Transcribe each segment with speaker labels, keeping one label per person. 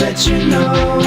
Speaker 1: that you know.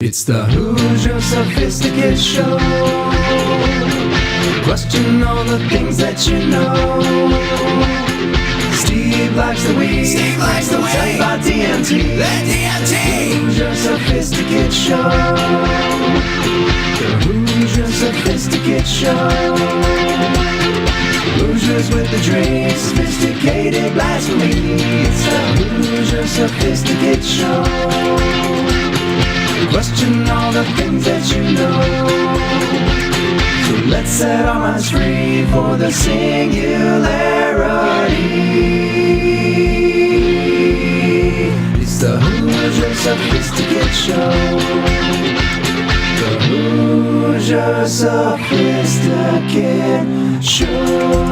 Speaker 1: It's the Hoosier Sophisticated Show. Question all the things that you know. Steve likes the weed. Steve likes the weed. Tell you about DMT. The DMT. Hoosier Sophisticated Show. The Hoosier Sophisticated Show. Hoosiers with the dream. Sophisticated blasphemy. It's the Hoosier Sophisticated Show. Question all the things that you know. So let's set our minds free for the singularity. It's the Hoosier Sophisticated Show. The Hoosier Sophisticated Show.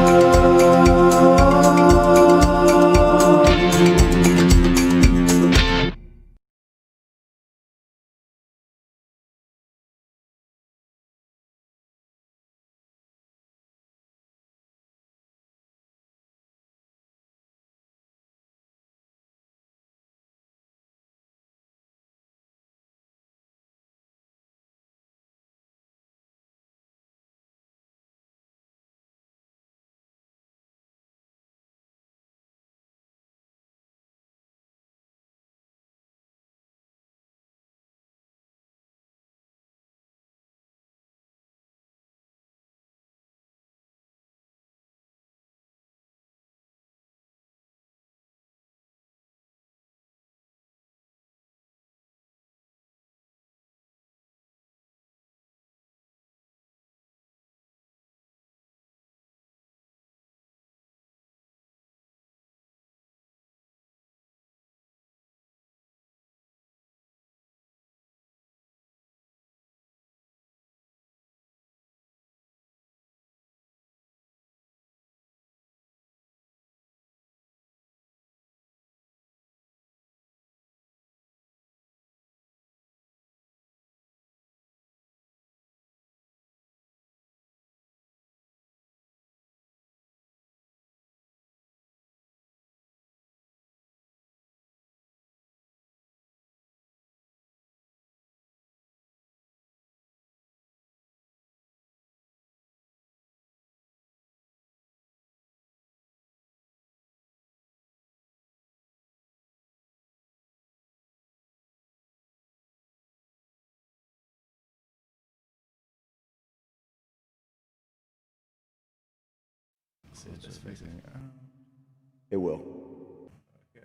Speaker 2: It will.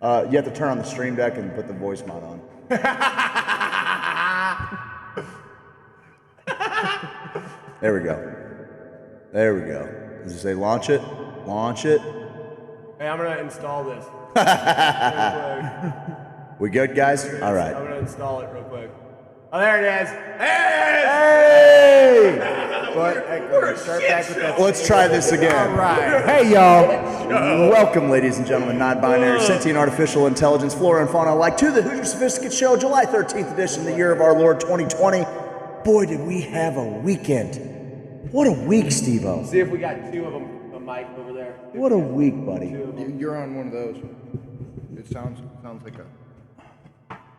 Speaker 2: You have to turn on the stream deck and put the voice mod on. There we go. There we go. Does it say launch it? Launch it.
Speaker 3: Hey, I'm gonna install this.
Speaker 2: We good, guys? All right.
Speaker 3: I'm gonna install it real quick. Oh, there it is.
Speaker 2: Hey!
Speaker 3: Hey!
Speaker 2: Let's try this again.
Speaker 3: All right.
Speaker 2: Hey, y'all. Welcome, ladies and gentlemen, non-binary, sentient artificial intelligence, flora and fauna alike, to the Hoosier Sophisticated Show, July 13th edition, the year of our Lord 2020. Boy, did we have a weekend. What a week, Steve-O.
Speaker 3: See if we got two of them, a mic over there.
Speaker 2: What a week, buddy.
Speaker 4: You're on one of those. It sounds like a...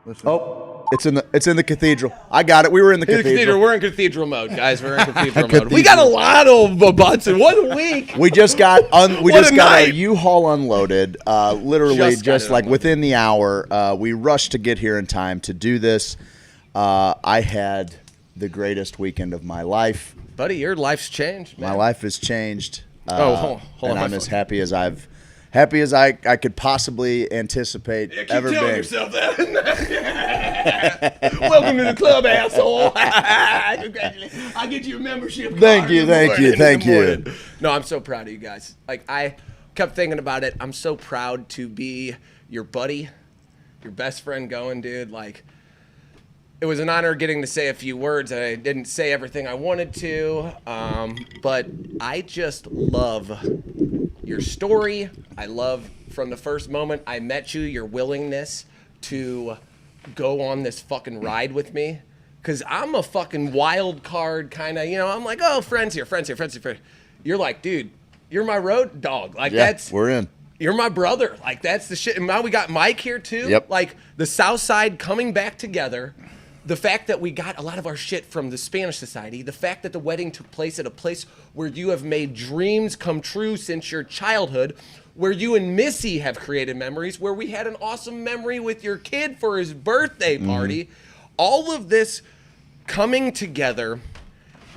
Speaker 4: Listen.
Speaker 2: Oh. It's in the cathedral. I got it. We were in the cathedral.
Speaker 4: We're in cathedral mode, guys. We're in cathedral mode. We got a lot of butts in 1 week.
Speaker 2: We just got our U-Haul unloaded. Literally
Speaker 4: Just
Speaker 2: like within the hour. We rushed to get here in time to do this. I had the greatest weekend of my life.
Speaker 4: Buddy, your life's changed, man.
Speaker 2: My life has changed.
Speaker 4: Hold on.
Speaker 2: And I'm as happy as I could possibly anticipate ever being.
Speaker 4: Yourself that. Welcome to the club, asshole. Congratulations. I'll get you a membership card.
Speaker 2: Thank you.
Speaker 4: No, I'm so proud of you guys. Like, I kept thinking about it. I'm so proud to be your buddy, your best friend going, dude. Like, it was an honor getting to say a few words. I didn't say everything I wanted to, but I just love your story. I love from the first moment I met you, your willingness to go on this fucking ride with me. Cause I'm a fucking wild card kind of, I'm like, oh, friends here. You're like, dude, you're my road dog. Like
Speaker 2: we're in.
Speaker 4: You're my brother. Like that's the shit. And now we got Mike here too.
Speaker 2: Yep.
Speaker 4: Like the South Side coming back together. The fact that we got a lot of our shit from the Spanish Society, the fact that the wedding took place at a place where you have made dreams come true since your childhood, where you and Missy have created memories, where we had an awesome memory with your kid for his birthday party. All of this coming together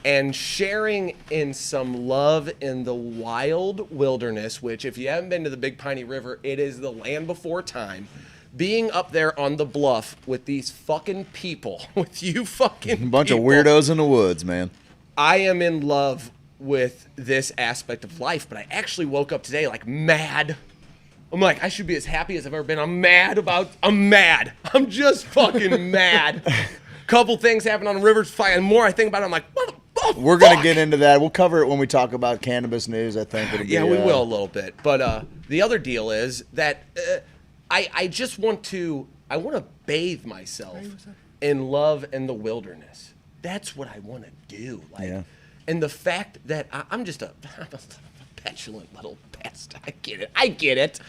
Speaker 4: and sharing in some love in the wild wilderness, which if you haven't been to the Big Piney River, it is the land before time. Being up there on the bluff with these fucking people, with you fucking
Speaker 2: bunch of weirdos in the woods, man. I
Speaker 4: am in love with this aspect of life, but I actually woke up today like mad. I'm like, I should be as happy as I've ever been. I'm mad. I'm just fucking mad. Couple things happened on the river. And more I think about it, I'm like, what the fuck?
Speaker 2: We're going to get into that. We'll cover it when we talk about cannabis news, I think. It'll be,
Speaker 4: we will a little bit. But the other deal is that... I just want to bathe myself in love and the wilderness. That's what I want to do. Like, and the fact that I'm a petulant little pest. I get it.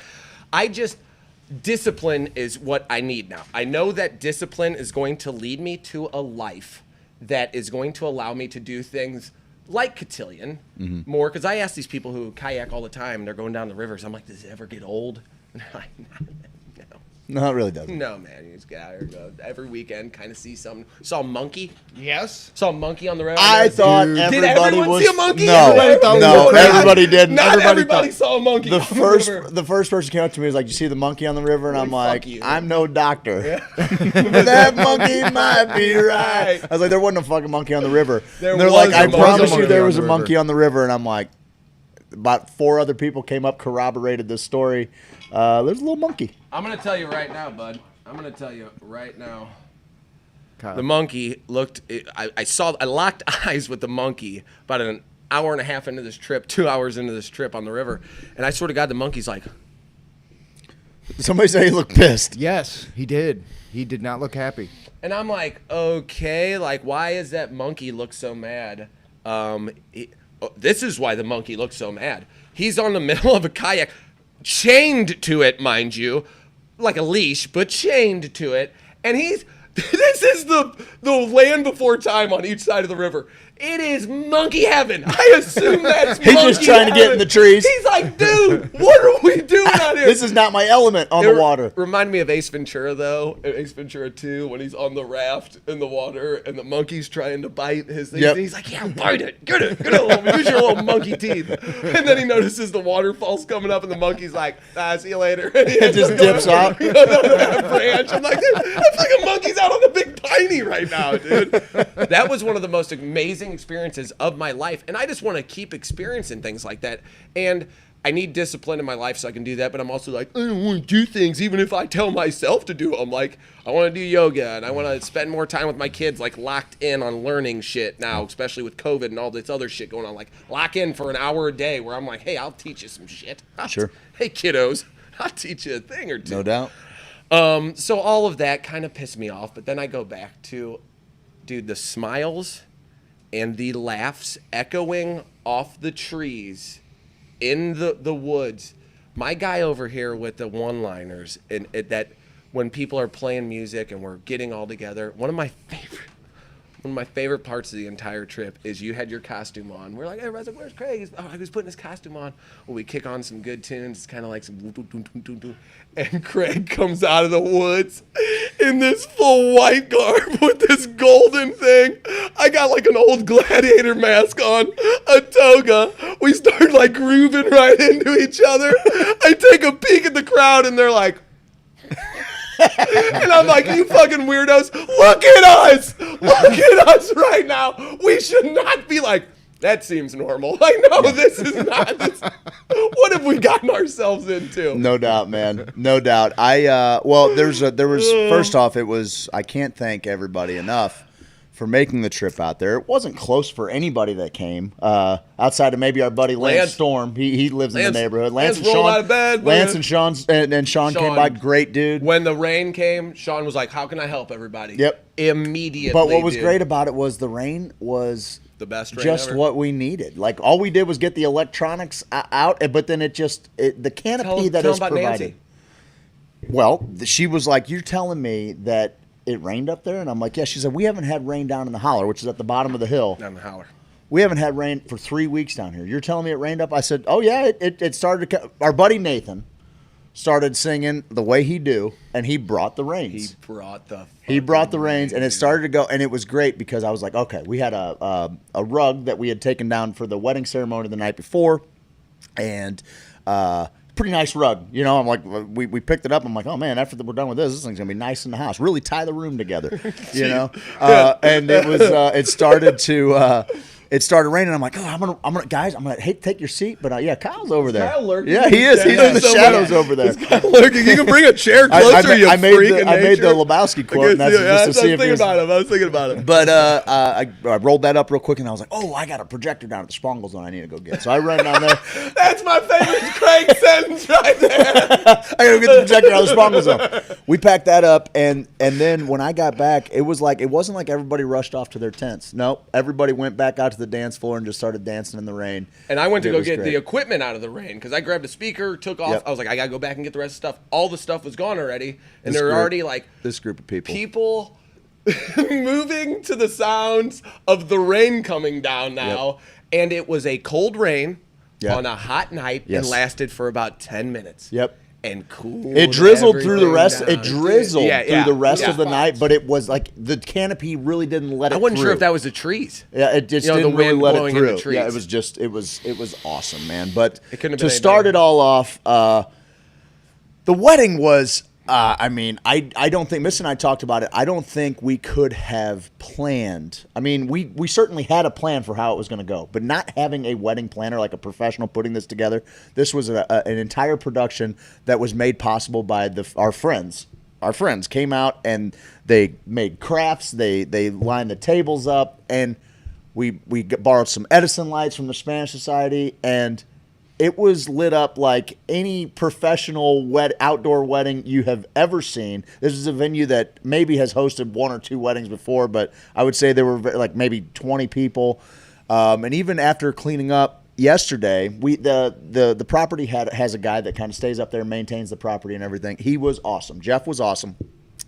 Speaker 4: Discipline is what I need now. I know that discipline is going to lead me to a life that is going to allow me to do things like Cotillion more. Because I ask these people who kayak all the time, and they're going down the rivers. I'm like, does it ever get old? And they're like,
Speaker 2: no, it really doesn't.
Speaker 4: No, man. You just get out here, go every weekend, kind of see something. Saw a monkey.
Speaker 3: Yes.
Speaker 4: Saw a monkey on the road.
Speaker 2: I thought everybody
Speaker 4: Did everyone see a monkey?
Speaker 2: No, everybody didn't.
Speaker 4: Not everybody saw a monkey.
Speaker 2: The first person came up to me was like, "You see the monkey on the river?" And I'm like, "I'm no doctor, but that monkey might be right." I was like, "There wasn't a fucking monkey on the river." And they're like, "I promise you, there was a monkey on the river." And I'm like, about 4 other people came up, corroborated this story. There's a little monkey.
Speaker 4: I'm going to tell you right now, bud. The monkey looked, I locked eyes with the monkey about an hour and a half into this trip, 2 hours into this trip on the river. And I swear to God, the monkey's like.
Speaker 2: Somebody say he looked pissed.
Speaker 5: Yes, he did. He did not look happy.
Speaker 4: And I'm like, okay, like, why is that monkey look so mad? This is why the monkey looks so mad. He's on the middle of a kayak, chained to it, mind you, like a leash, but chained to it. And this is the land before time on each side of the river. It is monkey heaven. I assume that's
Speaker 2: He's
Speaker 4: monkey
Speaker 2: just trying to get in the trees.
Speaker 4: He's like, dude, what are we doing out here?
Speaker 2: This is not my element on the water.
Speaker 4: Remind me of Ace Ventura, though. Ace Ventura 2, when he's on the raft in the water and the monkey's trying to bite his thing.
Speaker 2: Yep.
Speaker 4: He's like, yeah, bite it. Get it. Use your little monkey teeth. And then he notices the waterfall's coming up and the monkey's like, see you later. And he
Speaker 2: just dips off.
Speaker 4: That branch. I'm like, dude, that's like a monkey's out on the Big Piney right now, dude. That was one of the most amazing experiences of my life, and I just want to keep experiencing things like that. And I need discipline in my life so I can do that, but I'm also like, I don't want to do things even if I tell myself to do them. Like, I want to do yoga and I want to spend more time with my kids, like locked in on learning shit now, especially with COVID and all this other shit going on. Like, lock in for an hour a day where I'm like, hey, I'll teach you some shit.
Speaker 2: Sure.
Speaker 4: Hey, kiddos, I'll teach you a thing or two.
Speaker 2: No doubt.
Speaker 4: So all of that kind of pissed me off, but then I go back to, dude, the smiles and the laughs echoing off the trees in the woods. My guy over here with the one-liners and that when people are playing music and we're getting all together. One of my favorite parts of the entire trip is you had your costume on. We're like, hey, everybody's like, where's Craig? He was putting his costume on. Well, we kick on some good tunes. It's kind of like some doo-doo-doo-doo-doo. And Craig comes out of the woods in this full white garb with this golden thing. I got like an old gladiator mask on, a toga. We start like grooving right into each other. I take a peek at the crowd and they're like, and I'm like, you fucking weirdos, look at us! Look at us right now! We should not be like, that seems normal. I know this is not. What have we gotten ourselves into?
Speaker 2: No doubt, man. No doubt. There was first off, I can't thank everybody enough for making the trip out there. It wasn't close for anybody that came, outside of maybe our buddy Lance Storm. He lives in the neighborhood. Lance and
Speaker 4: rolled
Speaker 2: Sean,
Speaker 4: out of bed.
Speaker 2: Lance and Sean came by. Great dude.
Speaker 4: When the rain came, Sean was like, how can I help everybody?
Speaker 2: Yep.
Speaker 4: Immediately.
Speaker 2: But what was great about it was the rain was
Speaker 4: the best rain
Speaker 2: just
Speaker 4: ever.
Speaker 2: what we needed. Like, all we did was get the electronics out, but then the canopy that is provided.
Speaker 4: Nancy.
Speaker 2: Well, she was like, you're telling me that it rained up there? And I'm like, yeah. She said, we haven't had rain down in the holler, which is at the bottom of the hill.
Speaker 4: Down the holler.
Speaker 2: We haven't had rain for 3 weeks down here. You're telling me it rained up? I said, oh, yeah, it started to – our buddy Nathan started singing the way he do, and he brought the rains. He brought the rains, and it started to go – and it was great because I was like, okay, we had a rug that we had taken down for the wedding ceremony the night before, and pretty nice rug. You know, I'm like, we picked it up. I'm like, oh, man, after we're done with this thing's going to be nice in the house. Really tie the room together, you know? And it was it started to it started raining. I'm like, oh, I'm gonna guys, I'm gonna take your seat, but yeah, Kyle's over there.
Speaker 4: Kyle lurking?
Speaker 2: Yeah, he is. He's in the shadows over there.
Speaker 4: Lurking. You can bring a chair closer.
Speaker 2: I made the Lebowski quote, and that's just to see if he was.
Speaker 4: I was thinking about it.
Speaker 2: But I rolled that up real quick, and I was like, oh, I got a projector down at the Spongles zone I need to go get. So I ran down there.
Speaker 4: That's my favorite Craig sentence right there.
Speaker 2: I gotta go get the projector out of the Spongles zone. We packed that up, and then when I got back, it wasn't like everybody rushed off to their tents. No, everybody went back out to the dance floor and just started dancing in the rain.
Speaker 4: And I went to go get the equipment out of the rain because I grabbed a speaker, took off.
Speaker 2: Yep.
Speaker 4: I was like, I gotta go back and get the rest of the stuff. All the stuff was gone already, and there were already like
Speaker 2: this group of people
Speaker 4: moving to the sounds of the rain coming down now.
Speaker 2: Yep.
Speaker 4: And it was a cold rain on a hot night and
Speaker 2: Yes.
Speaker 4: lasted for about 10 minutes.
Speaker 2: Yep.
Speaker 4: And cooled.
Speaker 2: It drizzled through the rest.
Speaker 4: everything
Speaker 2: It
Speaker 4: down.
Speaker 2: drizzled through the rest
Speaker 4: Yeah.
Speaker 2: of the night, but it was like the canopy really didn't let it.
Speaker 4: I wasn't
Speaker 2: through.
Speaker 4: sure if that was the trees.
Speaker 2: Yeah, it just
Speaker 4: You know, the
Speaker 2: didn't really
Speaker 4: wind
Speaker 2: let it
Speaker 4: blowing in the
Speaker 2: through.
Speaker 4: trees.
Speaker 2: Yeah, it was just it was awesome, man. But
Speaker 4: It couldn't have
Speaker 2: to
Speaker 4: been any
Speaker 2: start
Speaker 4: better.
Speaker 2: it all off, the wedding was. I mean, I don't think Miss and I talked about it. I don't think we could have planned. I mean, we certainly had a plan for how it was going to go, but not having a wedding planner like a professional putting this together. This was an entire production that was made possible by our friends. Our friends came out and they made crafts. They lined the tables up, and we borrowed some Edison lights from the Spanish Society, and it was lit up like any professional outdoor wedding you have ever seen. This is a venue that maybe has hosted one or two weddings before, but I would say there were like maybe 20 people. And even after cleaning up yesterday, the property has a guy that kind of stays up there and maintains the property and everything. He was awesome. Jeff was awesome.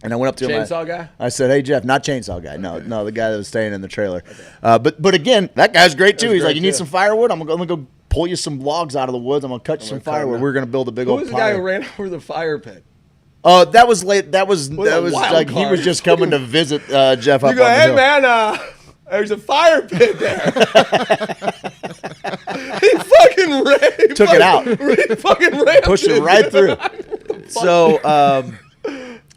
Speaker 2: And I went up to him.
Speaker 4: Chainsaw guy?
Speaker 2: I said, "Hey Jeff, not chainsaw guy. No, the guy that was staying in the trailer." Okay. But again, that guy's great too. He's like, "You need some firewood? I'm gonna go pull you some logs out of the woods. I'm gonna cut you some firewood. We're gonna build a big
Speaker 4: Who
Speaker 2: old
Speaker 4: was the guy
Speaker 2: fire."
Speaker 4: who ran over the fire pit?
Speaker 2: That was late. That was
Speaker 4: What a wild
Speaker 2: like he
Speaker 4: card.
Speaker 2: was just coming to visit Jeff up
Speaker 4: You go,
Speaker 2: on the
Speaker 4: hey
Speaker 2: hill.
Speaker 4: man, there's a fire pit there. He fucking ran.
Speaker 2: Took it out.
Speaker 4: He fucking ran.
Speaker 2: Pushed it right through. So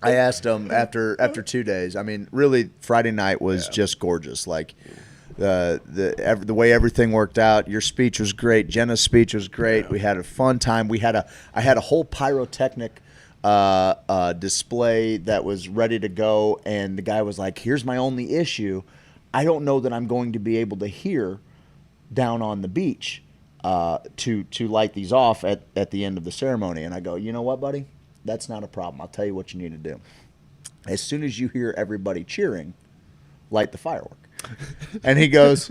Speaker 2: I asked him after 2 days. I mean, really, Friday night was just gorgeous. Like the way everything worked out. Your speech was great. Jenna's speech was great. Yeah. We had a fun time. I had a whole pyrotechnic display that was ready to go, and the guy was like, "Here's my only issue. I don't know that I'm going to be able to hear down on the beach to light these off at the end of the ceremony." And I go, "You know what, buddy? That's not a problem. I'll tell you what you need to do. As soon as you hear everybody cheering, light the firework." And he goes,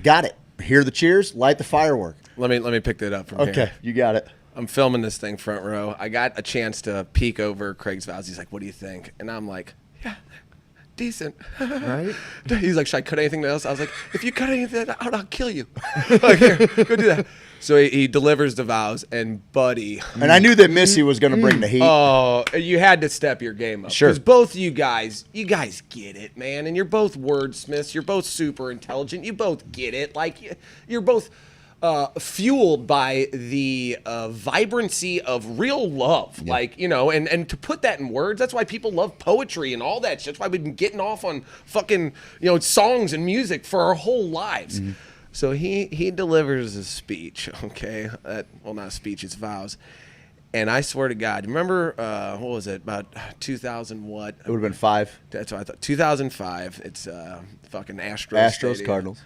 Speaker 2: "Got it. Hear the cheers, light the firework."
Speaker 4: Let me pick that up from here.
Speaker 2: Okay, you got it.
Speaker 4: I'm filming this thing front row. I got a chance to peek over Craig's vows. He's like, "What do you think?" And I'm like, "Yeah, decent."
Speaker 5: Right?
Speaker 4: He's like, "Should I cut anything else?" I was like, "If you cut anything out, I'll kill you." Like, here, go do that. So he delivers the vows, and buddy.
Speaker 2: And I knew that Missy was going to bring the heat.
Speaker 4: Oh, you had to step your game up.
Speaker 2: Sure.
Speaker 4: Because both you guys get it, man. And you're both wordsmiths. You're both super intelligent. You both get it. Like, you're both fueled by the vibrancy of real love. Yeah. Like, and to put that in words, that's why people love poetry and all that shit. That's why we've been getting off on fucking, songs and music for our whole lives. Mm-hmm. So he delivers a speech, okay? Well, not a speech, it's vows. And I swear to God, remember, what was it, about 2000 what?
Speaker 2: It would have been 5.
Speaker 4: That's what I thought. 2005, it's fucking Astros Stadium.
Speaker 2: Cardinals.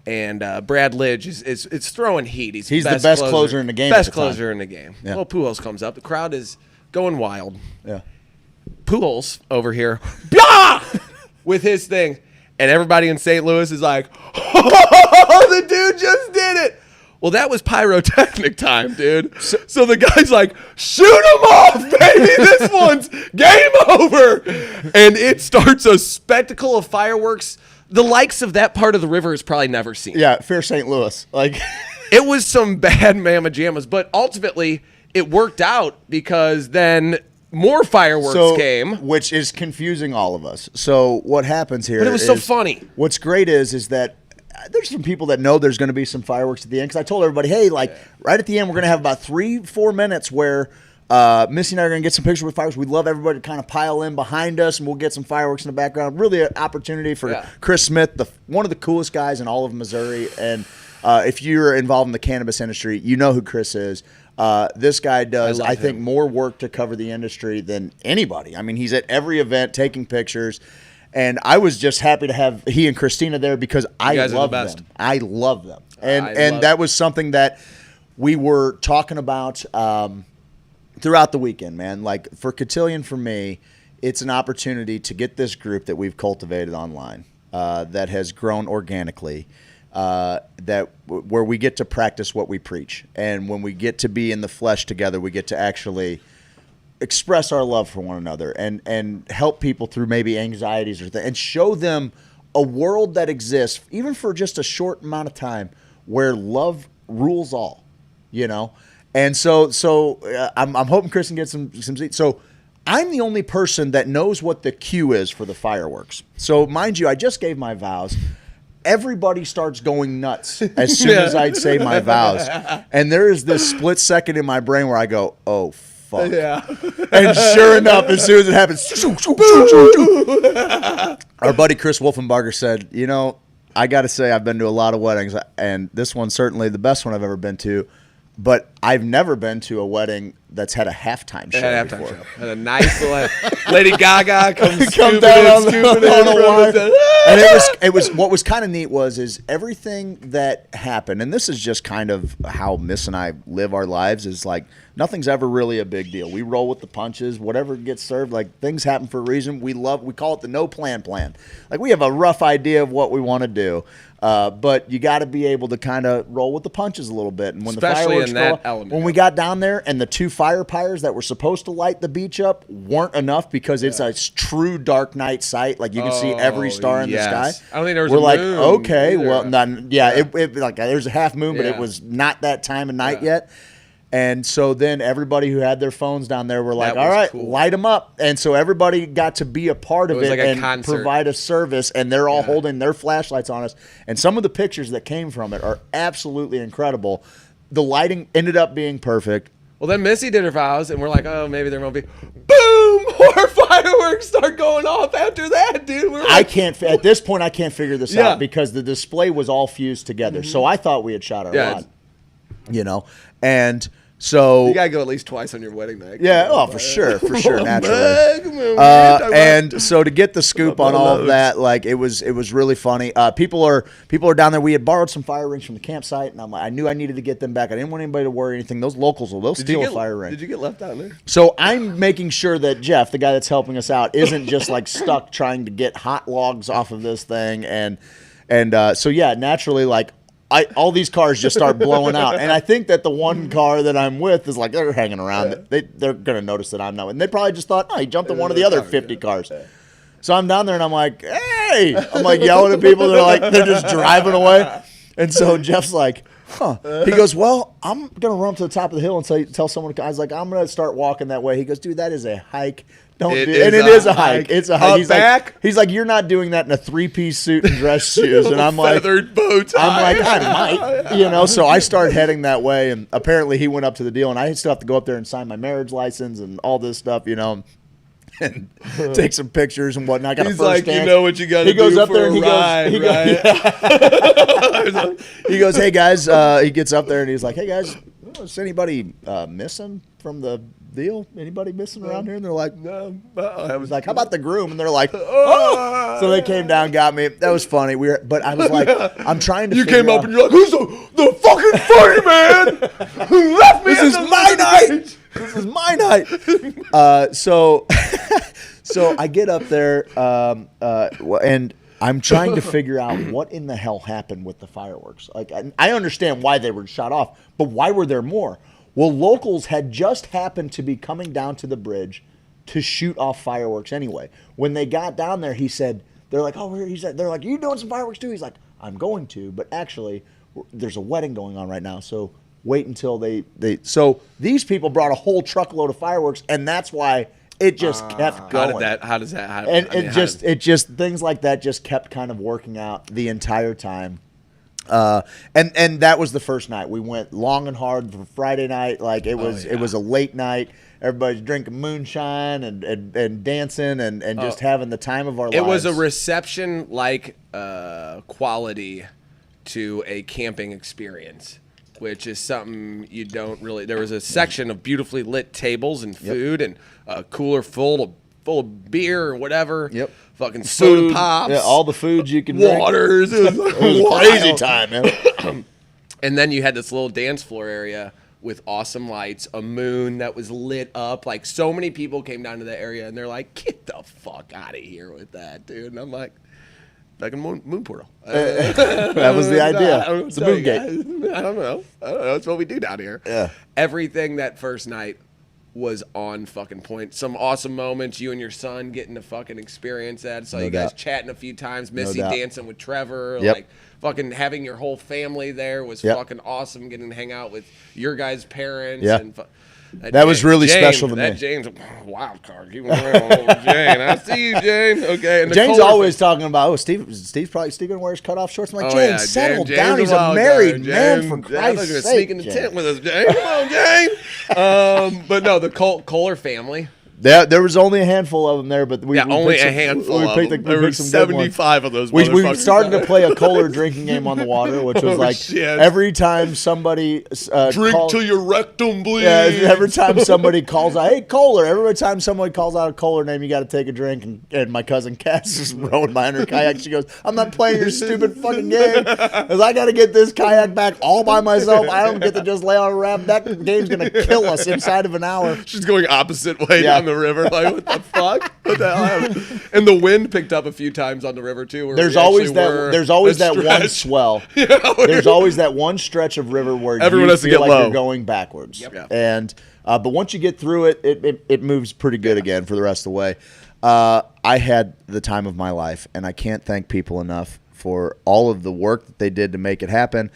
Speaker 4: And Brad Lidge is throwing heat. He's
Speaker 2: the best closer in the game.
Speaker 4: Best closer in the game.
Speaker 2: Yeah.
Speaker 4: Well, Pujols comes up. The crowd is going wild.
Speaker 2: Yeah.
Speaker 4: Pujols over here, blah! With his thing. And everybody in St. Louis is like, "Oh, the dude just did it." Well, that was pyrotechnic time, dude. So the guy's like, "Shoot him off, baby. This one's game over." And it starts a spectacle of fireworks. The likes of that part of the river is probably never seen.
Speaker 2: Yeah, fair St. Louis. Like,
Speaker 4: it was some bad mamma jammas, but ultimately it worked out because then more fireworks came,
Speaker 2: which is confusing all of us. So what happens here?
Speaker 4: But it was so funny.
Speaker 2: What's great is that there's some people that know there's going to be some fireworks at the end. Because I told everybody, hey, right at the end, we're going to have about 3-4 minutes where Missy and I are going to get some pictures with fireworks. We'd love everybody to kind of pile in behind us, and we'll get some fireworks in the background. Really an opportunity for Chris Smith, one of the coolest guys in all of Missouri. And if you're involved in the cannabis industry, you know who Chris is. This guy does, I think, more work to cover the industry than anybody. I mean, he's at every event taking pictures, and I was just happy to have he and Christina there because I love them. I love them, and that was something that we were talking about throughout the weekend, man. Like, for Cotillion, for me, it's an opportunity to get this group that we've cultivated online that has grown organically. Where we get to practice what we preach. And when we get to be in the flesh together, we get to actually express our love for one another and help people through maybe anxieties and show them a world that exists, even for just a short amount of time, where love rules all, And so I'm hoping Kristen gets some seats. So I'm the only person that knows what the cue is for the fireworks. So mind you, I just gave my vows. Everybody starts going nuts as soon as I'd say my vows. And there is this split second in my brain where I go, "Oh, fuck."
Speaker 4: Yeah.
Speaker 2: And sure enough, as soon as it happens, our buddy Chris Wolfenbarger said, I got to say I've been to a lot of weddings, and this one's certainly the best one I've ever been to. But I've never been to a wedding that's had a halftime show before.
Speaker 4: Had a nice little Lady Gaga comes
Speaker 2: down on the wire. And it was what was kind of neat is everything that happened, and this is just kind of how Miss and I live our lives, is like nothing's ever really a big deal. We roll with the punches, whatever gets served, like things happen for a reason. We call it the no plan. Like, we have a rough idea of what we want to do. But you got to be able to kind of roll with the punches a little bit. And when
Speaker 4: especially
Speaker 2: the fireworks when we got down there and the 2 fire pyres that were supposed to light the beach up weren't enough because it's a true dark night sight. Like, you can see every star in the sky.
Speaker 4: I don't think there was
Speaker 2: We're
Speaker 4: a
Speaker 2: like,
Speaker 4: moon
Speaker 2: okay,
Speaker 4: either.
Speaker 2: well, it like there's a half moon, but it was not that time of night yet. And so then everybody who had their phones down there were like, all right, light them up. And so everybody got to be a part of it
Speaker 4: like
Speaker 2: and
Speaker 4: concert.
Speaker 2: provide a service. And they're all holding their flashlights on us. And some of the pictures that came from it are absolutely incredible. The lighting ended up being perfect.
Speaker 4: Well, then Missy did her vows, and we're like, oh, maybe there won't be. Boom! More fireworks start going off after that, dude. We're like,
Speaker 2: at this point, I can't figure this out because the display was all fused together. Mm-hmm. So I thought we had shot our wad, and so
Speaker 4: you gotta go at least twice on your wedding night.
Speaker 2: Yeah, for sure, naturally. And so to get the scoop on all of that, like, it was really funny. People are down there. We had borrowed some fire rings from the campsite, and I knew I needed to get them back. I didn't want anybody to worry anything. Those locals they'll steal a fire ring.
Speaker 4: Did you get left out there?
Speaker 2: So I'm making sure that Jeff, the guy that's helping us out, isn't just like stuck trying to get hot logs off of this thing, and so naturally, like, all these cars just start blowing out. And I think that the one car that I'm with is like, they're hanging around. They're going to notice that I'm not. And they probably just thought, oh, he jumped in one of the other 50 cars. So I'm down there and I'm like, hey. I'm like yelling at people. They're just driving away. And so Jeff's like, huh. He goes, well, I'm going to run up to the top of the hill and tell someone. I was like, I'm going to start walking that way. He goes, dude, that is a hike. It is a hike. It's a hike. He's like, you're not doing that in a 3-piece suit and dress shoes. And I'm like,
Speaker 4: feathered bow tie.
Speaker 2: I'm like, I might, So I started heading that way, and apparently he went up to the deal, and I still have to go up there and sign my marriage license and all this stuff, and take some pictures and whatnot. I got
Speaker 4: He's
Speaker 2: a first
Speaker 4: like,
Speaker 2: dance.
Speaker 4: you know what you got to do.
Speaker 2: He goes up there and he goes, hey guys. He gets up there and he's like, hey guys, is anybody missing from the deal? Anybody missing around here? And they're like, no. I was like, how about the groom? And they're like, oh. So they came down, got me. That was funny. But I was like, I'm trying to.
Speaker 4: You came up and you're like, who's the fucking funny man who left me? This is my night.
Speaker 2: This is my night. So I get up there, and I'm trying to figure out what in the hell happened with the fireworks. Like, I understand why they were shot off, but why were there more? Well, locals had just happened to be coming down to the bridge to shoot off fireworks anyway. When they got down there, he said, they're like, oh, they're like, you doing some fireworks too? He's like, I'm going to, but actually, there's a wedding going on right now, so wait until so these people brought a whole truckload of fireworks, and that's why it just kept going.
Speaker 4: How does that happen?
Speaker 2: And it just things like that just kept kind of working out the entire time. And that was the first night. We went long and hard for Friday night. Like it was a late night. Everybody's drinking moonshine and dancing and just having the time of our lives.
Speaker 4: It was a reception like quality to a camping experience, which is something you don't really. There was a section of beautifully lit tables and food and a cooler full of beer or whatever.
Speaker 2: Yep.
Speaker 4: Fucking soda pops.
Speaker 2: Yeah, all the foods you can
Speaker 4: waters.
Speaker 2: Drink. It was a crazy time, man.
Speaker 4: And then you had this little dance floor area with awesome lights, a moon that was lit up. Like, so many people came down to that area, and they're like, get the fuck out of here with that, dude. And I'm like a moon portal.
Speaker 2: That was the idea. It's a moon gate.
Speaker 4: I don't know. That's what we do down here.
Speaker 2: Yeah.
Speaker 4: Everything that first night was on fucking point. Some awesome moments. You and your son getting to fucking experience that. So you guys chatting a few times. Missy dancing with Trevor.
Speaker 2: Yep.
Speaker 4: Like fucking having your whole family there was fucking awesome. Getting to hang out with your guys' parents.
Speaker 2: Yeah.
Speaker 4: And
Speaker 2: that was really special to me.
Speaker 4: That Jane's a wild card. Keep around, old Jane. I see you, Jane. Okay. And
Speaker 2: Jane's always talking about, Steve's probably going to wear his cutoff shorts. I'm like, Jane, settle down. He's a married man, for Christ's sake.
Speaker 4: Sneak in the tent with us, Jane. Come on, Jane. But no, the Kohler family.
Speaker 2: There was only a handful of them there, but we
Speaker 4: only a handful of them. There were 75 of those.
Speaker 2: We started to play a Kohler drinking game on the water, which was every time somebody
Speaker 4: drink till your rectum bleeds.
Speaker 2: Yeah, every time somebody calls out, hey Kohler. Every time somebody calls out a Kohler name, you got to take a drink. And my cousin Cass is rowing behind her kayak. She goes, "I'm not playing your stupid fucking game, because I got to get this kayak back all by myself. I don't get to just lay on a raft. That game's gonna kill us inside of an hour."
Speaker 4: She's going opposite way down the river. Like, what the fuck? What the hell? And the wind picked up a few times on the river too.
Speaker 2: There's always that one swell. There's always that one stretch of river where
Speaker 4: everyone has to get
Speaker 2: like
Speaker 4: low.
Speaker 2: You're going backwards.
Speaker 4: Yep.
Speaker 2: And but once you get through it, it moves pretty good again for the rest of the way. I had the time of my life, and I can't thank people enough for all of the work that they did to make it happen.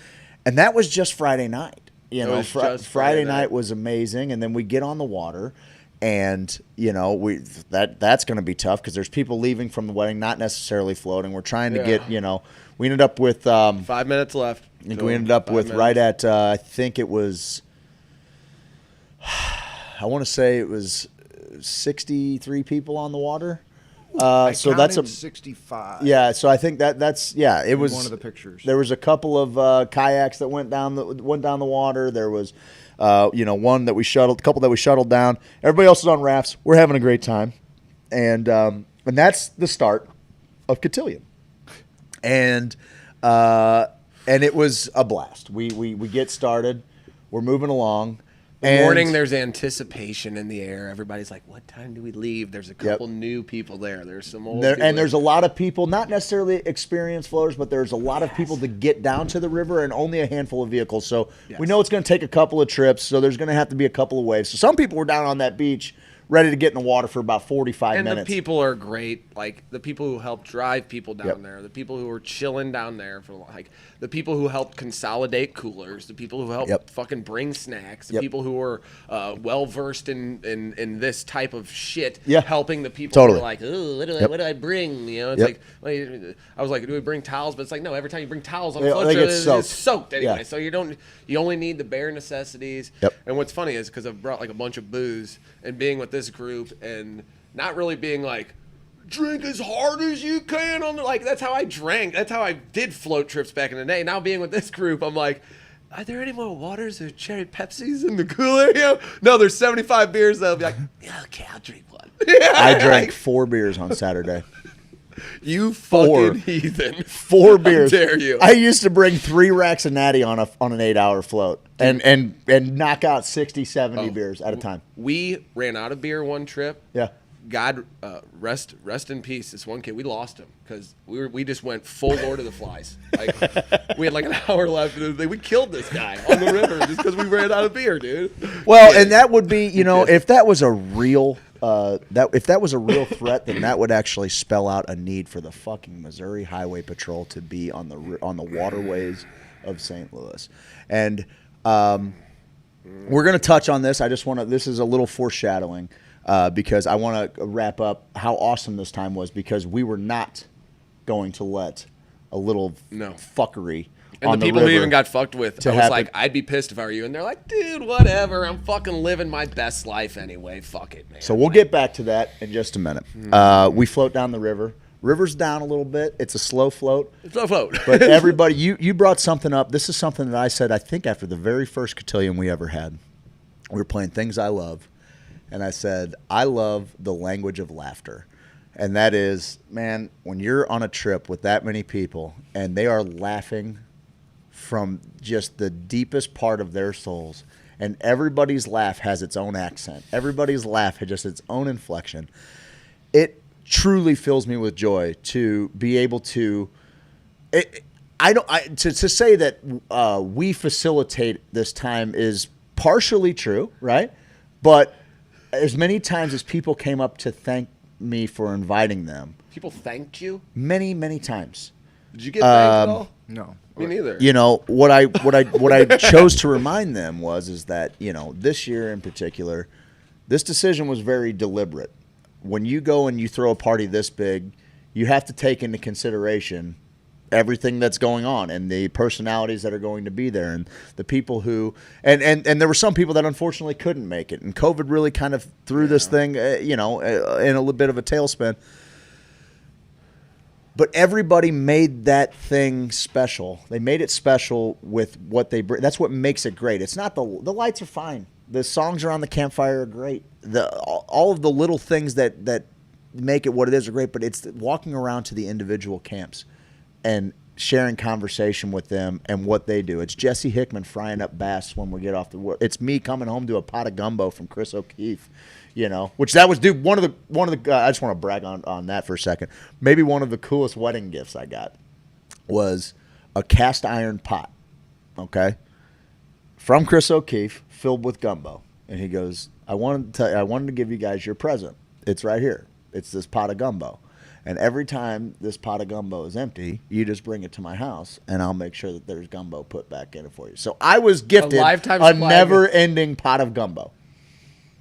Speaker 2: And that was just Friday night. Friday night was amazing, and then we get on the water. And that's going to be tough because there's people leaving from the wedding, not necessarily floating. We're trying to get, we ended up with
Speaker 4: 5 minutes left.
Speaker 2: I think we ended up with right at I think it was, I want to say it was 63 people on the water. So that's
Speaker 5: 65.
Speaker 2: Yeah, so I think that's it was
Speaker 5: one of the pictures.
Speaker 2: There was a couple of kayaks that went down the water. There was one that we shuttled, a couple that we shuttled down. Everybody else is on rafts. We're having a great time, and that's the start of Cotillion, and it was a blast. We get started. We're moving along. And
Speaker 4: morning, there's anticipation in the air. Everybody's like, what time do we leave? There's a couple new people there. There's some old people.
Speaker 2: And there's a lot of people, not necessarily experienced floaters, but there's a lot of people to get down to the river and only a handful of vehicles. So we know it's going to take a couple of trips, so there's going to have to be a couple of waves. So some people were down on that beach ready to get in the water for about 45 minutes.
Speaker 4: And the people are great. Like, the people who help drive people down there, the people who are chilling down there, for like the people who help consolidate coolers, the people who help fucking bring snacks, the people who are well-versed in this type of shit, helping the people who are like, oh, what do I bring? You know, it's like, I was like, do we bring towels? But it's like, no, every time you bring towels on the float, it's soaked anyway. So you only need the bare necessities. And what's funny is because I've brought like a bunch of booze and being with this group and not really being like, drink as hard as you can on the, like, that's how I drank. That's how I did float trips back in the day. Now being with this group, I'm like, are there any more waters or cherry Pepsis in the cooler? You know? No, there's 75 beers. They'll be like, yeah, okay, I'll drink one.
Speaker 2: I drank 4 beers on Saturday.
Speaker 4: You fucking heathen.
Speaker 2: 4 beers.
Speaker 4: How dare you?
Speaker 2: I used to bring 3 racks of natty on an 8-hour float and knock out 60, 70 beers at a time.
Speaker 4: We ran out of beer one trip.
Speaker 2: Yeah.
Speaker 4: God rest in peace. This one kid, we lost him because we just went full Lord of the Flies. Like, we had like an hour left. And we killed this guy on the river just because we ran out of beer, dude.
Speaker 2: Well, and that would be, you know, if that was a real if that was a real threat, then that would actually spell out a need for the fucking Missouri Highway Patrol to be on the waterways of St. Louis. And we're going to touch on this. I just want to. This is a little foreshadowing. Because I want to wrap up how awesome this time was, because we were not going to let a little fuckery
Speaker 4: and
Speaker 2: on
Speaker 4: the people
Speaker 2: river
Speaker 4: who even got fucked with. I was
Speaker 2: happen.
Speaker 4: like, I'd be pissed if I were you. And they're like, dude, whatever. I'm fucking living my best life anyway. Fuck it, man.
Speaker 2: So we'll get back to that in just a minute. We float down the river. River's down a little bit. It's a slow float.
Speaker 4: Slow float.
Speaker 2: But everybody, you brought something up. This is something that I said, I think, after the very first cotillion we ever had. We were playing Things I Love. And I said, I love the language of laughter. And that is, man, when you're on a trip with that many people and they are laughing from just the deepest part of their souls, and everybody's laugh has its own accent, everybody's laugh has just its own inflection, it truly fills me with joy to be able to to say that we facilitate this time is partially true, right? But as many times as people came up to thank me for inviting them.
Speaker 4: People thanked you?
Speaker 2: Many, many times.
Speaker 4: Did you get thanked at all?
Speaker 5: No.
Speaker 4: Me neither.
Speaker 2: You know, what I chose to remind them is that, you know, this year in particular, this decision was very deliberate. When you go and you throw a party this big, you have to take into consideration everything that's going on and the personalities that are going to be there and the people who and there were some people that unfortunately couldn't make it, and COVID really kind of threw this thing in a little bit of a tailspin. But everybody made that thing special. They made it special with what they bring. That's what makes it great. It's not the lights are fine. The songs around the campfire are great. All of the little things that make it what it is are great, but it's walking around to the individual camps and sharing conversation with them and what they do. It's Jesse Hickman frying up bass when we get off the work. It's me coming home to a pot of gumbo from Chris O'Keefe, you know, which that was, dude, one of the I just want to brag on that for a second. Maybe one of the coolest wedding gifts I got was a cast iron pot, okay, from Chris O'Keefe filled with gumbo. And he goes, I wanted to give you guys your present. It's right here. It's this pot of gumbo. And every time this pot of gumbo is empty, you just bring it to my house, and I'll make sure that there's gumbo put back in it for you. So I was gifted a never-ending pot of gumbo.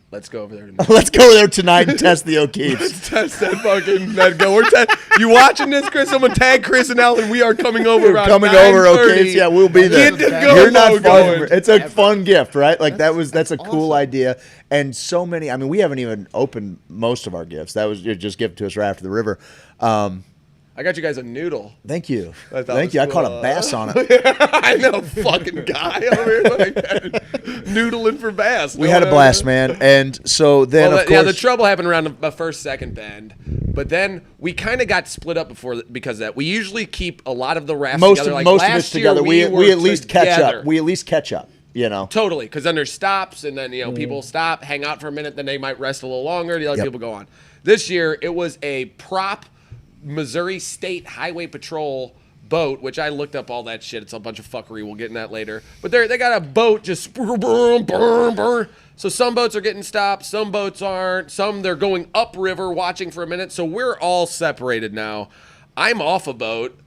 Speaker 4: Let's go over there tonight.
Speaker 2: Let's go there tonight and test the O'Keefes.
Speaker 4: Let's test that fucking go. You watching this, Chris? I'm gonna tag Chris and Alan. We are coming over.
Speaker 2: We're coming over, O'Keefes. Yeah, we'll be there. You're not far from it. It's a fun gift, right? Like that's a cool idea. And so many. I mean, we haven't even opened most of our gifts. That was just given to us right after the river.
Speaker 4: I got you guys a noodle.
Speaker 2: Thank you. Thank you. Cool. I caught a bass on it.
Speaker 4: I know, fucking guy over here like noodling for bass.
Speaker 2: We had a blast, man. And so then, of course,
Speaker 4: yeah, the trouble happened around the first, second bend. But then we kind of got split up because of that. We usually keep a lot of the rafts together.
Speaker 2: Most of it's together. We at least catch up. We at least catch up. you know.
Speaker 4: Totally, because then there's stops, and then people stop, hang out for a minute, then they might rest a little longer. The other people go on. This year, it was a prop Missouri State Highway Patrol boat, which I looked up all that shit. It's a bunch of fuckery. We'll get in that later. But they got a boat just so some boats are getting stopped, some boats aren't. Some they're going upriver, watching for a minute. So we're all separated now. I'm off a boat.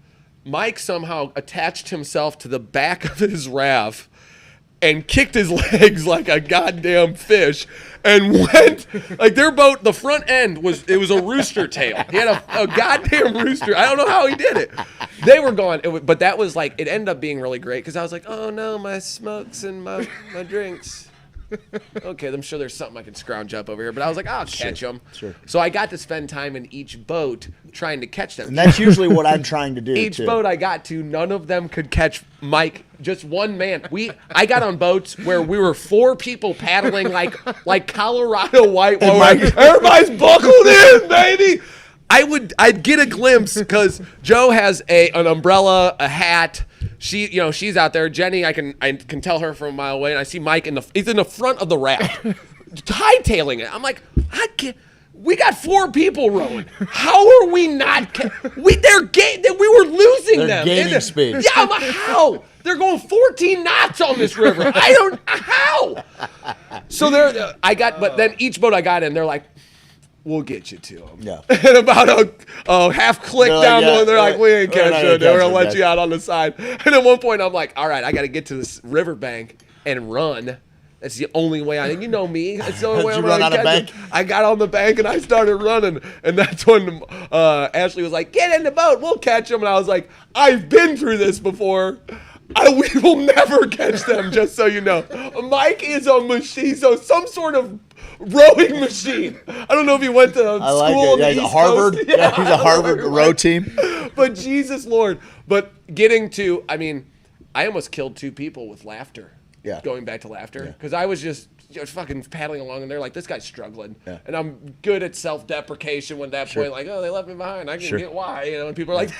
Speaker 4: Mike somehow attached himself to the back of his raft and kicked his legs like a goddamn fish and went, like their boat, the front end was a rooster tail. He had a goddamn rooster. I don't know how he did it. They were gone. But that was like, it ended up being really great because I was like, oh no, my smokes and my drinks. Okay, I'm sure there's something I can scrounge up over here, but I was like, I'll catch them.
Speaker 2: Sure.
Speaker 4: So I got to spend time in each boat trying to catch them.
Speaker 2: And that's usually what I'm trying to do.
Speaker 4: Each boat I got to, none of them could catch Mike. Just one man. I got on boats where we were 4 people paddling like Colorado whitewater. Everybody's buckled in, baby. I'd get a glimpse because Joe has an umbrella, a hat. She's out there. Jenny, I can tell her from a mile away, and I see Mike he's in the front of the raft, hightailing it. I'm like, I can't. We got 4 people rowing. How are we not? We were losing them.
Speaker 2: They're gaining speed.
Speaker 4: Yeah, I'm like, how? They're going 14 knots on this river. I don't how. So but then each boat I got in, they're like, we'll get you to them.
Speaker 2: Yeah.
Speaker 4: And about a half click down the they're like, we ain't catching it. We're going to let you out on the side. And at one point, I'm like, all right, I got to get to this riverbank and run. That's the only way you know me. That's the only way I'm going to catch it. I got on the bank and I started running. And that's when Ashley was like, get in the boat. We'll catch them. And I was like, I've been through this before. We will never catch them, just so you know. Mike is a machine, so some sort of rowing machine. I don't know if he went to school.
Speaker 2: Yeah, he's a Harvard. Yeah, he's a Harvard row team.
Speaker 4: But Jesus Lord. But getting to, I almost killed 2 people with laughter.
Speaker 2: Yeah.
Speaker 4: Going back to laughter. Because I was just fucking paddling along, and they're like, this guy's struggling.
Speaker 2: Yeah.
Speaker 4: And I'm good at self-deprecation when that point, like, oh, they left me behind. I can get why. And people are like,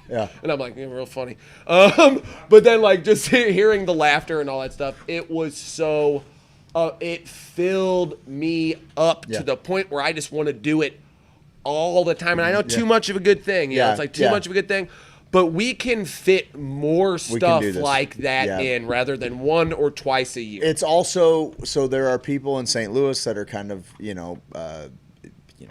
Speaker 2: yeah.
Speaker 4: And I'm like, real funny. But then, like, just hearing the laughter and all that stuff, it was so, it filled me up to the point where I just want to do it all the time. And I know too much of a good thing. You know, it's like too much of a good thing. But we can fit more stuff like that in rather than 1 or twice a year.
Speaker 2: It's also, so there are people in St. Louis that are kind of,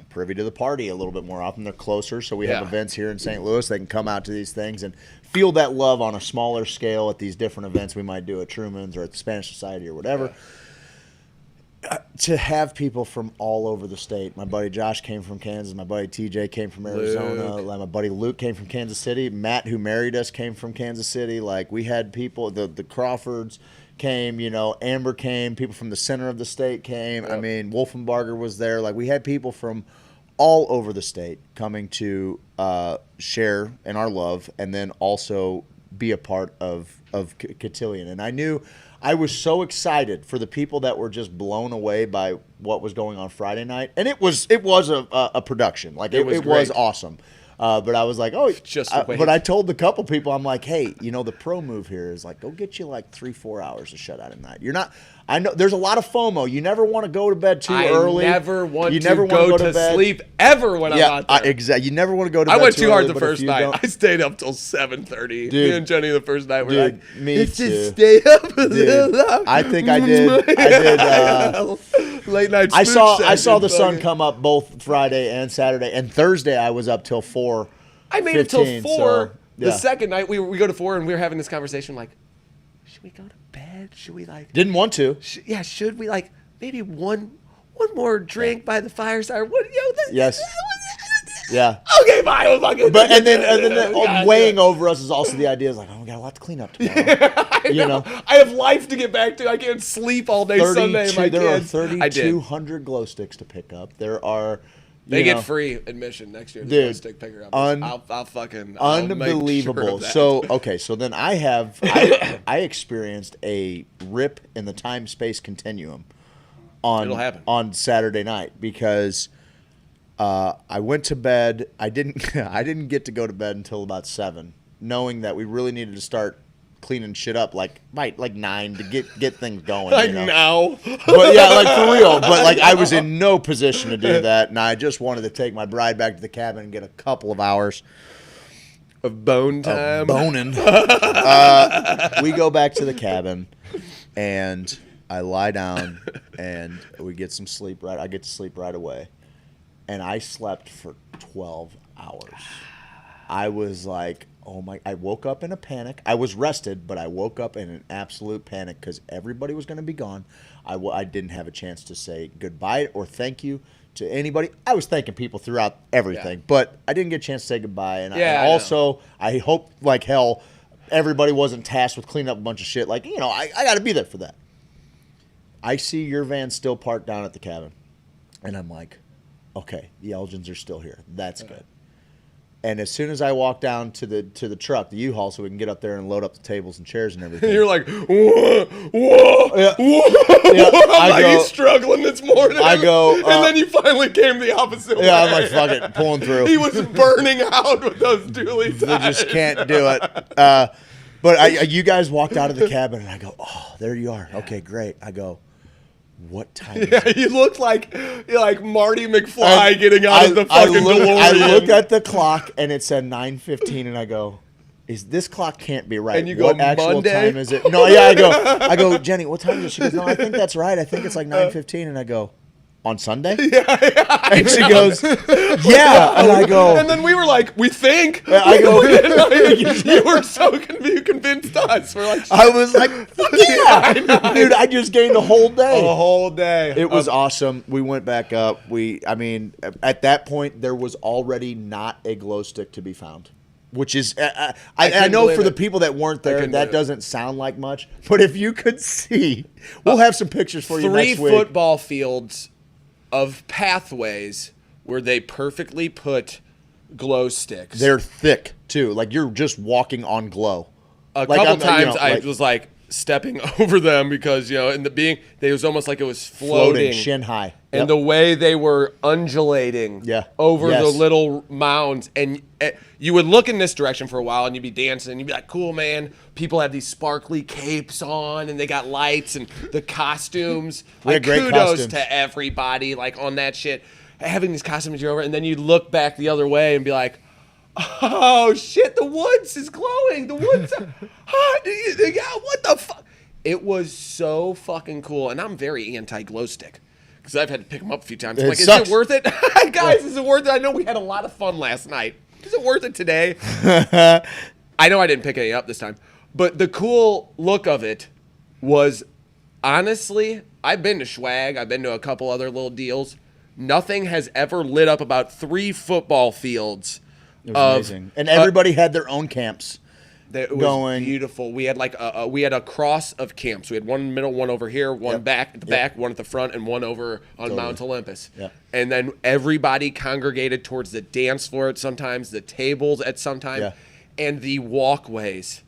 Speaker 2: privy to the party a little bit more often. They're closer, so we have events here in St. Louis. They can come out to these things and feel that love on a smaller scale at these different events we might do at Truman's or at the Spanish Society or whatever. To have people from all over the state. My buddy Josh came from Kansas. My buddy TJ came from Arizona. My buddy Luke came from Kansas City. Matt, who married us, came from Kansas City. Like, we had people, the Crawfords came, Amber came, people from the center of the state came. Yep. Wolfenbarger was there. Like, we had people from all over the state coming to share in our love and then also be a part of Cotillion. And I was so excited for the people that were just blown away by what was going on Friday night. And it was a production. Like, it was awesome. But I was like, but I told the couple people, I'm like, hey, the pro move here is like, go get you like 3-4 hours of shut-out at night. You're not, I know there's a lot of FOMO. You never want to go to bed too early.
Speaker 4: I never want to go to sleep ever when I'm out there.
Speaker 2: Exactly. You never want to go to bed
Speaker 4: I went
Speaker 2: too
Speaker 4: too hard
Speaker 2: early,
Speaker 4: the first night. I stayed up till 7:30. Me and Jenny the first night were like,
Speaker 2: me
Speaker 4: just stay up.
Speaker 2: I think I did.
Speaker 4: Late night.
Speaker 2: I saw the sun come up both Friday and Saturday, and Thursday I was up till 4.
Speaker 4: I made it till 4. So, the second night we go to 4, and we were having this conversation like, should we go to bed? Should we like?
Speaker 2: Didn't want to.
Speaker 4: Should we like maybe one more drink by the fireside?
Speaker 2: Yes. Yeah.
Speaker 4: Okay, fine.
Speaker 2: But and then weighing over us is also the idea is like, we got a lot to clean up tomorrow.
Speaker 4: I have life to get back to. I can't sleep all day Sunday.
Speaker 2: There are 3,200 glow sticks to pick up. There are.
Speaker 4: They get free admission next year.
Speaker 2: Dude,
Speaker 4: stick picker up. I'll
Speaker 2: unbelievable.
Speaker 4: Make sure of that.
Speaker 2: So then I experienced a rip in the time-space continuum on Saturday night because I went to bed. I didn't get to go to bed until about 7, knowing that we really needed to start cleaning shit up like 9 to get things going.
Speaker 4: Like
Speaker 2: you know?
Speaker 4: now.
Speaker 2: But yeah, like for real. But like I was in no position to do that, and I just wanted to take my bride back to the cabin and get a couple of hours
Speaker 4: Of bone time.
Speaker 2: of boning. We go back to the cabin, and I lie down, and we get some sleep. I get to sleep right away, and I slept for 12 hours. I was like, oh my! I woke up in a panic. I was rested, but I woke up in an absolute panic because everybody was going to be gone. I didn't have a chance to say goodbye or thank you to anybody. I was thanking people throughout everything, but I didn't get a chance to say goodbye. And
Speaker 4: Yeah,
Speaker 2: I also, I hope like hell everybody wasn't tasked with cleaning up a bunch of shit. Like, I got to be there for that. I see your van still parked down at the cabin, and I'm like, okay, the Elgins are still here. That's good. And as soon as I walk down to the truck, the U-Haul, so we can get up there and load up the tables and chairs and everything.
Speaker 4: You're like, whoa, whoa,
Speaker 2: Yeah.
Speaker 4: whoa.
Speaker 2: Yeah,
Speaker 4: I'm like, he's struggling this morning.
Speaker 2: I go,
Speaker 4: and then you finally came the opposite way.
Speaker 2: Yeah, I'm like, fuck it, pulling through.
Speaker 4: He was burning out with those dually
Speaker 2: They
Speaker 4: ties.
Speaker 2: just can't do it. But you guys walked out of the cabin, and I go, oh, there you are. Okay, great. I go, what time is it?
Speaker 4: You look like Marty McFly getting out of the fucking DeLorean.
Speaker 2: I look at the clock, and it said 9:15, and I go, this clock can't be right.
Speaker 4: And you go,
Speaker 2: what actual
Speaker 4: Monday?
Speaker 2: time is it? No, yeah, I go, Jenny, what time is it? She goes, no, I think that's right. I think it's like 9:15, and I go, on Sunday? Yeah. And she goes, yeah. And I go,
Speaker 4: and then we were like, we think.
Speaker 2: I go,
Speaker 4: You were so you convinced us. We're like,
Speaker 2: I was like, fuck yeah. Dude, I just gained a whole day.
Speaker 4: a whole day.
Speaker 2: It was awesome. We went back up. At that point, there was already not a glow stick to be found, which is, I know for the people that weren't there, that doesn't sound like much. But if you could see, we'll have some pictures for you next week.
Speaker 4: 3 football fields of pathways where they perfectly put glow sticks.
Speaker 2: They're thick, too. Like, you're just walking on glow.
Speaker 4: A couple times I was like stepping over them because, in the being, it was almost like it was floating.
Speaker 2: Shin high.
Speaker 4: And the way they were undulating over the little mounds. And you would look in this direction for a while and you'd be dancing and you'd be like, cool, man. People have these sparkly capes on and they got lights and the costumes. Like,
Speaker 2: great
Speaker 4: kudos
Speaker 2: costumes.
Speaker 4: to everybody like on that shit. Having these costumes over. And then you'd look back the other way and be like, oh, shit, the woods is glowing. The woods what the fuck? It was so fucking cool. And I'm very anti-glow stick. Because I've had to pick them up a few times. I'm like,
Speaker 2: sucks.
Speaker 4: is it worth it? Guys, is it worth it? I know we had a lot of fun last night. Is it worth it today? I know I didn't pick any up this time. But the cool look of it was, honestly, I've been to Schwag. I've been to a couple other little deals. Nothing has ever lit up about 3 football fields.
Speaker 2: It was amazing. And everybody had their own camps.
Speaker 4: It was beautiful. We had we had a cross of camps. We had one in the middle, one over here, one back at the back, one at the front, and one over on Mount Olympus.
Speaker 2: Yeah.
Speaker 4: And then everybody congregated towards the dance floor at sometimes, the tables at sometimes, and the walkways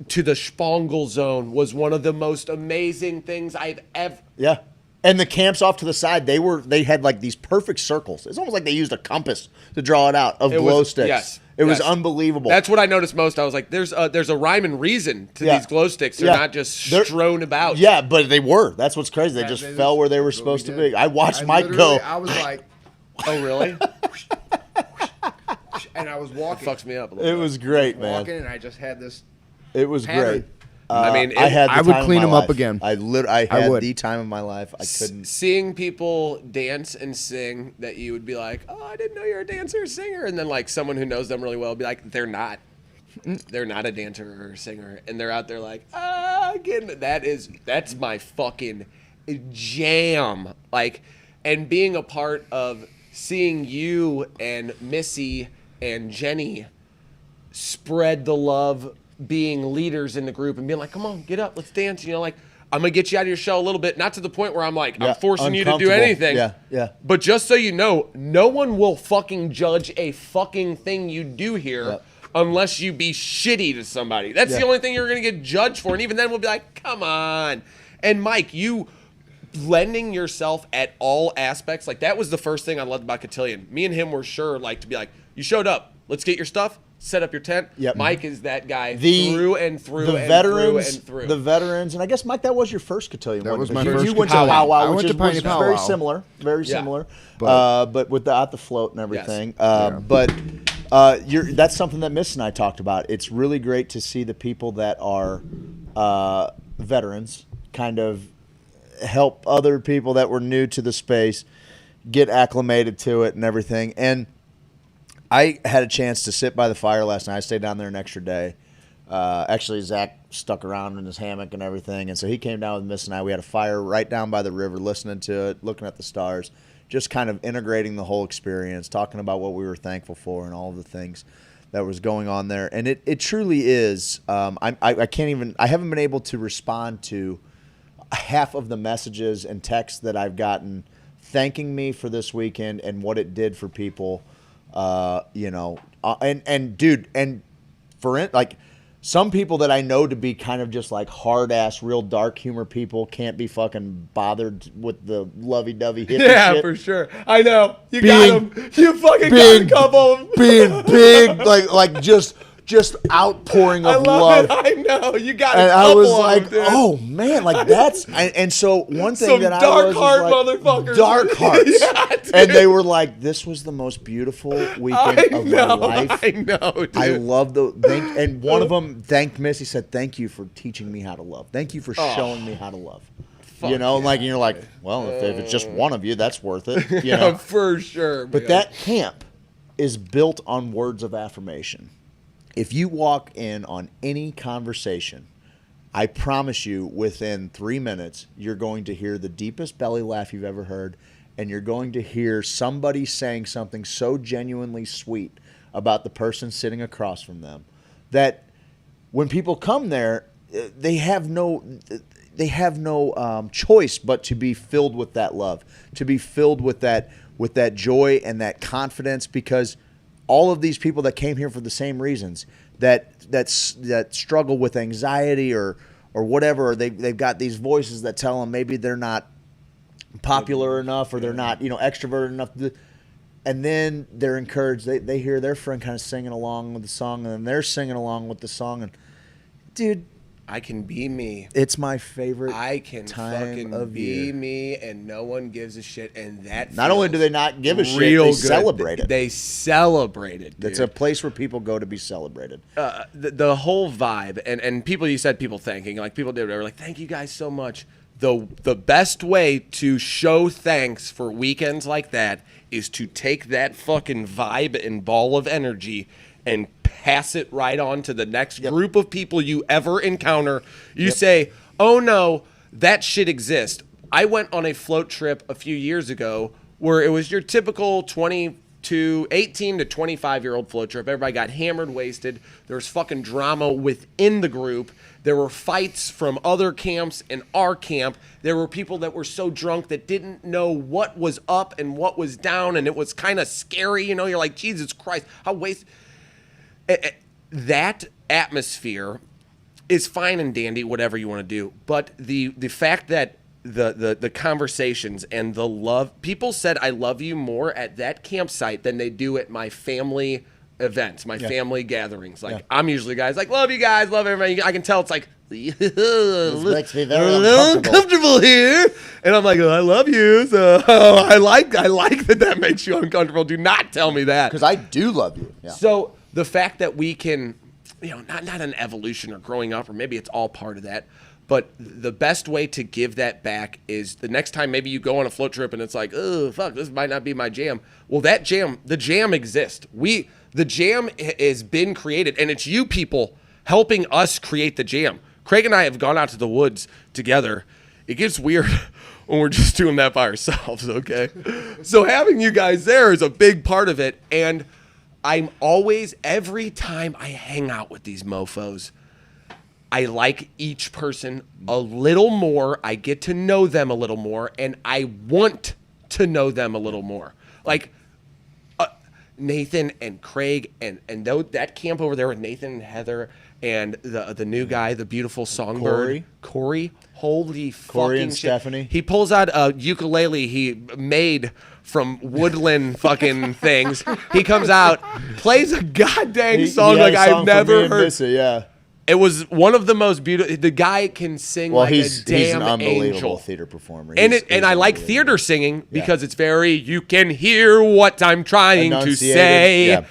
Speaker 4: to the Spongel zone was one of the most amazing things I've ever.
Speaker 2: Yeah. And the camps off to the side, they had like these perfect circles. It's almost like they used a compass to draw it out of glow sticks.
Speaker 4: Yes.
Speaker 2: It was unbelievable.
Speaker 4: That's what I noticed most. I was like, there's a rhyme and reason to these glow sticks. They're not just strewn about.
Speaker 2: Yeah, but they were. That's what's crazy. They just fell where they were supposed to be. I watched Mike go.
Speaker 5: I was like,
Speaker 4: oh, really?
Speaker 5: and I was walking.
Speaker 4: It fucks me up a little bit.
Speaker 2: It was great, man.
Speaker 5: Walking, and I just had this.
Speaker 2: It was
Speaker 5: pattern.
Speaker 2: great.
Speaker 5: I would clean them up again.
Speaker 2: I had the time of my life. I couldn't.
Speaker 4: Seeing people dance and sing that you would be like, oh, I didn't know you're a dancer or singer. And then like someone who knows them really well would be like, they're not. They're not a dancer or a singer. And they're out there like, again, that's my fucking jam. Like, and being a part of seeing you and Missy and Jenny spread the love, being leaders in the group and being like, come on, get up, let's dance. Like, I'm going to get you out of your shell a little bit. Not to the point where I'm like, I'm forcing you to do anything.
Speaker 2: Yeah.
Speaker 4: But just so you know, no one will fucking judge a fucking thing you do here unless you be shitty to somebody. That's the only thing you're going to get judged for. And even then we'll be like, come on. And Mike, you lending yourself at all aspects, like that was the first thing I loved about Cotillion. Me and him were sure like to be like, you showed up, let's get your stuff. set up your tent.
Speaker 2: Yep.
Speaker 4: Mike is that guy through and through
Speaker 2: the
Speaker 4: and
Speaker 2: veterans,
Speaker 4: through and through.
Speaker 2: The veterans, and I guess, Mike, that was your first Cotillion.
Speaker 5: That was my
Speaker 2: you,
Speaker 5: first
Speaker 2: You went to
Speaker 5: Cotillion.
Speaker 2: powwow,
Speaker 5: I
Speaker 2: which
Speaker 5: went to Piney
Speaker 2: was
Speaker 5: Powwow.
Speaker 2: very similar. Very similar. But without the float and everything.
Speaker 4: Yes.
Speaker 2: But that's something that Miss and I talked about. It's really great to see the people that are veterans kind of help other people that were new to the space get acclimated to it and everything. And I had a chance to sit by the fire last night. I stayed down there an extra day. Actually, Zach stuck around in his hammock and everything, and so he came down with Miss and I. We had a fire right down by the river, listening to it, looking at the stars, just kind of integrating the whole experience, talking about what we were thankful for and all of the things that was going on there. And it truly is. I haven't been able to respond to half of the messages and texts that I've gotten thanking me for this weekend and what it did for people. Some people that I know to be kind of just like hard ass, real dark humor people can't be fucking bothered with the lovey-dovey hippie shit.
Speaker 4: For sure. I know. You got them. You fucking got a couple of them.
Speaker 2: Being big, like just outpouring of love.
Speaker 4: I know. You got
Speaker 2: and
Speaker 4: a couple
Speaker 2: I was
Speaker 4: of
Speaker 2: like,
Speaker 4: them, dude.
Speaker 2: oh man, like that's and so one thing
Speaker 4: Some
Speaker 2: that I
Speaker 4: dark
Speaker 2: was
Speaker 4: heart
Speaker 2: like,
Speaker 4: motherfuckers.
Speaker 2: dark hearts,
Speaker 4: Yeah, dude.
Speaker 2: and they were like, this was the most beautiful weekend of my life.
Speaker 4: I know, dude.
Speaker 2: I love and one of them thanked Missy, said, thank you for teaching me how to love. Thank you for showing me how to love. You know,
Speaker 4: yeah.
Speaker 2: and you're like, well, if it's just one of you, that's worth it. You know,
Speaker 4: for sure.
Speaker 2: but
Speaker 4: man.
Speaker 2: that camp is built on words of affirmation. If you walk in on any conversation, I promise you within 3 minutes, you're going to hear the deepest belly laugh you've ever heard, and you're going to hear somebody saying something so genuinely sweet about the person sitting across from them that when people come there, they have no choice but to be filled with that love, to be filled with that joy and that confidence, because all of these people that came here for the same reasons, that struggle with anxiety or whatever, or they've got these voices that tell them maybe they're not popular enough or they're not extroverted enough, and then they're encouraged. They hear their friend kind of singing along with the song, and then they're singing along with the song, and dude,
Speaker 4: I can be me.
Speaker 2: it's my favorite.
Speaker 4: I can
Speaker 2: time
Speaker 4: fucking
Speaker 2: of
Speaker 4: be
Speaker 2: year.
Speaker 4: me, and no one gives a shit. And that
Speaker 2: Not only do
Speaker 4: feels
Speaker 2: they not give a shit,
Speaker 4: real
Speaker 2: they
Speaker 4: good.
Speaker 2: celebrate it.
Speaker 4: They celebrate it. Dude.
Speaker 2: It's a place where people go to be celebrated.
Speaker 4: The whole vibe, and people, you said people thanking, like people did, they were like, thank you guys so much. The best way to show thanks for weekends like that is to take that fucking vibe and ball of energy and pass it right on to the next group of people you ever encounter. You say, oh no, that shit exists. I went on a float trip a few years ago where it was your typical 18 to 25-year-old float trip. Everybody got hammered, wasted. There was fucking drama within the group. There were fights from other camps and our camp. There were people that were so drunk that didn't know what was up and what was down, and it was kind of scary. You know, you're like, Jesus Christ, how wasted. That atmosphere is fine and dandy, whatever you want to do. But the fact that the conversations and the love, people said I love you more at that campsite than they do at my family events, my family gatherings. Like I'm usually guys like, love you guys, love everybody. I can tell it's like
Speaker 2: This makes me very
Speaker 4: a little uncomfortable here, and I'm like, oh, I love you, so I like that makes you uncomfortable. Do not tell me that,
Speaker 2: Because I do love you. Yeah.
Speaker 4: So the fact that we can, not an evolution or growing up, or maybe it's all part of that, but the best way to give that back is the next time maybe you go on a float trip and it's like, oh, fuck, this might not be my jam. Well, the jam exists. The jam has been created, and it's you people helping us create the jam. Craig and I have gone out to the woods together. It gets weird when we're just doing that by ourselves, okay? So having you guys there is a big part of it, and I'm always, every time I hang out with these mofos, I like each person a little more. I get to know them a little more, and I want to know them a little more. Like, Nathan and Craig and that camp over there with Nathan and Heather and the new guy, the beautiful songbird Corey. Holy fucking
Speaker 2: and
Speaker 4: shit.
Speaker 2: Stephanie.
Speaker 4: He pulls out a ukulele he made from woodland fucking things. He comes out, plays a goddamn song like I've never heard.
Speaker 2: Missy, yeah.
Speaker 4: It was one of the most beautiful. The guy can sing like a damn
Speaker 2: he's an unbelievable
Speaker 4: angel.
Speaker 2: theater performer.
Speaker 4: And I like theater singing because it's very, you can hear what I'm trying to say.
Speaker 2: Yeah.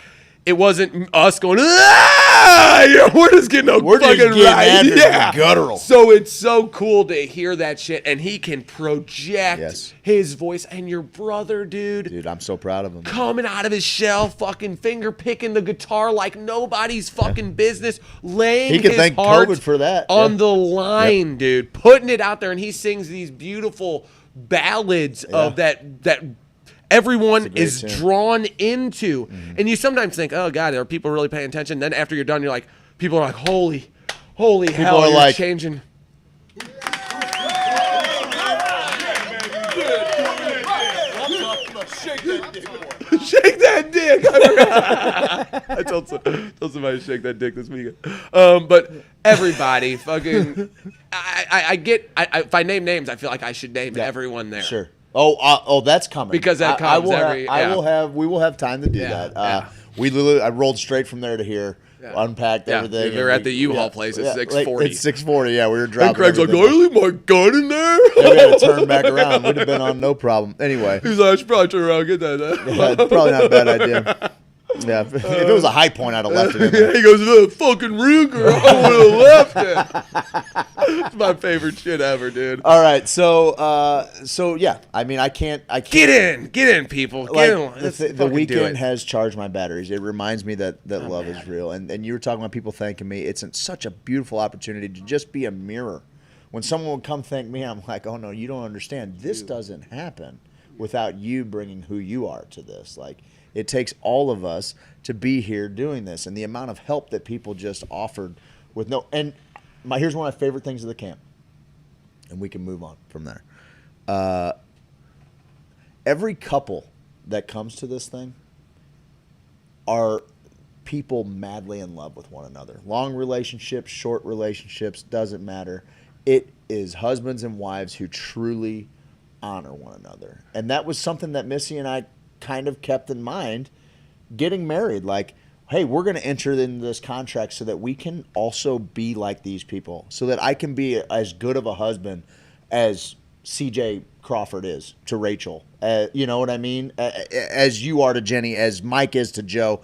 Speaker 4: It wasn't us going, yeah, we're just getting
Speaker 2: guttural.
Speaker 4: So it's so cool to hear that shit, and he can project his voice. And your brother, dude,
Speaker 2: I'm so proud of him.
Speaker 4: Coming out of his shell, fucking finger picking the guitar like nobody's fucking business, laying his
Speaker 2: thank
Speaker 4: heart
Speaker 2: COVID for that.
Speaker 4: on the line, dude, putting it out there, and he sings these beautiful ballads of that everyone is drawn into. And you sometimes think, oh God, are people really paying attention? Then after you're done, you're like, people are like, holy hell, you're like, changing. Shake that dick. I told somebody to shake that dick this weekend. But everybody fucking, I get, if I name names, I feel like I should name everyone there.
Speaker 2: Sure. Oh, that's coming.
Speaker 4: Because that comes
Speaker 2: we will have time to do that. I rolled straight from there to here, unpacked everything.
Speaker 4: We were at the U-Haul place at 6:40.
Speaker 2: It's 6:40. Yeah, we were dropping.
Speaker 4: And Craig's like, "Do I leave my gun in there?"
Speaker 2: Yeah, we had to turn back around. We'd have been on no problem. Anyway,
Speaker 4: he's like, "I should probably turn around and get that."
Speaker 2: Yeah, probably not a bad idea. Yeah, if it was a high point, I'd have left it in there.
Speaker 4: He goes, fucking real girl, I would have left it. It's my favorite shit ever, dude.
Speaker 2: All right, so yeah, I mean, I can't get
Speaker 4: in, people. Get in.
Speaker 2: The weekend has charged my batteries. It reminds me that love is real. And you were talking about people thanking me. It's such a beautiful opportunity to just be a mirror. When someone would come thank me, I'm like, oh no, you don't understand. This doesn't happen without you bringing who you are to this. Like, it takes all of us to be here doing this, and the amount of help that people just offered with no. And here's one of my favorite things of the camp, and we can move on from there. Every couple that comes to this thing are people madly in love with one another. Long relationships, short relationships, doesn't matter. It is husbands and wives who truly honor one another, and that was something that Missy and I kind of kept in mind getting married. Like, hey, we're going to enter into this contract so that we can also be like these people, so that I can be as good of a husband as CJ Crawford is to Rachel, you know what I mean, as you are to Jenny, as Mike is to Joe.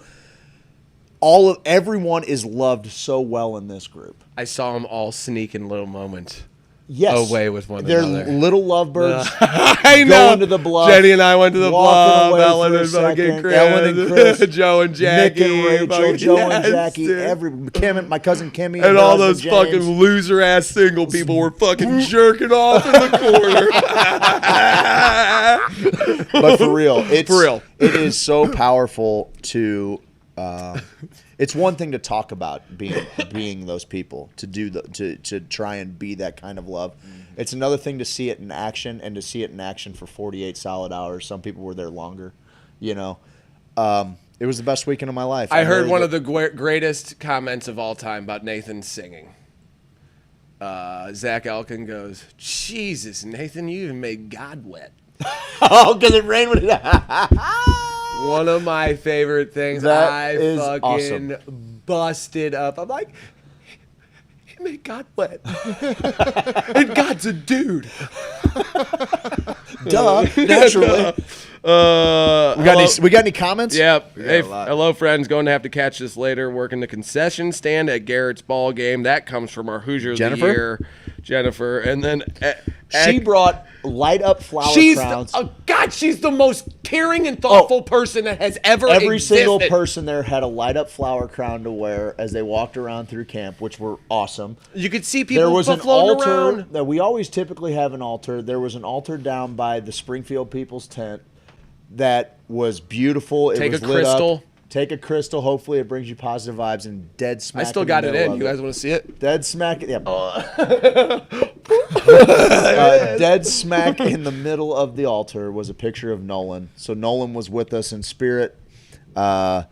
Speaker 2: Everyone is loved so well in this group.
Speaker 4: I saw them all sneak in little moments.
Speaker 2: Yes.
Speaker 4: Away with one another.
Speaker 2: They're little lovebirds.
Speaker 4: I know.
Speaker 2: Going to the bluff.
Speaker 4: Jenny and I went to the bluff.
Speaker 2: Ellen and fucking Chris.
Speaker 4: Joe and Jackie.
Speaker 2: Nick and Rachel. Joe and Jackie. Kim, my cousin Kimmy.
Speaker 4: And all those fucking loser-ass single people were fucking jerking off in the
Speaker 2: corner. But for real. It is so powerful to... it's one thing to talk about being those people, to try and be that kind of love. It's another thing to see it in action, and to see it in action for 48 solid hours. Some people were there longer, you know. It was the best weekend of my life.
Speaker 4: I heard one of the greatest comments of all time about Nathan singing. Zach Elkin goes, "Jesus, Nathan, you even made God wet."
Speaker 2: Oh, because it rained when it...
Speaker 4: One of my favorite things.
Speaker 2: That is
Speaker 4: fucking
Speaker 2: awesome.
Speaker 4: Busted up. I'm like, he made God wet. And God's a dude.
Speaker 2: Duh, naturally. We got any comments?
Speaker 4: Yep. Hey, hello, friends. Going to have to catch this later. Working the concession stand at Garrett's ball game. That comes from our Hoosier of the Year, Jennifer. And then
Speaker 2: she brought light up flower crowns.
Speaker 4: She's the most caring and thoughtful person that has ever existed.
Speaker 2: Every single person there had a light up flower crown to wear as they walked around through camp, which were awesome.
Speaker 4: You could see people floating around. There was an altar
Speaker 2: that we always typically have an altar. There was an altar down by the Springfield People's tent that was beautiful. It was lit up. Take a crystal. Hopefully, it brings you positive vibes. And dead smack.
Speaker 4: I still got it in. You guys want to see it?
Speaker 2: Dead smack. Yeah. Dead smack in the middle of the altar was a picture of Nolan. So Nolan was with us in spirit. throughout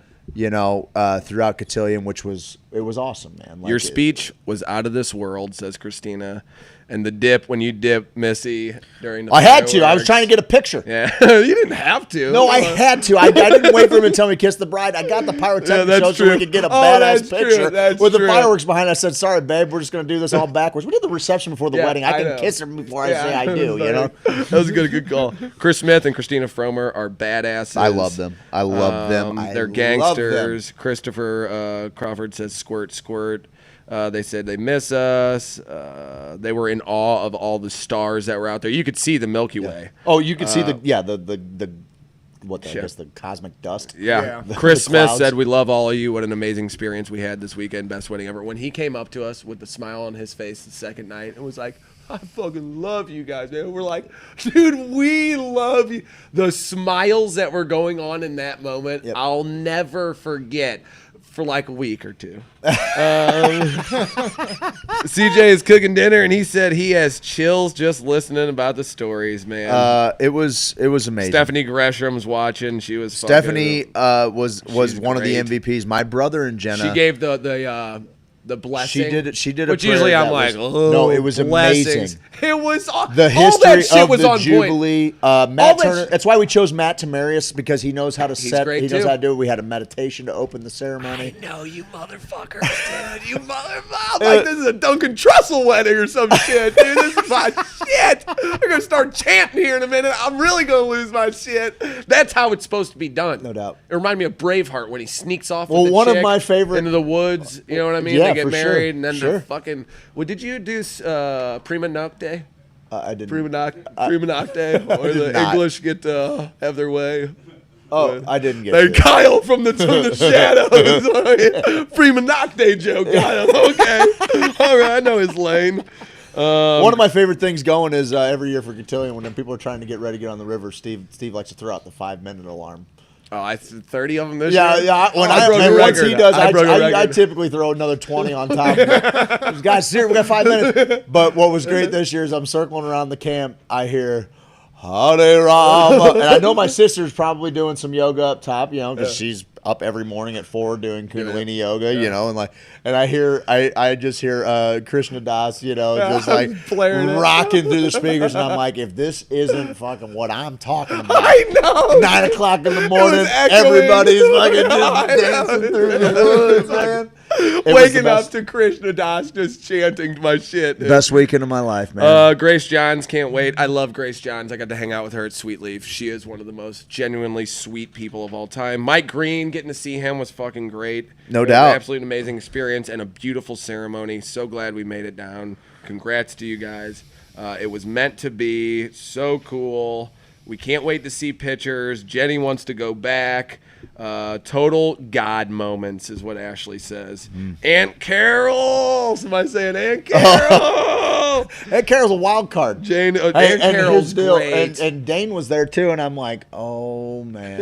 Speaker 2: Cotillion, which was awesome, man.
Speaker 4: Your speech was out of this world, says Christina. And the dip, when you dip Missy during the
Speaker 2: I had to. I was trying to get a picture.
Speaker 4: Yeah, you didn't have to.
Speaker 2: No, I had to. I didn't wait for him to tell me Kiss the Bride. I got the pyrotechnics show so we could get a badass picture with the fireworks behind. I said, sorry, babe, we're just going to do this all backwards. We did the reception before the wedding. I can kiss her before I say I do,
Speaker 4: That was a good call. Chris Smith and Christina Fromer are badasses.
Speaker 2: I love them. I love them.
Speaker 4: They're gangsters. Christopher Crawford says, squirt, squirt. They said they miss us. They were in awe of all the stars that were out there. You could see the Milky Way.
Speaker 2: Oh, you could see the cosmic dust.
Speaker 4: Yeah. Chris Smith said, we love all of you. What an amazing experience we had this weekend. Best wedding ever. When he came up to us with the smile on his face the second night, it was like, I fucking love you guys, man. We're like, dude, we love you. The smiles that were going on in that moment, I'll never forget. For like a week or two. CJ is cooking dinner, and he said he has chills just listening about the stories, man.
Speaker 2: It was amazing.
Speaker 4: Stephanie Gresham's watching. She was
Speaker 2: Stephanie was one of the MVPs. My brother and Jenna.
Speaker 4: She gave the blessing.
Speaker 2: She did.
Speaker 4: Which usually I'm like,
Speaker 2: no, it was amazing.
Speaker 4: It was
Speaker 2: the history
Speaker 4: all that shit
Speaker 2: of
Speaker 4: was
Speaker 2: the
Speaker 4: on
Speaker 2: Jubilee. Matt Turner. That's why we chose Matt to marry us, because he knows how to set. He knows how to do it. We had a meditation to open the ceremony.
Speaker 4: I know, you motherfucker, dude. You motherfucker. Like this is a Duncan Trussell wedding or some shit, dude. This is my shit. I'm gonna start chanting here in a minute. I'm really gonna lose my shit. That's how it's supposed to be done.
Speaker 2: No doubt.
Speaker 4: It reminded me of Braveheart when he sneaks off.
Speaker 2: Well,
Speaker 4: with the
Speaker 2: one
Speaker 4: chick
Speaker 2: of my favorite
Speaker 4: into the woods. You know what I mean?
Speaker 2: Yeah,
Speaker 4: they get married, and then the fucking. Well, did you do Prima Nocte?
Speaker 2: I didn't.
Speaker 4: Prima Nocte, or the English get to have their way.
Speaker 2: Oh, I didn't get
Speaker 4: it. Kyle from the shadows. Prima Nocte joke. Got him. Okay. All right, I know his lane.
Speaker 2: One of my favorite things going is every year for Cotillion, when people are trying to get ready to get on the river, Steve likes to throw out the 5-minute alarm.
Speaker 4: Oh, I 30 of them this year?
Speaker 2: Yeah. Once he does, I typically throw another 20 on top of it. Guys, here, we got 5 minutes. But what was great this year is I'm circling around the camp. I hear, Hare Rama. And I know my sister's probably doing some yoga up top, because she's up every morning at 4 doing Kundalini yoga, and I just hear Krishna Das, just like rocking through the speakers, and I'm like, if this isn't fucking what I'm talking about,
Speaker 4: I know.
Speaker 2: 9 o'clock in the morning, everybody's fucking just dancing through the woods, man.
Speaker 4: Waking up to Krishna Das just chanting my shit. Dude.
Speaker 2: Best weekend of my life, man.
Speaker 4: Grace Johns, can't wait. I love Grace Johns. I got to hang out with her at Sweet Leaf. She is one of the most genuinely sweet people of all time. Mike Green, getting to see him was fucking great.
Speaker 2: No doubt.
Speaker 4: An absolute amazing experience and a beautiful ceremony. So glad we made it down. Congrats to you guys. It was meant to be. So cool. We can't wait to see pictures. Jenny wants to go back. Total God moments is what Ashley says. Aunt Carol. Somebody saying Aunt Carol.
Speaker 2: Aunt Carol's a wild card.
Speaker 4: Aunt Carol's great.
Speaker 2: And Dane was there too, and I'm like, oh man,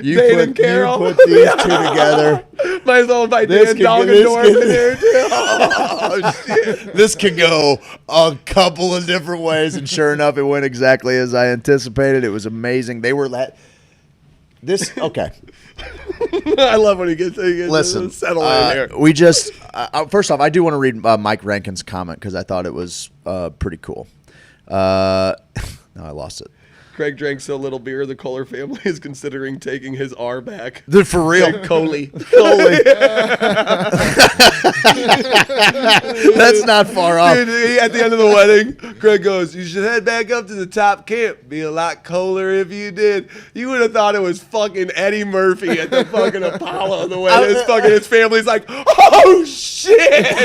Speaker 2: you
Speaker 4: Dane
Speaker 2: put these two together.
Speaker 4: Might as well invite Dan Doggendorf in there too. Oh shit!
Speaker 2: This could go a couple of different ways, and sure enough, it went exactly as I anticipated. It was amazing. They were okay.
Speaker 4: I love when he gets
Speaker 2: Listen,
Speaker 4: settle in here.
Speaker 2: We just first off, I do want to read Mike Rankin's comment because I thought it was pretty cool. No, I lost it.
Speaker 4: Craig drank so little beer, the Kohler family is considering taking his R back.
Speaker 2: For real.
Speaker 4: Coley.
Speaker 2: That's not far off.
Speaker 4: Dude, at the end of the wedding, Craig goes, you should head back up to the top camp. Be a lot Kohler if you did. You would have thought it was fucking Eddie Murphy at the fucking Apollo the way his family's like, oh shit.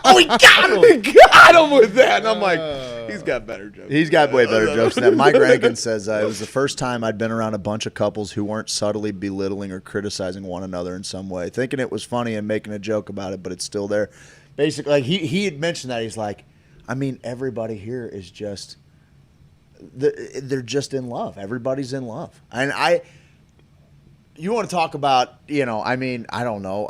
Speaker 4: Oh, we got him. We got him with that. And I'm like, he's got better jokes.
Speaker 2: He's got way better jokes than that. Mike Rankin says, it was the first time I'd been around a bunch of couples who weren't subtly belittling or criticizing one another in some way, thinking it was funny and making a joke about it, but it's still there. Basically, like he had mentioned that. He's like, I mean, everybody here is just, they're just in love. Everybody's in love. And you want to talk about, I mean, I don't know.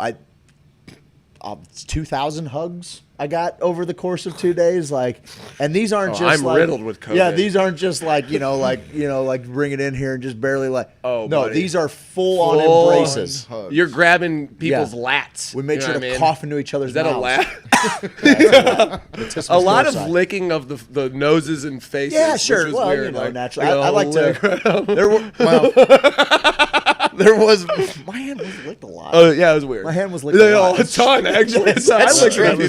Speaker 2: 2,000 hugs I got over the course of 2 days. Like, and these aren't just
Speaker 4: I'm
Speaker 2: like,
Speaker 4: riddled with COVID.
Speaker 2: Yeah, these aren't just like, like bring it in here and just barely like.
Speaker 4: Oh,
Speaker 2: no,
Speaker 4: buddy.
Speaker 2: these are full-on embraces.
Speaker 5: Hugs.
Speaker 4: You're grabbing people's lats.
Speaker 2: We made
Speaker 4: You know
Speaker 2: sure
Speaker 4: what
Speaker 2: to
Speaker 4: I mean?
Speaker 2: cough into each other's
Speaker 4: Is that a
Speaker 2: mouths.
Speaker 4: lat?
Speaker 2: Tismus
Speaker 4: A lot
Speaker 2: dorsi.
Speaker 4: of licking of the noses and faces.
Speaker 2: Yeah,
Speaker 4: which
Speaker 2: sure.
Speaker 4: was
Speaker 2: Well,
Speaker 4: weird. Like,
Speaker 2: naturally.
Speaker 4: you know,
Speaker 2: I like
Speaker 4: lick-
Speaker 2: to. There was. My hand was licked a lot.
Speaker 4: Oh yeah, it was weird.
Speaker 2: My hand was licked a lot.
Speaker 4: a ton actually.
Speaker 2: Yes,
Speaker 4: So I
Speaker 2: that's
Speaker 4: licked it a
Speaker 2: true.
Speaker 4: few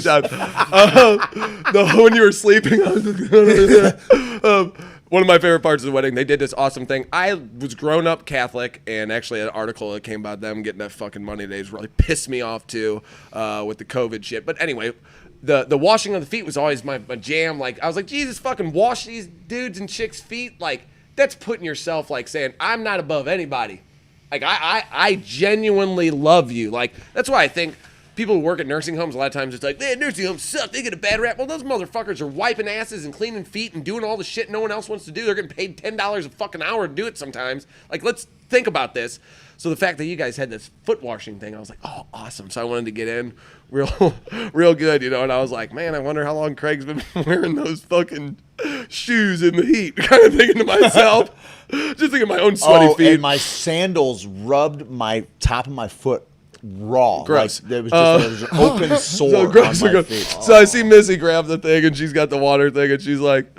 Speaker 4: times. When you were sleeping, I was one of my favorite parts of the wedding. They did this awesome thing. I was grown up Catholic, and actually an article that came about them getting that fucking money days really pissed me off too with the COVID shit. But anyway. The washing of the feet was always my jam. Like I was like, Jesus, fucking wash these dudes and chicks' feet. Like that's putting yourself like saying I'm not above anybody. Like I genuinely love you. Like that's why I think people who work at nursing homes a lot of times it's like, nursing homes suck. They get a bad rap. Well, those motherfuckers are wiping asses and cleaning feet and doing all the shit no one else wants to do. They're getting paid $10 a fucking hour to do it sometimes. Like let's think about this. So the fact that you guys had this foot washing thing, I was like, oh, awesome. So I wanted to get in real good, And I was like, man, I wonder how long Craig's been wearing those fucking shoes in the heat. Kind of thinking to myself, just thinking of my own sweaty feet.
Speaker 2: And my sandals rubbed my top of my foot raw.
Speaker 4: Gross.
Speaker 2: Like, there was just an open sore
Speaker 4: So gross,
Speaker 2: on my
Speaker 4: gross.
Speaker 2: feet.
Speaker 4: So I see Missy grab the thing, and she's got the water thing, and she's like,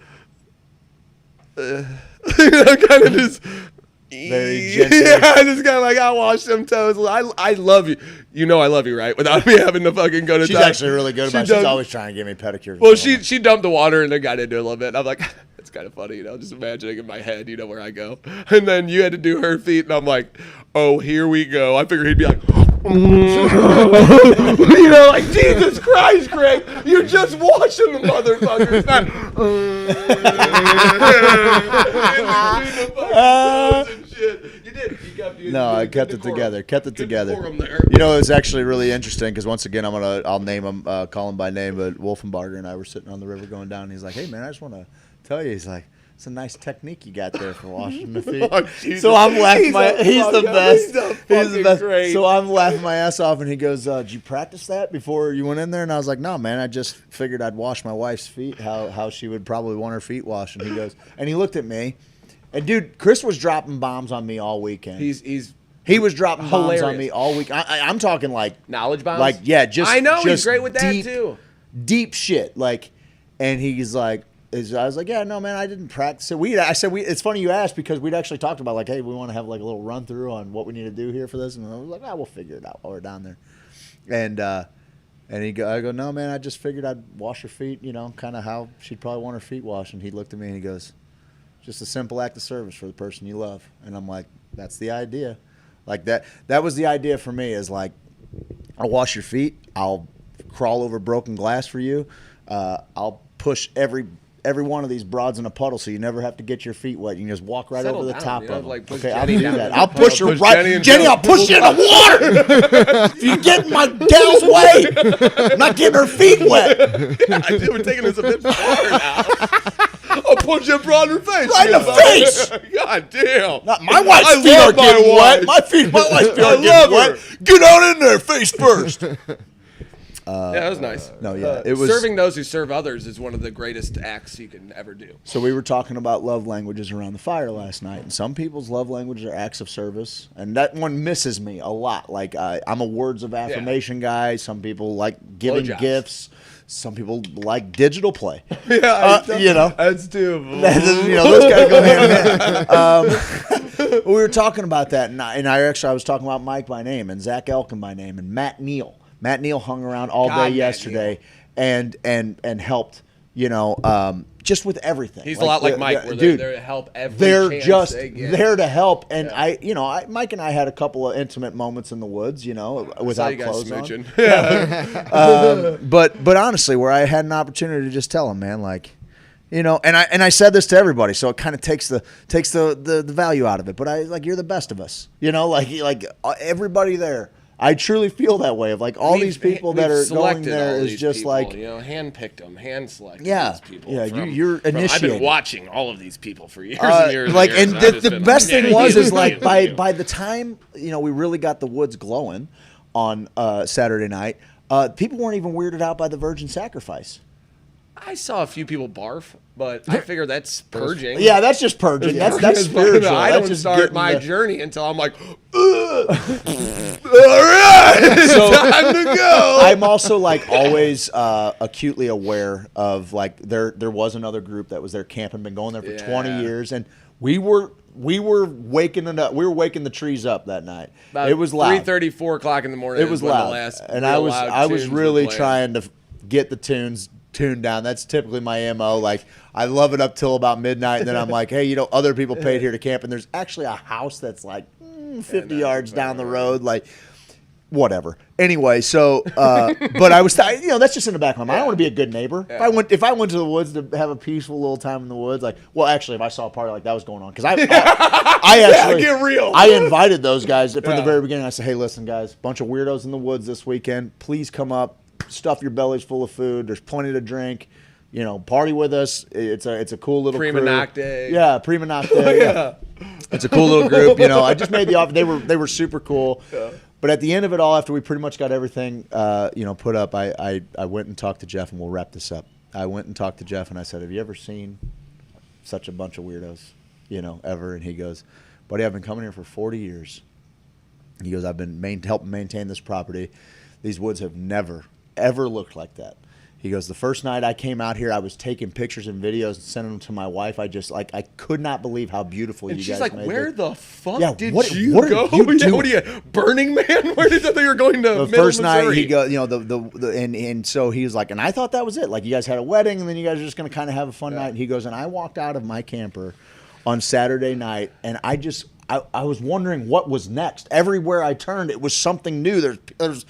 Speaker 4: kind of just.
Speaker 2: Very gently.
Speaker 4: Yeah, just kind of like, I wash them toes. I love you. You know I love you, right? Without me having to fucking go to
Speaker 2: She's
Speaker 4: town.
Speaker 2: actually really good about it. She's always trying to give me pedicures.
Speaker 4: Well, she dumped the water and then got into it a little bit. And I'm like, it's kind of funny, just imagining in my head, where I go. And then you had to do her feet, and I'm like, oh, here we go. I figured he'd be like, like, Jesus Christ, Craig, you're just washing the motherfuckers. You did.
Speaker 2: No, I kept it together. Kept it together.
Speaker 4: Decorum there.
Speaker 2: It was actually really interesting because once again, I'll name him, call him by name. But Wolfenbarger and I were sitting on the river going down. And he's like, "Hey man, I just want to tell you." He's like, "It's a nice technique you got there for washing the feet."
Speaker 4: Oh, Jesus.
Speaker 2: So I'm laughing. He's the best.
Speaker 4: He's the
Speaker 2: He's the best.
Speaker 4: great.
Speaker 2: So I'm laughing my ass off, and he goes, "Did you practice that before you went in there?" And I was like, "No, man. I just figured I'd wash my wife's feet. How she would probably want her feet washed." And he goes, and he looked at me, and dude, Chris was dropping bombs on me all weekend. He was dropping bombs on me all week. I'm talking like
Speaker 4: knowledge bombs.
Speaker 2: Like yeah,
Speaker 4: I know he's
Speaker 2: just
Speaker 4: great with that
Speaker 2: deep,
Speaker 4: too.
Speaker 2: Deep shit. Like, and he's like, I was like, yeah, no, man, I didn't practice it. It's funny you asked because we'd actually talked about like, hey, we want to have like a little run through on what we need to do here for this, and I was like, we'll figure it out while we're down there. And I go, no, man, I just figured I'd wash her feet, kind of how she'd probably want her feet washed. And he looked at me and he goes, just a simple act of service for the person you love. And I'm like, that's the idea. Like that was the idea for me is like, I'll wash your feet. I'll crawl over broken glass for you. I'll push every one of these broads in a puddle so you never have to get your feet wet. You can just walk right
Speaker 4: Settle
Speaker 2: over the
Speaker 4: down,
Speaker 2: top of them.
Speaker 4: like, push
Speaker 2: Okay, I'll
Speaker 4: Jenny
Speaker 2: do
Speaker 4: down
Speaker 2: that.
Speaker 4: in
Speaker 2: I'll
Speaker 4: the
Speaker 2: push her
Speaker 4: puddle, push
Speaker 2: right.
Speaker 4: Jenny
Speaker 2: I'll push you in the water. If you get in my gal's way, I'm not getting her feet wet.
Speaker 4: Yeah, we're taking this a bit far now. I'll punch you broad in her face.
Speaker 2: Right in the face.
Speaker 4: God damn.
Speaker 2: Not my wife's feet
Speaker 4: love
Speaker 2: aren't
Speaker 4: my
Speaker 2: getting
Speaker 4: wife.
Speaker 2: wet. My wife's feet
Speaker 4: I
Speaker 2: aren't
Speaker 4: love
Speaker 2: getting
Speaker 4: her.
Speaker 2: wet. Get on in there, face first.
Speaker 4: Yeah, that was nice.
Speaker 2: No, yeah, it was
Speaker 4: serving those who serve others is one of the greatest acts you can ever do.
Speaker 2: So we were talking about love languages around the fire last night, and some people's love languages are acts of service, and that one misses me a lot. Like I'm a words of affirmation guy. Some people like giving
Speaker 4: Blowjobs.
Speaker 2: gifts. Some people like digital play.
Speaker 4: Yeah,
Speaker 2: That's
Speaker 4: two of them.
Speaker 2: those guys go hand in hand. We were talking about that, and I was talking about Mike by name and Zach Elkin by name and Matt Neal. Matt Neal hung around all day
Speaker 4: Matt
Speaker 2: yesterday and helped, just with everything.
Speaker 4: He's a lot like Mike, where
Speaker 2: dude,
Speaker 4: they're there to help every
Speaker 2: they're
Speaker 4: chance
Speaker 2: just
Speaker 4: they get.
Speaker 2: there to help. And Mike and I had a couple of intimate moments in the woods, without
Speaker 4: you guys
Speaker 2: clothes on.
Speaker 4: smooching. Yeah.
Speaker 2: But honestly, where I had an opportunity to just tell him, man, like, and I said this to everybody, so it kind of takes the value out of it. But I like, you're the best of us, like everybody there. I truly feel that way of like all these people that are going there is just
Speaker 4: people,
Speaker 2: like
Speaker 4: hand-picked them, hand-selected
Speaker 2: Yeah.
Speaker 4: these people.
Speaker 2: Yeah,
Speaker 4: from-
Speaker 2: you're
Speaker 4: from- I've
Speaker 2: initiated.
Speaker 4: been watching all of these people for years and years.
Speaker 2: like,
Speaker 4: and,
Speaker 2: and
Speaker 4: years. I've just
Speaker 2: the
Speaker 4: been
Speaker 2: best
Speaker 4: like,
Speaker 2: thing was is
Speaker 4: you,
Speaker 2: like
Speaker 4: you.
Speaker 2: by the time we really got the woods glowing on Saturday night, People weren't even weirded out by the virgin sacrifice.
Speaker 4: I saw a few people barf, but I figure that's purging.
Speaker 2: Yeah, that's just purging. That's spiritual.
Speaker 4: I
Speaker 2: That's
Speaker 4: don't
Speaker 2: just
Speaker 4: start
Speaker 2: getting
Speaker 4: my
Speaker 2: the-
Speaker 4: journey until I'm like, all right,
Speaker 2: So-
Speaker 4: time to go.
Speaker 2: I'm also like always acutely aware of like there was another group that was there camping, been going there for 20 years, and we were waking it up. We were waking the trees up that night.
Speaker 4: About
Speaker 2: It was loud.
Speaker 4: 3:30, 4 o'clock in the morning.
Speaker 2: It was
Speaker 4: is when
Speaker 2: loud,
Speaker 4: the last
Speaker 2: and
Speaker 4: real
Speaker 2: I was
Speaker 4: loud tunes
Speaker 2: really
Speaker 4: were playing.
Speaker 2: trying to get the tunes tuned down. That's typically my MO. Like I love it up till about midnight, and then I'm like, hey, other people paid here to camp, and there's actually a house that's like 50 yards down the road, like. Whatever. Anyway, so, but I was, that's just in the back of my mind. I don't want to be a good neighbor.
Speaker 4: Yeah.
Speaker 2: If I went to the woods to have a peaceful little time in the woods, like, well, actually, if I saw a party like that was going on, because I actually,
Speaker 4: get real.
Speaker 2: I invited those guys from the very beginning. I said, hey, listen, guys, bunch of weirdos in the woods this weekend. Please come up, stuff your bellies full of food. There's plenty to drink. Party with us. It's a cool little
Speaker 4: Prima
Speaker 2: crew.
Speaker 4: Nocte.
Speaker 2: Yeah, Prima Nocte. Yeah. It's a cool little group. I just made the offer. They were super cool. Yeah. But at the end of it all, after we pretty much got everything, put up, I went and talked to Jeff, and we'll wrap this up. I went and talked to Jeff, and I said, have you ever seen such a bunch of weirdos, ever? And he goes, buddy, I've been coming here for 40 years. He goes, I've been helping maintain this property. These woods have never, ever looked like that. He goes, the first night I came out here, I was taking pictures and videos and sending them to my wife. I just, I could not believe how beautiful
Speaker 4: And
Speaker 2: you
Speaker 4: she's
Speaker 2: guys
Speaker 4: like,
Speaker 2: made
Speaker 4: where
Speaker 2: it.
Speaker 4: the fuck did
Speaker 2: what
Speaker 4: you
Speaker 2: are
Speaker 4: go?
Speaker 2: you doing?
Speaker 4: What are you, Burning Man? Where did you think you were going to
Speaker 2: The
Speaker 4: Middle
Speaker 2: first night
Speaker 4: Missouri?
Speaker 2: he goes, and so he was like, and I thought that was it. Like you guys had a wedding, and then you guys are just going to kind of have a fun night. And he goes, and I walked out of my camper on Saturday night, and I was wondering what was next. Everywhere I turned, it was something new. There's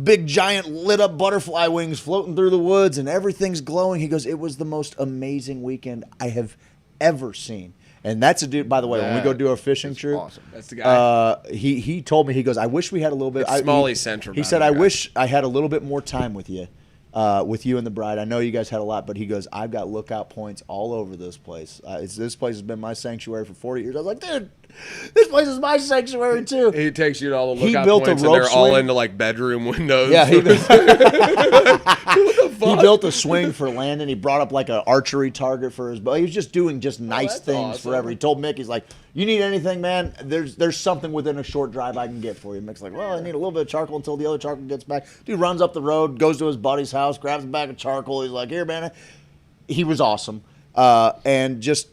Speaker 2: big, giant, lit up butterfly wings floating through the woods, and everything's glowing. He goes, it was the most amazing weekend I have ever seen. And that's a dude, by the way, when we go do a fishing trip.
Speaker 5: Awesome.
Speaker 4: That's the guy.
Speaker 2: He told me, he goes, I wish we had a little bit.
Speaker 4: It's Smalley Central.
Speaker 2: He said, I wish I had a little bit more time with you. With you and the bride. I know you guys had a lot, but he goes, I've got lookout points all over this place. This place has been my sanctuary for 40 years. I was like, dude, this place is my sanctuary too.
Speaker 4: He takes you to all the
Speaker 2: He
Speaker 4: lookout
Speaker 2: built a
Speaker 4: points, and
Speaker 2: rope
Speaker 4: they're all
Speaker 2: swing.
Speaker 4: into like bedroom windows.
Speaker 2: Yeah, he
Speaker 4: Fuck.
Speaker 2: built a swing for landing. He brought up like an archery target for his bow. He was just doing nice
Speaker 4: that's
Speaker 2: things
Speaker 4: awesome.
Speaker 2: forever. He told Mick, he's like, you need anything, man? There's something within a short drive I can get for you. Mick's like, well, I need a little bit of charcoal until the other charcoal gets back. Dude runs up the road, goes to his buddy's house, grabs a bag of charcoal. He's like, here, man. He was awesome. And just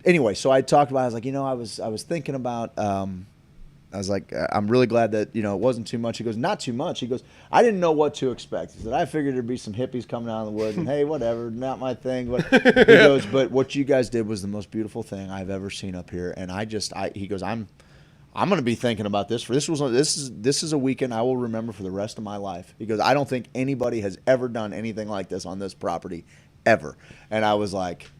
Speaker 2: anyway, so I talked about, I was like, I was thinking about, I was like, I'm really glad that, it wasn't too much. He goes, not too much. He goes, I didn't know what to expect. He said, I figured there'd be some hippies coming out of the woods and hey, whatever, not my thing. But he goes, but what you guys did was the most beautiful thing I've ever seen up here. And he goes, I'm going to be thinking about this this is a weekend I will remember for the rest of my life. He goes, I don't think anybody has ever done anything like this on this property ever. And I was like,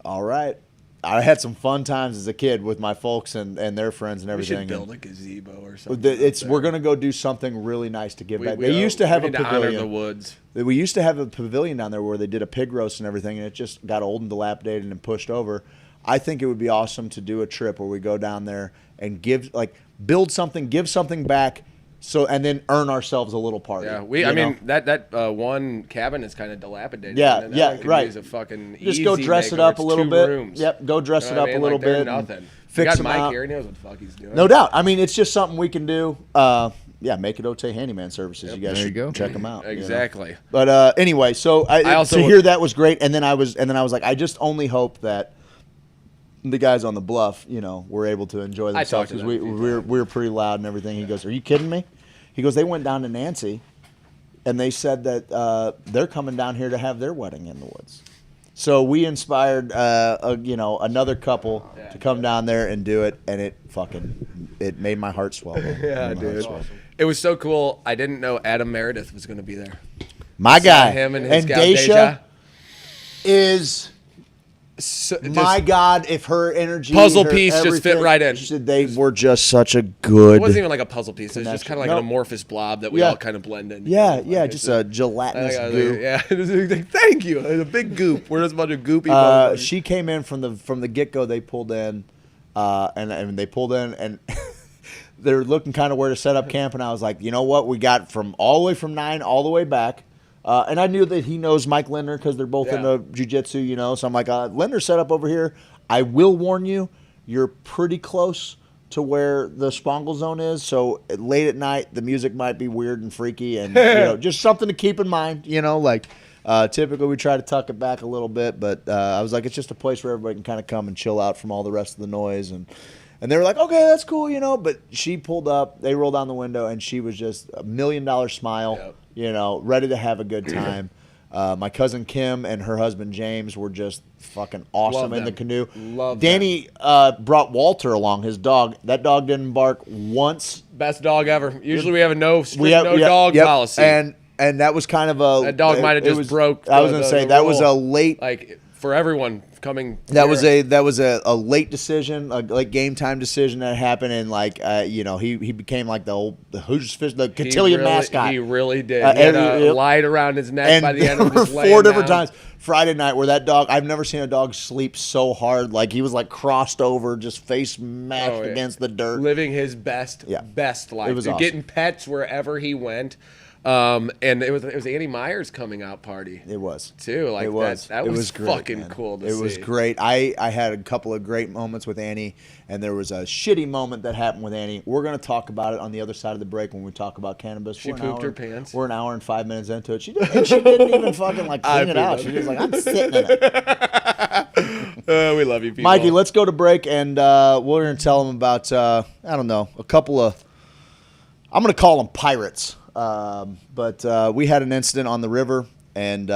Speaker 2: all right. I had some fun times as a kid with my folks and their friends and
Speaker 4: We
Speaker 2: everything.
Speaker 4: should build a gazebo or something.
Speaker 2: We're going to go do something really nice to give back. They used to have a
Speaker 4: need to honor
Speaker 2: pavilion.
Speaker 4: the woods.
Speaker 2: We used to have a pavilion down there where they did a pig roast and everything, and it just got old and dilapidated and pushed over. I think it would be awesome to do a trip where we go down there and build something, give something back, and then earn ourselves a little party.
Speaker 4: Yeah, I mean that one cabin is kind of dilapidated.
Speaker 2: Yeah,
Speaker 4: and that
Speaker 2: yeah,
Speaker 4: one could
Speaker 2: right.
Speaker 4: use a fucking
Speaker 2: Just go
Speaker 4: easy
Speaker 2: dress it
Speaker 4: makeover.
Speaker 2: up a
Speaker 4: It's
Speaker 2: little
Speaker 4: 2
Speaker 2: bit.
Speaker 4: rooms.
Speaker 2: Yep, go dress it up a little
Speaker 4: they're
Speaker 2: bit. and
Speaker 4: Nothing.
Speaker 2: Fix
Speaker 4: you got
Speaker 2: them
Speaker 4: Mike
Speaker 2: out.
Speaker 4: here. He knows what the fuck he's doing.
Speaker 2: No doubt. I mean, it's just something we can do. Make it Otay Handyman Services. You guys
Speaker 5: There you
Speaker 2: should
Speaker 5: go.
Speaker 2: check them out.
Speaker 4: Exactly.
Speaker 2: But anyway, so
Speaker 4: I also
Speaker 2: to hear that was great, and then I was like, I just only hope that the guys on the bluff, were able to enjoy themselves
Speaker 4: talked to
Speaker 2: because
Speaker 4: them a
Speaker 2: we
Speaker 4: few
Speaker 2: were pretty loud and everything. He goes, "Are you kidding me?" He goes, "They went down to Nancy, and they said that they're coming down here to have their wedding in the woods." So we inspired, another couple to come down there and do it, and it made my heart swell.
Speaker 4: Yeah, dude. It was so cool. I didn't know Adam Meredith was going to be there.
Speaker 2: My guy,
Speaker 4: him and his gal
Speaker 2: Daisha
Speaker 4: Deja.
Speaker 2: is.
Speaker 4: So,
Speaker 2: My God, if her energy,
Speaker 4: Puzzle
Speaker 2: her
Speaker 4: piece just fit
Speaker 2: everything-
Speaker 4: right in.
Speaker 2: They were just such a good.
Speaker 4: It wasn't even like a puzzle piece. It was just
Speaker 2: connection.
Speaker 4: kind of like
Speaker 2: No.
Speaker 4: an amorphous blob that we
Speaker 2: Yeah.
Speaker 4: all kind of blend in.
Speaker 2: Yeah,
Speaker 4: Like,
Speaker 2: yeah,
Speaker 4: it's
Speaker 2: just a gelatinous goo.
Speaker 4: Yeah, thank you. It's a big goop. We're just a bunch of goopy. motherfuckers.
Speaker 2: She came in from the get go. They pulled in, and they pulled in, and they're looking kind of where to set up camp, and I was like, you know what? We got from all the way from 9 all the way back. And I knew that he knows Mike Lindner because they're both into jiu-jitsu, you know. So I'm like, Lindner's set up over here. I will warn you, you're pretty close to where the Spangle zone is. So late at night, the music might be weird and freaky, and you know, just something to keep in mind. You know, like typically we try to tuck it back a little bit, but I was like, it's just a place where everybody can kind of come and chill out from all the rest of the noise. And they were like, okay, that's cool, you know. But she pulled up, they rolled down the window, and she was just $1 million smile. Yep. You know, ready to have a good time. My cousin Kim and her husband James were just fucking awesome in the canoe. Danny brought Walter along, his dog. That dog didn't bark once.
Speaker 4: Best dog ever. Usually we have a no dog policy.
Speaker 2: And that was kind of a...
Speaker 4: That dog might have just broke
Speaker 2: I was going to say, that was a late...
Speaker 4: Like, for everyone coming...
Speaker 2: That was a late decision, a late game time decision that happened, and like you know, he became like the Hoosiers fish, the Cotillion mascot.
Speaker 4: He really did. He had a light around his neck by the end of his laying
Speaker 2: 4 different
Speaker 4: down.
Speaker 2: times Friday night where that dog, I've never seen a dog sleep so hard. Like he was like crossed over, just face mashed against the dirt,
Speaker 4: living his best life.
Speaker 2: It was awesome.
Speaker 4: Getting pets wherever he went. And it was Andy Meyer's coming out party.
Speaker 2: It was
Speaker 4: too. Like that was great, fucking man. Cool to see.
Speaker 2: It was great. I had a couple of great moments with Annie, and there was a shitty moment that happened with Annie. We're going to talk about it on the other side of the break when we talk about cannabis.
Speaker 4: She pooped her pants.
Speaker 2: We're an hour and 5 minutes into it. She didn't even fucking like clean it out. She was like, I'm sitting in it.
Speaker 4: We love you, people.
Speaker 2: Mikey, let's go to break, and we're going to tell them about I don't know, a couple of, I'm going to call them pirates. But we had an incident on the river, and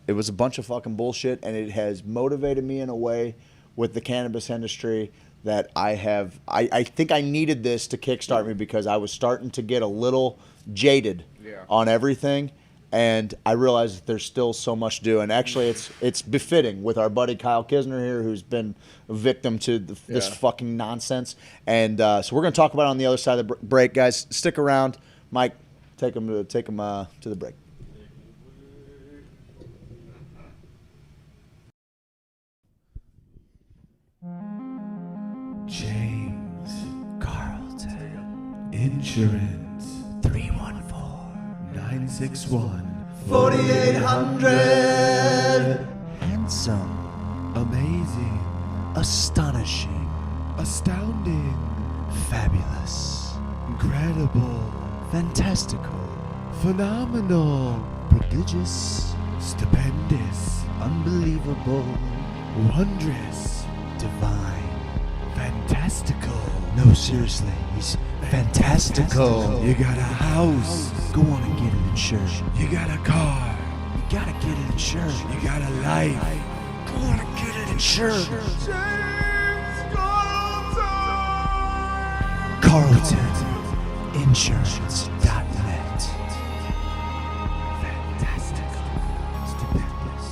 Speaker 2: it was a bunch of fucking bullshit, and it has motivated me in a way with the cannabis industry that I think I needed this to kickstart me, because I was starting to get a little jaded on everything, and I realized that there's still so much to do. And actually it's befitting with our buddy Kyle Kisner here, who's been a victim to this fucking nonsense. And so we're going to talk about it on the other side of the break. Guys, stick around. Mike, take them to the break.
Speaker 1: James Carlton Insurance 314-961-4800. Handsome, amazing, astonishing, astounding, fabulous, incredible, fantastical, phenomenal, prodigious, stupendous, unbelievable, wondrous, divine, fantastical. No, seriously, he's fantastical. You got a house, go on and get it insured. You got a car, you gotta get it insured. You got a life, go on and get it insured. CarltonInsurance.net. Fantastic. Stupendous.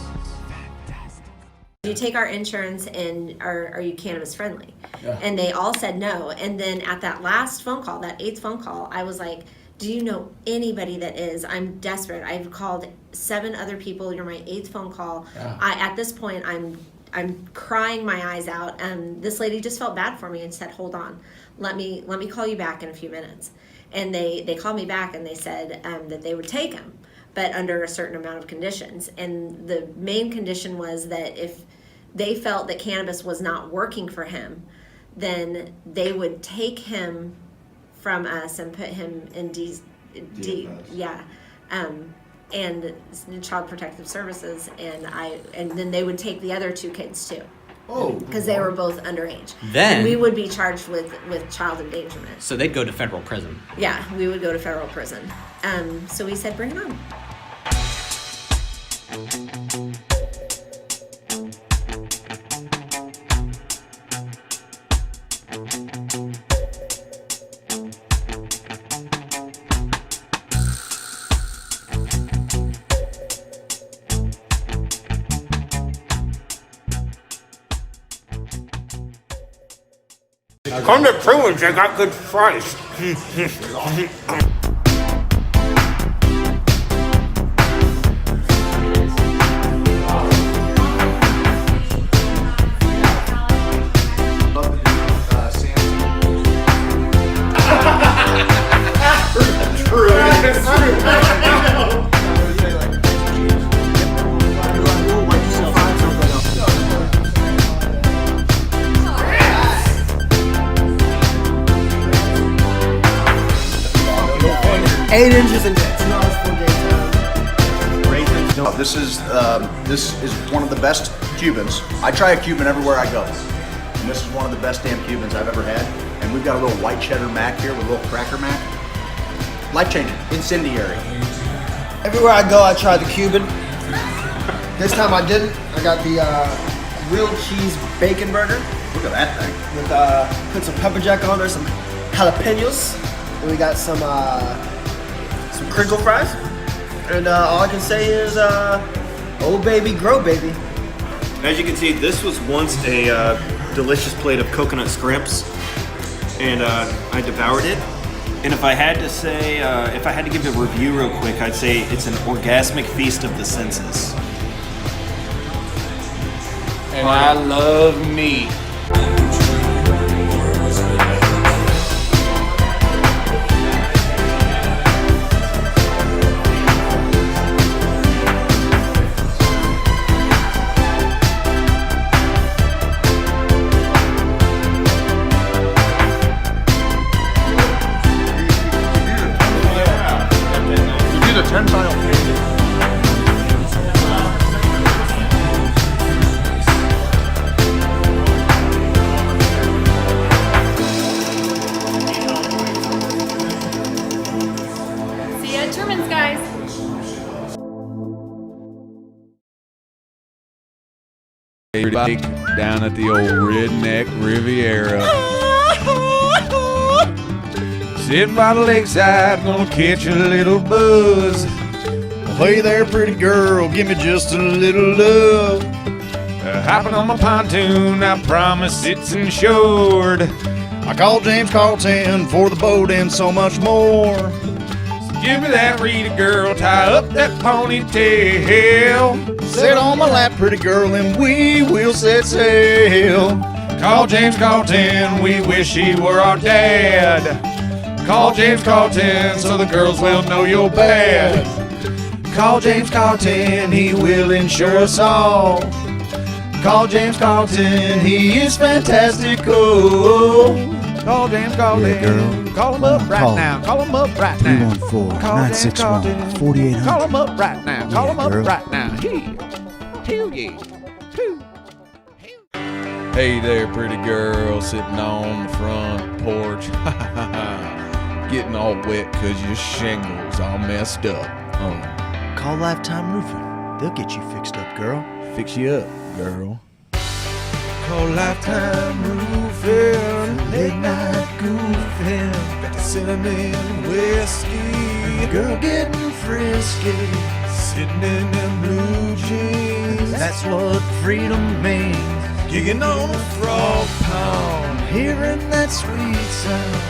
Speaker 1: Fantastic.
Speaker 6: Do you take our insurance, and are you cannabis friendly? And they all said no. And then at that last phone call, that 8th phone call, I was like, do you know anybody that is? I'm desperate. I've called 7 other people. You're my 8th phone call. At this point, I'm crying my eyes out, and this lady just felt bad for me and said, hold on, let me call you back in a few minutes. And they called me back, and they said that they would take him, but under a certain amount of conditions. And the main condition was that if they felt that cannabis was not working for him, then they would take him from us and put him in and Child Protective Services, and then they would take the other 2 kids too. Because they were both underage.
Speaker 7: Then
Speaker 6: and we would be charged with child endangerment.
Speaker 7: So they'd go to federal prison.
Speaker 6: Yeah, we would go to federal prison. So we said, bring it on.
Speaker 8: Come to Privilege, I got good price.
Speaker 7: Eight inches in bits.
Speaker 2: This is one of the best Cubans. I try a Cuban everywhere I go. And this is one of the best damn Cubans I've ever had. And we've got a little white cheddar mac here with a little cracker mac. Life-changing, incendiary.
Speaker 7: Everywhere I go, I try the Cuban. This time I didn't. I got the grilled cheese bacon burger.
Speaker 2: Look at that thing.
Speaker 7: With put some pepper jack on there, some jalapenos, and we got some crinkle fries. And all I can say is, oh baby, grow baby.
Speaker 9: As you can see, this was once a delicious plate of coconut scrimps, and I devoured it. And if I had to say, if I had to give a review real quick, I'd say it's an orgasmic feast of the senses.
Speaker 4: And I love meat.
Speaker 10: Down at the old Redneck Riviera. Sitting by the lakeside, gonna catch a little buzz.
Speaker 2: Hey there, pretty girl, give me just a little love.
Speaker 10: Hopping on my pontoon, I promise it's insured.
Speaker 2: I called James Carlton for the boat and so much more.
Speaker 10: Give me that Rita girl, tie up that ponytail.
Speaker 2: Sit on my lap, pretty girl, and we will set sail.
Speaker 10: Call James Carlton, we wish he were our dad. Call James Carlton so the girls will know you're bad. Call James Carlton, he will insure us all. Call James Carlton, he is fantastical. Call James Carlton,
Speaker 2: Yeah, girl.
Speaker 10: call him up right
Speaker 2: Call
Speaker 10: now. Call him up right now.
Speaker 2: 314-961-4800.
Speaker 10: Call him up right now. Call him up
Speaker 2: girl.
Speaker 10: right now. Hell yeah. Hey there, pretty girl, sitting on the front porch. Getting all wet cause your shingles all messed up.
Speaker 2: Call Lifetime Roofing. They'll get you fixed up, girl.
Speaker 10: Fix you up, girl. Call Lifetime Roofing, late night goofing, got the cinnamon whiskey,
Speaker 2: Girl getting frisky.
Speaker 10: sitting in them blue jeans,
Speaker 2: That's what freedom means.
Speaker 10: gigging on a frog pond.
Speaker 2: Hearing that sweet sound.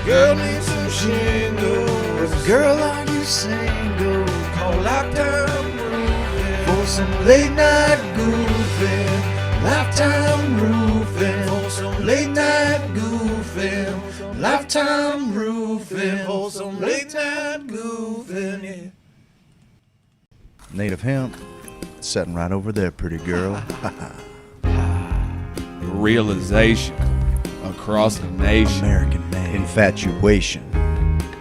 Speaker 10: Girl needs some shingles,
Speaker 2: Girl, are you single?
Speaker 10: call Lifetime Roofing,
Speaker 2: For some late night goofing. Lifetime Roofing.
Speaker 10: for some
Speaker 2: Late night goofing. Lifetime Roofing.
Speaker 10: for some late night goofing, yeah.
Speaker 2: Native hemp. Sitting right over there, pretty girl.
Speaker 10: Realization across the nation.
Speaker 2: American made. Infatuation.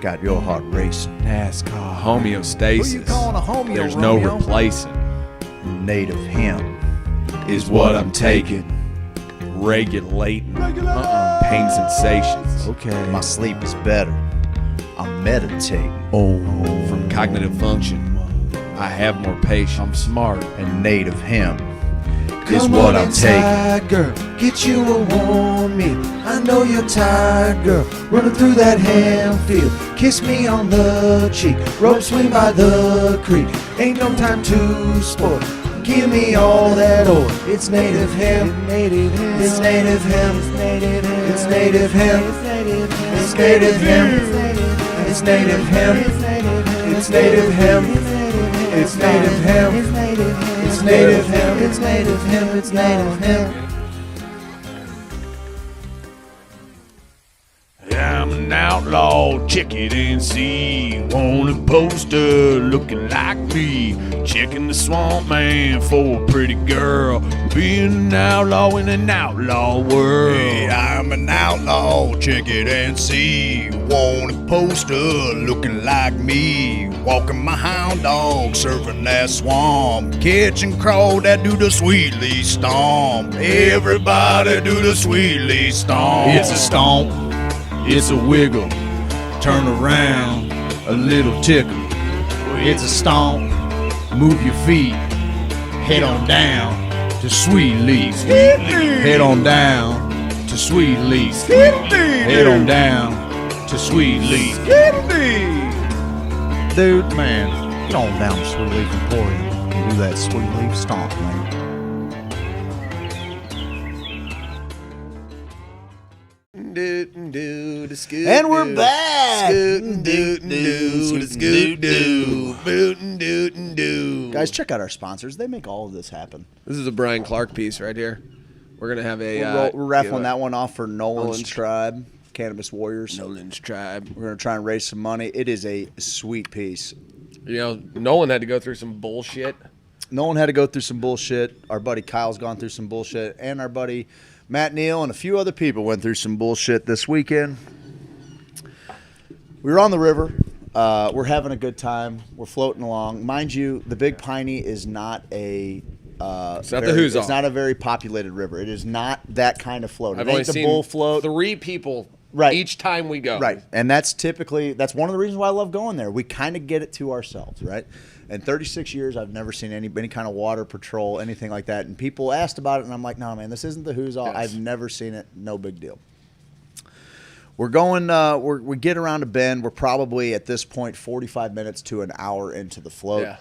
Speaker 2: Got your heart racing.
Speaker 10: NASCAR homeostasis.
Speaker 2: Who you calling a homeo,
Speaker 10: There's no
Speaker 2: Romeo?
Speaker 10: replacing.
Speaker 2: Native hemp.
Speaker 10: Is what I'm taking. Regulating. Pain sensations.
Speaker 2: Okay. My sleep is better. I'm meditating.
Speaker 10: From cognitive function. I have more patience. I'm smart.
Speaker 2: And native hemp is what I'm taking.
Speaker 1: Girl, get you a warm meal. I know you're tired, girl. Running through that ham field. Kiss me on the cheek. Rope swing by the creek. Ain't no time to spoil. Give me all that oil. It's native hemp. It's native hemp. It's native hemp. It's native hemp. It's native hemp. It's native hemp. It's native hemp. It's native hemp. It's native hemp. It's native hemp. It's native hemp.
Speaker 10: I'm an outlaw. outlaw, check it and see. Want a poster looking like me. Checking the swamp man for a pretty girl. Being an outlaw in an outlaw world. Hey, I'm an outlaw, check it and see. Want a poster looking like me. Walking my hound dog, surfing that swamp. Catching crow that do the sweetly stomp. Everybody do the sweetly stomp. It's a stomp, it's a wiggle. Turn around, a little tickle. It's a stomp, move your feet. Head on down to Sweet Leaf. Head on down to Sweet Leaf. Head on down to Sweet Leaf.
Speaker 2: Dude, man, get on down to Sweet Leaf Emporium and do that Sweet Leaf stomp, man. And we're back. Guys, check out our sponsors. They make all of this happen.
Speaker 4: This is a Brian Clark piece right here. We're gonna have a.
Speaker 2: We're raffling that one off for Nolan's Tribe, Cannabis Warriors.
Speaker 4: Nolan's Tribe.
Speaker 2: We're gonna try and raise some money. It is a sweet piece.
Speaker 4: You know, Nolan had to go through some bullshit.
Speaker 2: Nolan had to go through some bullshit. Our buddy Kyle's gone through some bullshit, and our buddy Matt Neal and a few other people went through some bullshit this weekend. We were on the river. We're having a good time. We're floating along. Mind you, the Big Piney is not a
Speaker 4: it's not the Who's
Speaker 2: It's not a very populated river. It is not that kind of float.
Speaker 4: I've
Speaker 2: it
Speaker 4: only
Speaker 2: ain't the
Speaker 4: seen
Speaker 2: bull float.
Speaker 4: 3 people
Speaker 2: Right.
Speaker 4: each time we go.
Speaker 2: Right. And that's one of the reasons why I love going there. We kind of get it to ourselves, right? In 36 years, I've never seen any kind of water patrol, anything like that. And people asked about it, and I'm like, no, man, this isn't the Who's All.
Speaker 4: Yes.
Speaker 2: I've never seen it. No big deal. We're going, we get around a bend. We're probably, at this point, 45 minutes to an hour into the float.
Speaker 4: Yeah.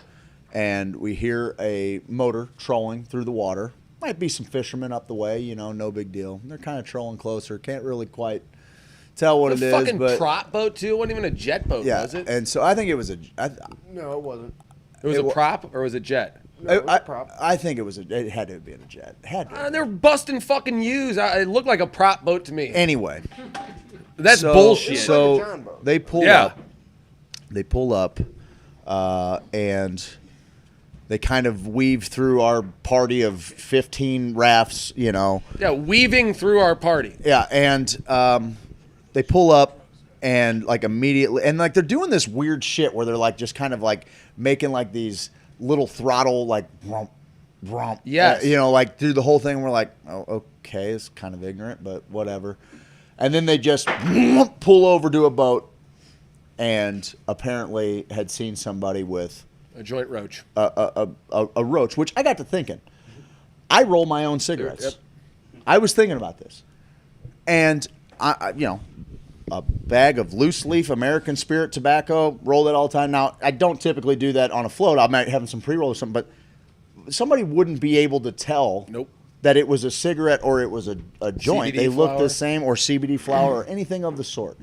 Speaker 2: And we hear a motor trolling through the water. Might be some fishermen up the way, no big deal. They're kind of trolling closer. Can't really quite tell what it is.
Speaker 4: Fucking
Speaker 2: but
Speaker 4: prop boat, too? It wasn't even a jet boat,
Speaker 2: yeah,
Speaker 4: was it?
Speaker 2: and so I think it was
Speaker 3: No, it wasn't.
Speaker 4: It was a prop or was it jet?
Speaker 3: No, it was a prop.
Speaker 2: I think it had to have been a jet.
Speaker 4: They're busting fucking U's. It looked like a prop boat to me.
Speaker 2: Anyway.
Speaker 4: That's bullshit.
Speaker 2: So
Speaker 3: Like a John boat.
Speaker 2: they pull
Speaker 4: Yeah.
Speaker 2: up. They pull up, and they kind of weave through our party of 15 rafts,
Speaker 4: Yeah, weaving through our party.
Speaker 2: Yeah, and they pull up and like immediately, and like they're doing this weird shit where they're like just kind of like making like these little throttle like rump, rump.
Speaker 4: Yes.
Speaker 2: Like through the whole thing. We're like, oh, okay, it's kind of ignorant, but whatever. And then they just pull over to a boat, and apparently had seen somebody with
Speaker 4: A joint roach.
Speaker 2: a roach, which I got to thinking. I roll my own cigarettes.
Speaker 4: Yep.
Speaker 2: I was thinking about this. And, I a bag of loose leaf American Spirit tobacco, roll that all the time. Now, I don't typically do that on a float. I might have some pre-roll or something, but somebody wouldn't be able to tell that it was a cigarette or it was a joint.
Speaker 4: CBD
Speaker 2: they look
Speaker 4: flower.
Speaker 2: the same, or CBD flower or anything of the sort.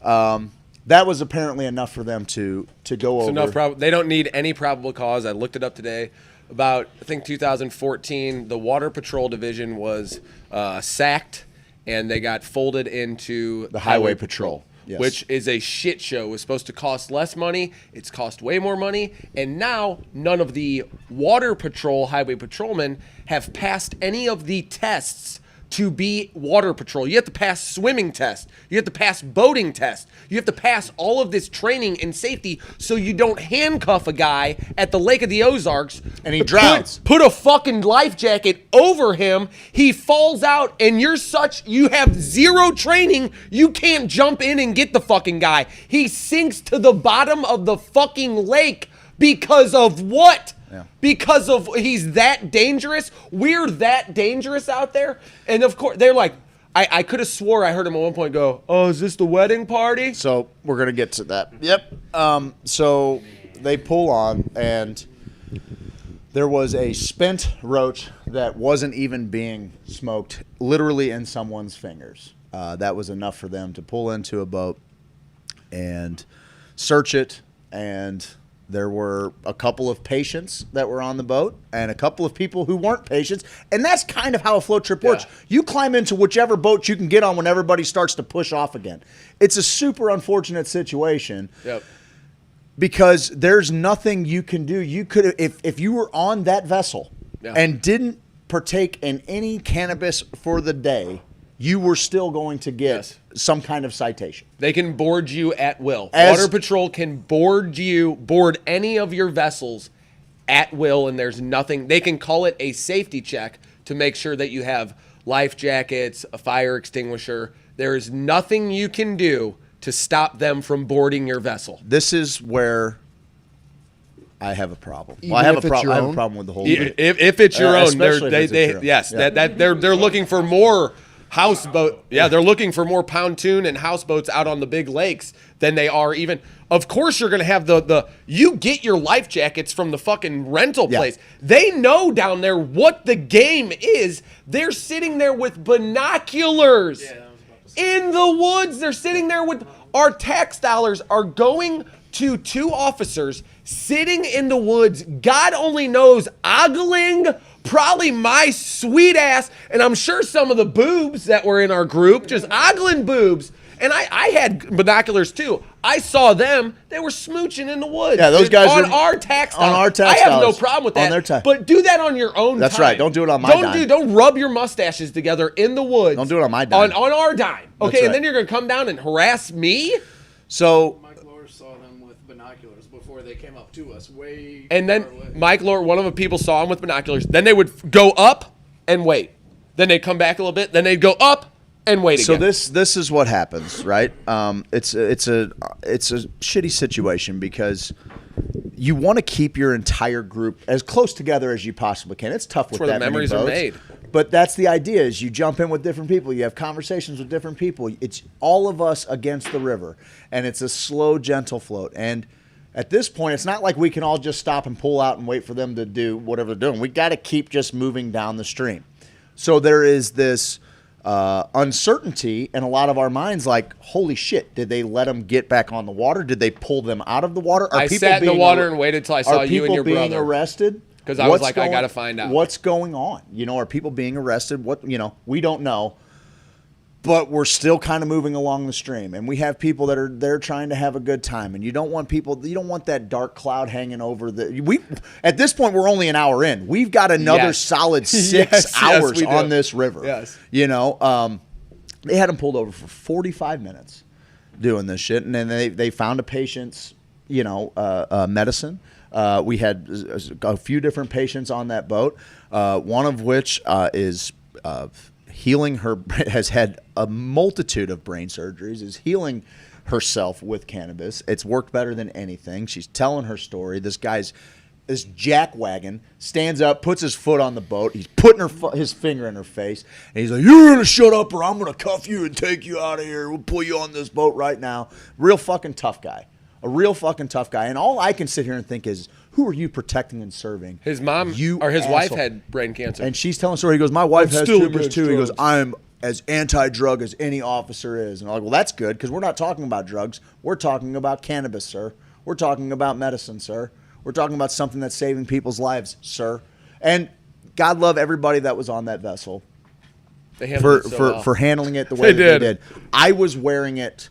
Speaker 2: That was apparently enough for them to go over.
Speaker 4: They don't need any probable cause. I looked it up today. About, I think, 2014, the Water Patrol Division was sacked, and they got folded into
Speaker 2: The Highway Patrol. Yes.
Speaker 4: Which is a shit show. It was supposed to cost less money. It's cost way more money. And now none of the Water Patrol highway patrolmen have passed any of the tests to be water patrol. You have to pass swimming tests. You have to pass boating tests. You have to pass all of this training and safety so you don't handcuff a guy at the Lake of the Ozarks
Speaker 2: and he drowns.
Speaker 4: Put a fucking life jacket over him. He falls out, and you have zero training. You can't jump in and get the fucking guy. He sinks to the bottom of the fucking lake because of what?
Speaker 2: Yeah.
Speaker 4: Because of he's that dangerous. We're that dangerous out there. And of course, they're like, I could have swore I heard him at one point go, oh, is this the wedding party?
Speaker 2: So we're going to get to that. Yep. So they pull on, and there was a spent roach that wasn't even being smoked literally in someone's fingers. That was enough for them to pull into a boat and search it and There were a couple of patients that were on the boat and a couple of people who weren't patients. And that's kind of how a float trip works. You climb into whichever boat you can get on when everybody starts to push off again. It's a super unfortunate situation.
Speaker 4: Yep.
Speaker 2: Because there's nothing you can do. You could, if you were on that vessel and didn't partake in any cannabis for the day, you were still going to get some kind of citation.
Speaker 4: They can board you at will. Water Patrol can board any of your vessels at will, and there's nothing. They can call it a safety check to make sure that you have life jackets, a fire extinguisher. There is nothing you can do to stop them from boarding your vessel.
Speaker 2: This is where I have a problem. Well, I have a problem with the whole thing.
Speaker 4: If it's your own, they're looking for more houseboat. Yeah, they're looking for more pontoon and houseboats out on the big lakes than they are even. Of course, you're going to have you get your life jackets from the fucking rental place. They know down there what the game is. They're sitting there with binoculars. In the woods, they're sitting there with our tax dollars are going to 2 officers sitting in the woods. God only knows, ogling probably my sweet ass, and I'm sure some of the boobs that were in our group, just ogling boobs. And I had binoculars too. I saw them. They were smooching in the woods.
Speaker 2: Yeah, those guys
Speaker 4: on our tax dollars.
Speaker 2: On our tax
Speaker 4: I have no
Speaker 2: dollars.
Speaker 4: problem with that.
Speaker 2: On their time.
Speaker 4: But do that on your own
Speaker 2: That's
Speaker 4: time.
Speaker 2: right. Don't do it on my dime.
Speaker 4: Don't rub your mustaches together in the woods.
Speaker 2: Don't do it on my dime.
Speaker 4: On our dime. Okay,
Speaker 2: That's
Speaker 4: and then you're going to come down and harass me?
Speaker 2: So
Speaker 3: Mike Lohr saw them with binoculars before they came up to us.
Speaker 4: And then Mike Lohr, one of the people saw him with binoculars. Then they would go up and wait. Then they'd come back a little bit. Then they'd go up and wait
Speaker 2: so
Speaker 4: again.
Speaker 2: this is what happens, right? It's a shitty situation because you want to keep your entire group as close together as you possibly can. It's tough with
Speaker 4: where
Speaker 2: that
Speaker 4: the memories
Speaker 2: many
Speaker 4: are
Speaker 2: boats,
Speaker 4: made.
Speaker 2: But that's the idea: is you jump in with different people, you have conversations with different people. It's all of us against the river, and it's a slow, gentle float. And at this point, it's not like we can all just stop and pull out and wait for them to do whatever they're doing. We got to keep just moving down the stream. So there is this uncertainty in a lot of our minds, like, holy shit, did they let them get back on the water? Did they pull them out of the water?
Speaker 4: I sat in the water and waited till I saw you and your brother.
Speaker 2: Are people being arrested?
Speaker 4: Because I was like, I got to find out.
Speaker 2: What's going on? Are people being arrested? We don't know. But we're still kind of moving along the stream. And we have people that are there trying to have a good time. And you don't want that dark cloud hanging over at this point, we're only an hour in. We've got another solid 6 hours on this river.
Speaker 4: Yes.
Speaker 2: They had them pulled over for 45 minutes doing this shit. And then they found a patient's, medicine. We had a few different patients on that boat, one of which is healing has had a multitude of brain surgeries, is healing herself with cannabis. It's worked better than anything. She's telling her story. This jackwagon stands up, puts his foot on the boat. He's putting his finger in her face, and he's like, "You're going to shut up or I'm going to cuff you and take you out of here. We'll pull you on this boat right now." Real fucking tough guy. A real fucking tough guy. And all I can sit here and think is, who are you protecting and serving?
Speaker 4: His mom or his wife had brain cancer.
Speaker 2: And she's telling a story. He goes, "My wife has tumors too." He goes, "I'm as anti-drug as any officer is." And I'm like, well, that's good, because we're not talking about drugs. We're talking about cannabis, sir. We're talking about medicine, sir. We're talking about something that's saving people's lives, sir. And God love everybody that was on that vessel for handling it the way they did. I was wearing it.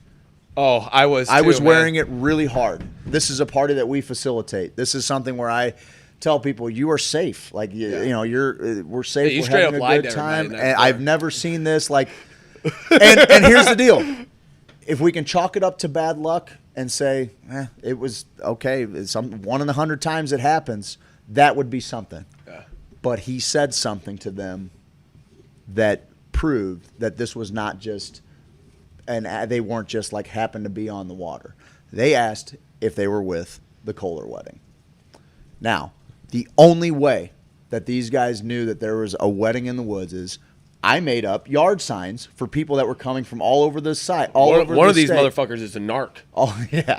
Speaker 4: Oh, I was
Speaker 2: wearing it really hard. This is a party that we facilitate. This is something where I tell people, you are safe. Like, we're safe.
Speaker 4: Yeah,
Speaker 2: we're having a good time. And I've never seen this. Like, and here's the deal. If we can chalk it up to bad luck and say, it was okay, it's 1 in 100 times it happens, that would be something. Yeah. But he said something to them that proved that this was not just, and they weren't just like happened to be on the water. They asked if they were with the Kohler wedding. Now, the only way that these guys knew that there was a wedding in the woods is I made up yard signs for people that were coming from all over the site.
Speaker 4: One of these motherfuckers is a narc.
Speaker 2: Oh, yeah.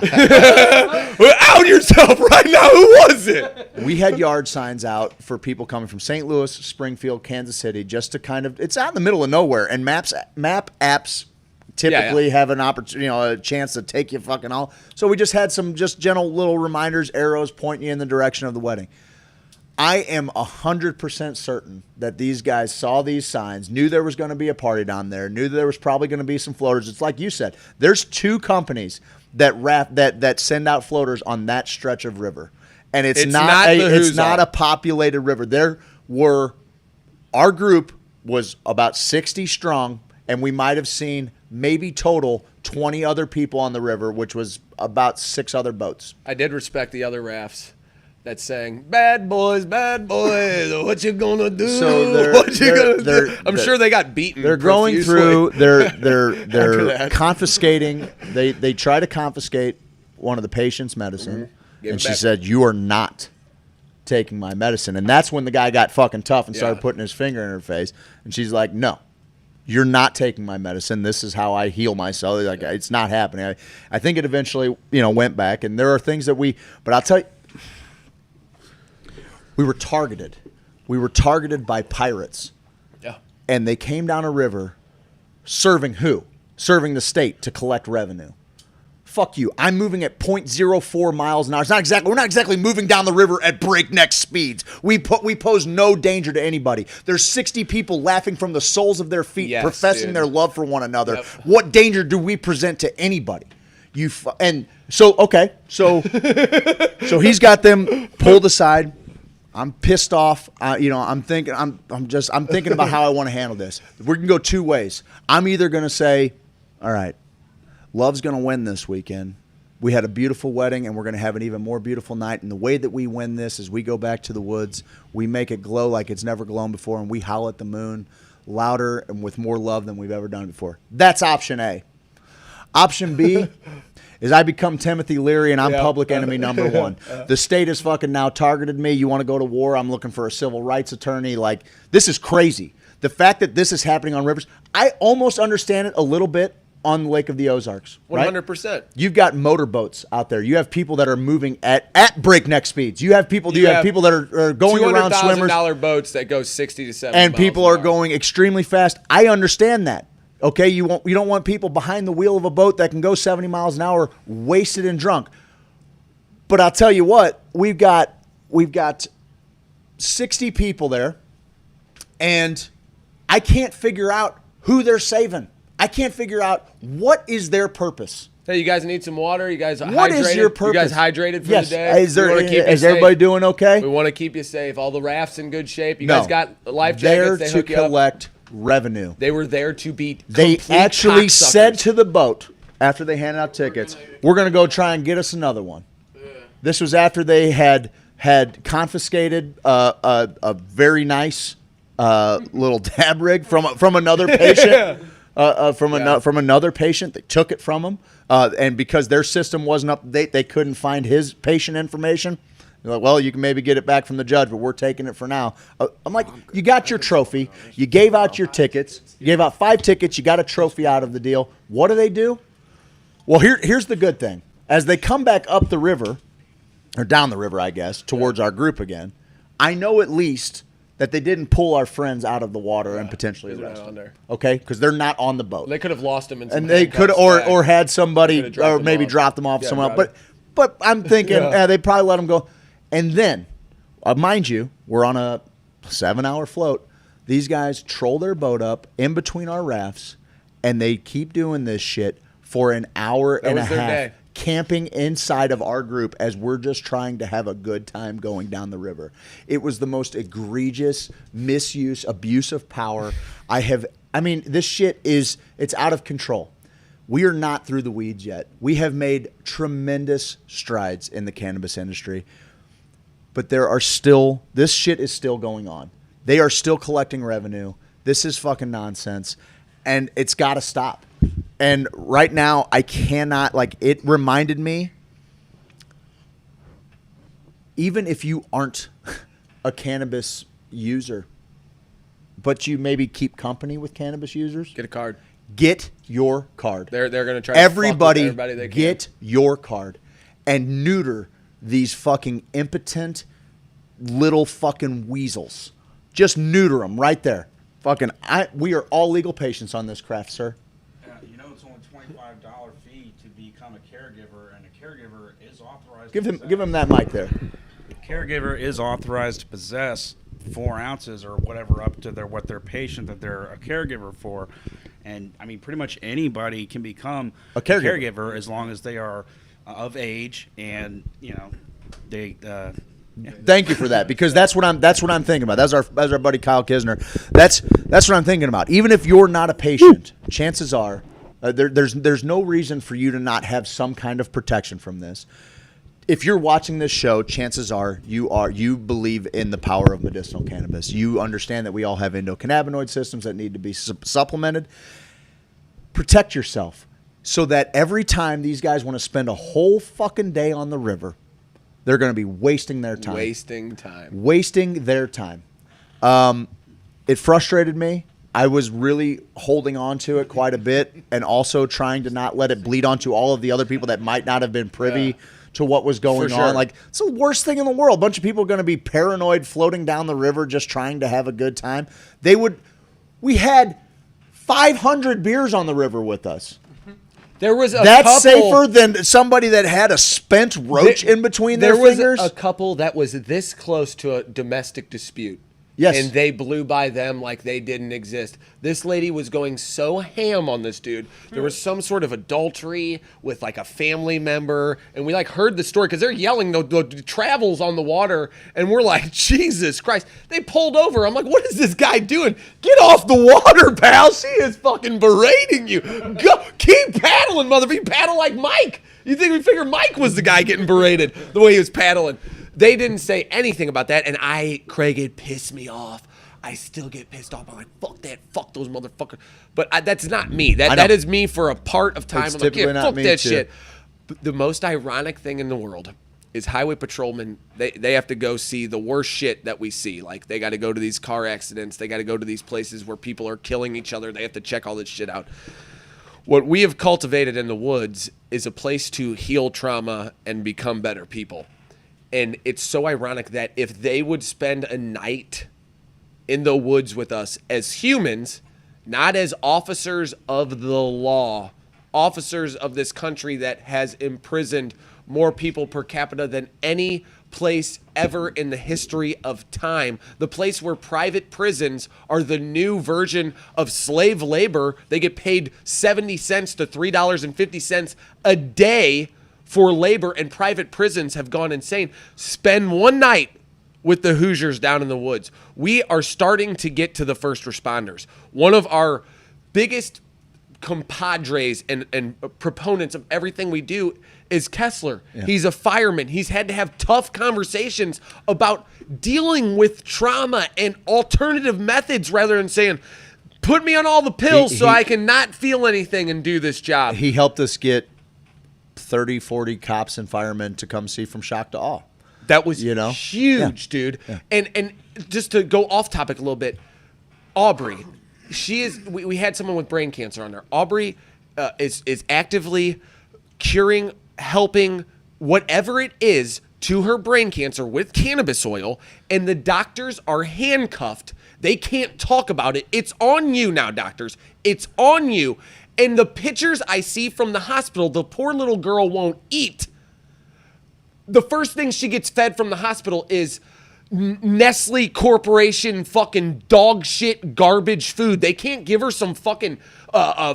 Speaker 4: Out yourself right now. Who was it?
Speaker 2: We had yard signs out for people coming from St. Louis, Springfield, Kansas City, just to kind of, it's out in the middle of nowhere. And map apps typically have an opportunity, a chance to take you fucking all. So we just had some just gentle little reminders, arrows pointing you in the direction of the wedding. I am 100% certain that these guys saw these signs, knew there was going to be a party down there, knew that there was probably going to be some floaters. It's like you said, there's 2 companies that send out floaters on that stretch of river, and it's not a populated river. Our group was about 60 strong, and we might have seen maybe total 20 other people on the river, which was about 6 other boats.
Speaker 4: I did respect the other rafts that sang, bad boys, what you gonna do?
Speaker 2: So
Speaker 4: I'm sure they got beaten.
Speaker 2: They're going through, they're confiscating, they try to confiscate one of the patient's medicine, and she said, you are not taking my medicine. And that's when the guy got fucking tough and started putting his finger in her face. And she's like, no, you're not taking my medicine. This is how I heal myself. Like, it's not happening. I think it eventually, went back. And there are things that but I'll tell you, we were targeted. We were targeted by pirates.
Speaker 4: Yeah.
Speaker 2: And they came down a river serving who? Serving the state to collect revenue. Fuck you. I'm moving at 0.04 miles an hour. We're not exactly moving down the river at breakneck speeds. We pose no danger to anybody. There's 60 people laughing from the soles of their feet, professing their love for one another. Yep. What danger do we present to anybody? So he's got them pulled aside. I'm pissed off. I'm thinking about how I want to handle this. We can go 2 ways. I'm either going to say, all right, love's going to win this weekend. We had a beautiful wedding, and we're going to have an even more beautiful night. And the way that we win this is we go back to the woods, we make it glow like it's never glown before, and we howl at the moon louder and with more love than we've ever done before. That's option A. Option B is I become Timothy Leary, and I'm public enemy number 1. The state has fucking now targeted me. You want to go to war? I'm looking for a civil rights attorney. Like, this is crazy. The fact that this is happening on rivers, I almost understand it a little bit on the Lake of the Ozarks.
Speaker 4: 100%.
Speaker 2: You've got motorboats out there. You have people that are moving at breakneck speeds. You have people that are going around swimmers.
Speaker 4: $200,000 boats that go 60 to 70
Speaker 2: and
Speaker 4: miles
Speaker 2: people are going extremely fast. I understand that. Okay, you don't want people behind the wheel of a boat that can go 70 miles an hour wasted and drunk. But I'll tell you what, we've got 60 people there, and I can't figure out who they're saving. I can't figure out what is their purpose.
Speaker 4: Hey, you guys need some water? You guys hydrated?
Speaker 2: What is your purpose?
Speaker 4: You guys hydrated for
Speaker 2: yes.
Speaker 4: the day?
Speaker 2: Is everybody doing okay?
Speaker 4: We want to keep you safe. All the rafts in good shape. You guys got life jackets?
Speaker 2: There to collect revenue.
Speaker 4: They were there to beat.
Speaker 2: They actually said to the boat after they handed out tickets, "We're going to go try and get us another one." This was after they had confiscated a very nice little dab rig from another patient. From another patient. They took it from him, and because their system wasn't up to date, they couldn't find his patient information. They're like, well, you can maybe get it back from the judge, but we're taking it for now. I'm like, you got your trophy. You gave out your tickets. You gave out 5 tickets. You got a trophy out of the deal. What do? Well, here's the good thing. As they come back up the river, or down the river, I guess, towards our group again, I know at least that they didn't pull our friends out of the water and potentially arrest them. Okay? Because they're not on the boat.
Speaker 4: They could have lost them in some
Speaker 2: and they could or had somebody or maybe dropped them off somewhere else. But I'm thinking they probably let them go. And then, mind you, we're on a 7-hour float. These guys troll their boat up in between our rafts, and they keep doing this shit for an hour and a half, camping inside of our group as we're just trying to have a good time going down the river. It was the most egregious misuse, abuse of power this shit it's out of control. We are not through the weeds yet. We have made tremendous strides in the cannabis industry. But this shit is still going on. They are still collecting revenue. This is fucking nonsense. And it's got to stop. And right now, I cannot, it reminded me, even if you aren't a cannabis user, but you maybe keep company with cannabis users.
Speaker 4: Get a card.
Speaker 2: Get your card.
Speaker 4: They're going to try
Speaker 2: everybody
Speaker 4: to fuck with everybody they can.
Speaker 2: Get your card and neuter these fucking impotent little fucking weasels. Just neuter them right there. We are all legal patients on this craft, sir.
Speaker 11: You know it's only
Speaker 10: caregiver, and a caregiver is authorized.
Speaker 2: Give him that mic there.
Speaker 10: Caregiver is authorized to possess 4 ounces or whatever up to what their patient that they're a caregiver for, and I mean pretty much anybody can become
Speaker 2: a caregiver
Speaker 10: as long as they are of age and they.
Speaker 2: Thank you for that, because that's what I'm thinking about. That's our buddy Kyle Kisner. That's what I'm thinking about. Even if you're not a patient, chances are there's no reason for you to not have some kind of protection from this. If you're watching this show, chances are you believe in the power of medicinal cannabis. You understand that we all have endocannabinoid systems that need to be supplemented. Protect yourself so that every time these guys want to spend a whole fucking day on the river, they're going to be wasting their time. Wasting their time. It frustrated me. I was really holding on to it quite a bit and also trying to not let it bleed onto all of the other people that might not have been privy to what was going on. Like, it's the worst thing in the world. A bunch of people are going to be paranoid floating down the river just trying to have a good time. We had 500 beers on the river with us.
Speaker 4: There was
Speaker 2: That's safer than somebody that had a spent roach in between their fingers.
Speaker 4: There was a couple that was this close to a domestic dispute.
Speaker 2: Yes.
Speaker 4: And they blew by them like they didn't exist. This lady was going so ham on this dude. There was some sort of adultery with like a family member. And we like heard the story because they're yelling the travels on the water. And we're like, Jesus Christ. They pulled over. I'm like, what is this guy doing? Get off the water, pal. She is fucking berating you. Go, keep paddling, motherfucker. You paddle like Mike. You think we figured Mike was the guy getting berated the way he was paddling. They didn't say anything about that, and Craig, it pissed me off. I still get pissed off. I'm like, fuck that, fuck those motherfuckers. But that's not me. That is me for a part of time.
Speaker 2: It's
Speaker 4: I'm like, yeah,
Speaker 2: not
Speaker 4: fuck
Speaker 2: me
Speaker 4: that
Speaker 2: too.
Speaker 4: shit. The most ironic thing in the world is highway patrolmen. They have to go see the worst shit that we see. Like, they got to go to these car accidents. They got to go to these places where people are killing each other. They have to check all this shit out. What we have cultivated in the woods is a place to heal trauma and become better people. And it's so ironic that if they would spend a night in the woods with us as humans, not as officers of the law, officers of this country that has imprisoned more people per capita than any place ever in the history of time, the place where private prisons are the new version of slave labor. They get paid 70 cents to $3.50 a day for labor, and private prisons have gone insane. Spend one night with the Hoosiers down in the woods. We are starting to get to the first responders. One of our biggest compadres and proponents of everything we do is Kessler. Yeah. He's a fireman. He's had to have tough conversations about dealing with trauma and alternative methods rather than saying, put me on all the pills so I can not feel anything and do this job.
Speaker 2: He helped us get 30, 40 cops and firemen to come see From Shock to Awe.
Speaker 4: That was huge, dude. Yeah. And just to go off topic a little bit, Aubrey, we had someone with brain cancer on there. Aubrey is actively curing, helping, whatever it is, to her brain cancer with cannabis oil, and the doctors are handcuffed. They can't talk about it. It's on you now, doctors. It's on you. And the pictures I see from the hospital, the poor little girl won't eat. The first thing she gets fed from the hospital is Nestle Corporation fucking dog shit garbage food. They can't give her some fucking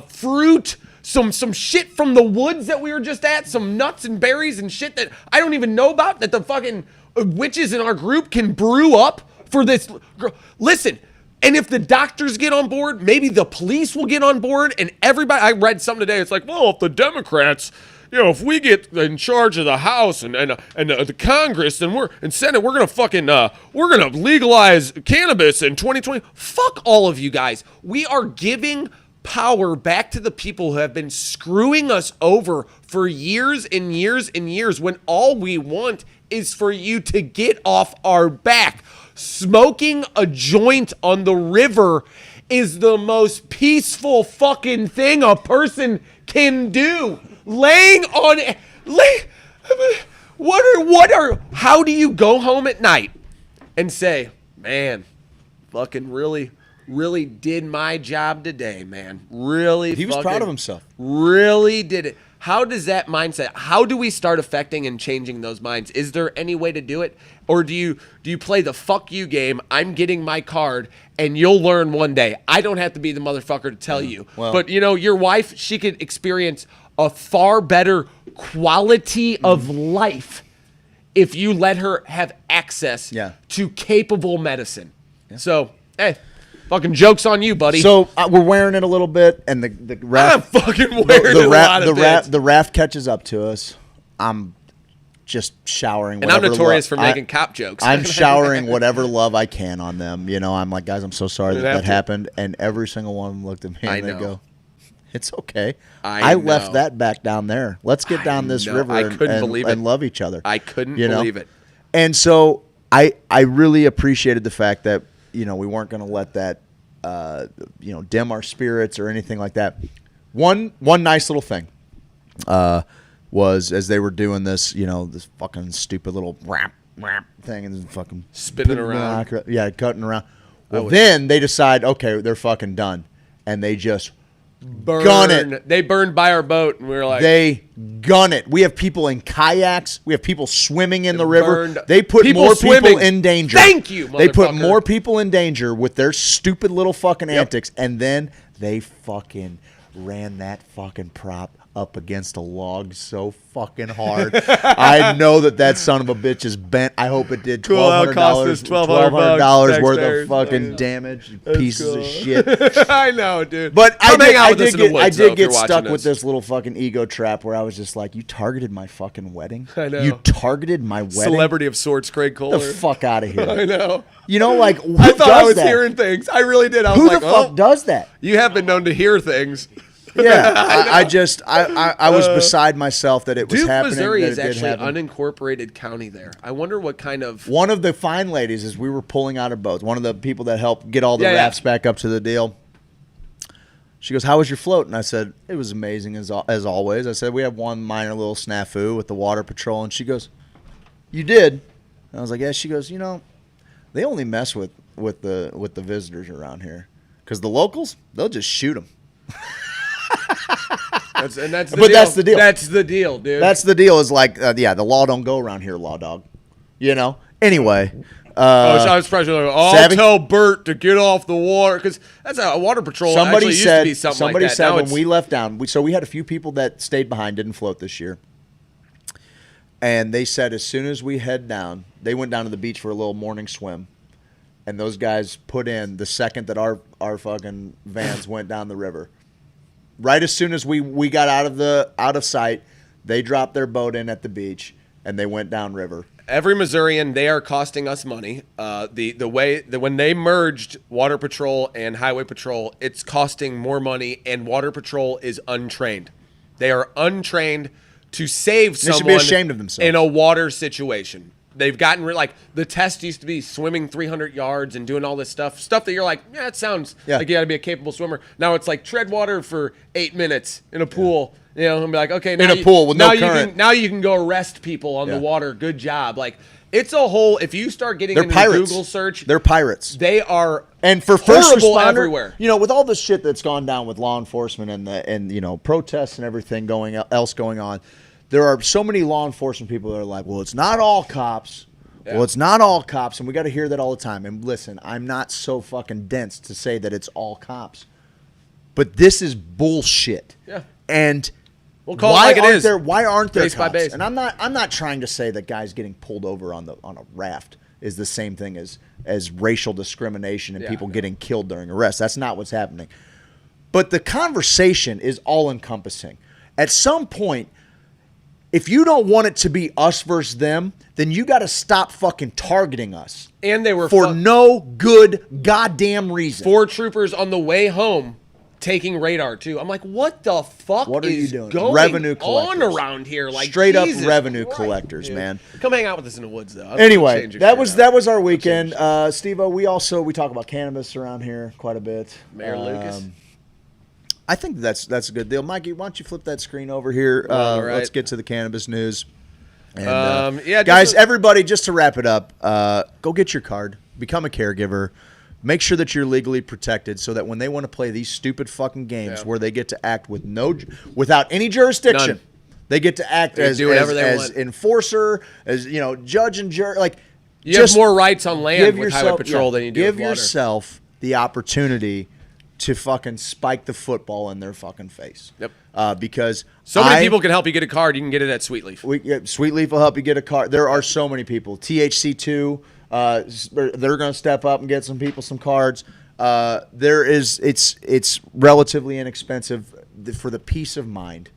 Speaker 4: fruit, some shit from the woods that we were just at, some nuts and berries and shit that I don't even know about, that the fucking witches in our group can brew up for this girl. Listen. And if the doctors get on board, maybe the police will get on board, and everybody. I read something today. It's like, well, if the Democrats, if we get in charge of the House and the Congress and Senate, we're gonna legalize cannabis in 2020. Fuck all of you guys. We are giving power back to the people who have been screwing us over for years and years and years, when all we want is for you to get off our back. Smoking a joint on the river is the most peaceful fucking thing a person can do. How do you go home at night and say, man, fucking really did my job today, man. Really,
Speaker 2: he was proud of himself.
Speaker 4: Really did it. How does that mindset, how do we start affecting and changing those minds? Is there any way to do it? Or do you play the fuck you game? I'm getting my card and you'll learn one day. I don't have to be the motherfucker to tell you.
Speaker 2: Well,
Speaker 4: but your wife, she could experience a far better quality of life if you let her have access to capable medicine. Yeah. So, hey, fucking joke's on you, buddy.
Speaker 2: So we're wearing it a little bit, and the raft.
Speaker 4: I'm fucking wearing it a lot of bits.
Speaker 2: The raft catches up to us. I'm just showering.
Speaker 4: And I'm notorious for making cop jokes.
Speaker 2: I'm showering whatever love I can on them. I'm like, guys, I'm so sorry that happened. And every single one of them looked at me and they go, "It's okay. I left that back down there. Let's get down this river and love each other."
Speaker 4: I couldn't believe it.
Speaker 2: And so I really appreciated the fact that we weren't going to let that dim our spirits or anything like that. One nice little thing was as they were doing this, this fucking stupid little rap thing and fucking
Speaker 4: spinning around.
Speaker 2: Cutting around. Well, then they decide, okay, they're fucking done, and they just gun it.
Speaker 4: They burned by our boat, and we were like,
Speaker 2: they gun it. We have people in kayaks. We have people swimming in the river.
Speaker 4: Burned.
Speaker 2: They put more people in danger.
Speaker 4: Thank you, motherfucker.
Speaker 2: They put more people in danger with their stupid little fucking antics, and then they fucking ran that fucking prop up against a log so fucking hard. I know that son of a bitch is bent. I hope it did $1,200 worth of fucking damage. Pieces of shit.
Speaker 4: I know, dude.
Speaker 2: But I did get stuck with this little fucking ego trap where I was just like, you targeted my fucking wedding?
Speaker 4: I know.
Speaker 2: You targeted my wedding?
Speaker 4: Celebrity of sorts, Craig Kohler.
Speaker 2: Get the fuck out of here.
Speaker 4: I know.
Speaker 2: Like, who
Speaker 4: I thought I was
Speaker 2: does that?
Speaker 4: hearing things. I really did. I was
Speaker 2: Who
Speaker 4: like,
Speaker 2: the fuck does that?
Speaker 4: You have been known to hear things.
Speaker 2: Yeah, I was beside myself that it was happening.
Speaker 4: Missouri
Speaker 2: that
Speaker 4: is
Speaker 2: it did
Speaker 4: actually
Speaker 2: happen.
Speaker 4: an unincorporated county there. I wonder what kind of...
Speaker 2: One of the fine ladies, as we were pulling out of boats, one of the people that helped get all the rafts back up to the deal, she goes, "How was your float?" And I said, "It was amazing as always." I said, "We have one minor little snafu with the water patrol." And she goes, "You did?" And I was like, "Yeah." She goes, "They only mess with the visitors around here because the locals, they'll just shoot them."
Speaker 4: That's the deal.
Speaker 2: That's the deal.
Speaker 4: That's the deal, dude.
Speaker 2: That's the deal. Is like, the law don't go around here, law dog. Anyway.
Speaker 4: So I was surprised. I'll tell Bert to get off the water because that's a water patrol.
Speaker 2: Somebody
Speaker 4: used
Speaker 2: said.
Speaker 4: To be something
Speaker 2: Somebody
Speaker 4: like that.
Speaker 2: said
Speaker 4: Now
Speaker 2: when we left down. So we had a few people that stayed behind, didn't float this year. And they said as soon as we head down, they went down to the beach for a little morning swim, and those guys put in the second that our fucking vans went down the river. Right as soon as we got out of sight, they dropped their boat in at the beach and they went down river.
Speaker 4: Every Missourian, they are costing us money. When they merged Water Patrol and Highway Patrol, it's costing more money, and Water Patrol is untrained. They are untrained to save someone.
Speaker 2: They should be ashamed of themselves
Speaker 4: in a water situation. They've gotten the test used to be swimming 300 yards and doing all this stuff that you're like, yeah, it sounds like you got to be a capable swimmer. Now it's like tread water for 8 minutes in a pool, and be like, okay, now
Speaker 2: in a pool with no current.
Speaker 4: Now you can go arrest people on the water. Good job. Like it's a whole. If you start getting into
Speaker 2: pirates.
Speaker 4: the Google search,
Speaker 2: they're pirates.
Speaker 4: They are
Speaker 2: and for first responder
Speaker 4: everywhere.
Speaker 2: With all the shit that's gone down with law enforcement and protests and everything else going on. There are so many law enforcement people that are like, well, it's not all cops. Yeah. Well, it's not all cops, and we got to hear that all the time. And listen, I'm not so fucking dense to say that it's all cops. But this is bullshit.
Speaker 4: Yeah.
Speaker 2: And
Speaker 4: we'll call it like it is.
Speaker 2: Why aren't there
Speaker 4: base
Speaker 2: cops?
Speaker 4: By base.
Speaker 2: And I'm not trying to say that guys getting pulled over on a raft is the same thing as racial discrimination and people getting killed during arrests. That's not what's happening. But the conversation is all encompassing. At some point, if you don't want it to be us versus them, then you got to stop fucking targeting us.
Speaker 4: And they were
Speaker 2: for no good goddamn reason.
Speaker 4: 4 troopers on the way home taking radar too. I'm like, what the fuck
Speaker 2: what are
Speaker 4: is
Speaker 2: you doing?
Speaker 4: Going
Speaker 2: revenue collectors.
Speaker 4: On around here? Like
Speaker 2: straight
Speaker 4: Jesus
Speaker 2: up revenue
Speaker 4: Christ,
Speaker 2: collectors,
Speaker 4: dude.
Speaker 2: man.
Speaker 4: Come hang out with us in the woods though.
Speaker 2: Anyway, that was our weekend. Steve-O, we talk about cannabis around here quite a bit.
Speaker 4: Mayor Lucas.
Speaker 2: I think that's a good deal. Mikey, why don't you flip that screen over here?
Speaker 4: All right.
Speaker 2: Let's get to the cannabis news.
Speaker 4: And,
Speaker 2: guys, everybody, just to wrap it up, go get your card. Become a caregiver. Make sure that you're legally protected so that when they want to play these stupid fucking games where they get to act without any jurisdiction, They get to act as
Speaker 4: do whatever they want.
Speaker 2: enforcer, as judge and jury. Like
Speaker 4: you have more rights on land with highway patrol than you do with water.
Speaker 2: Give yourself the opportunity to fucking spike the football in their fucking face.
Speaker 4: Yep.
Speaker 2: Because
Speaker 4: so many people can help you get a card. You can get it at Sweetleaf.
Speaker 2: Sweetleaf will help you get a card. There are so many people. THC2, they're going to step up and get some people some cards. It's relatively inexpensive for the peace of mind.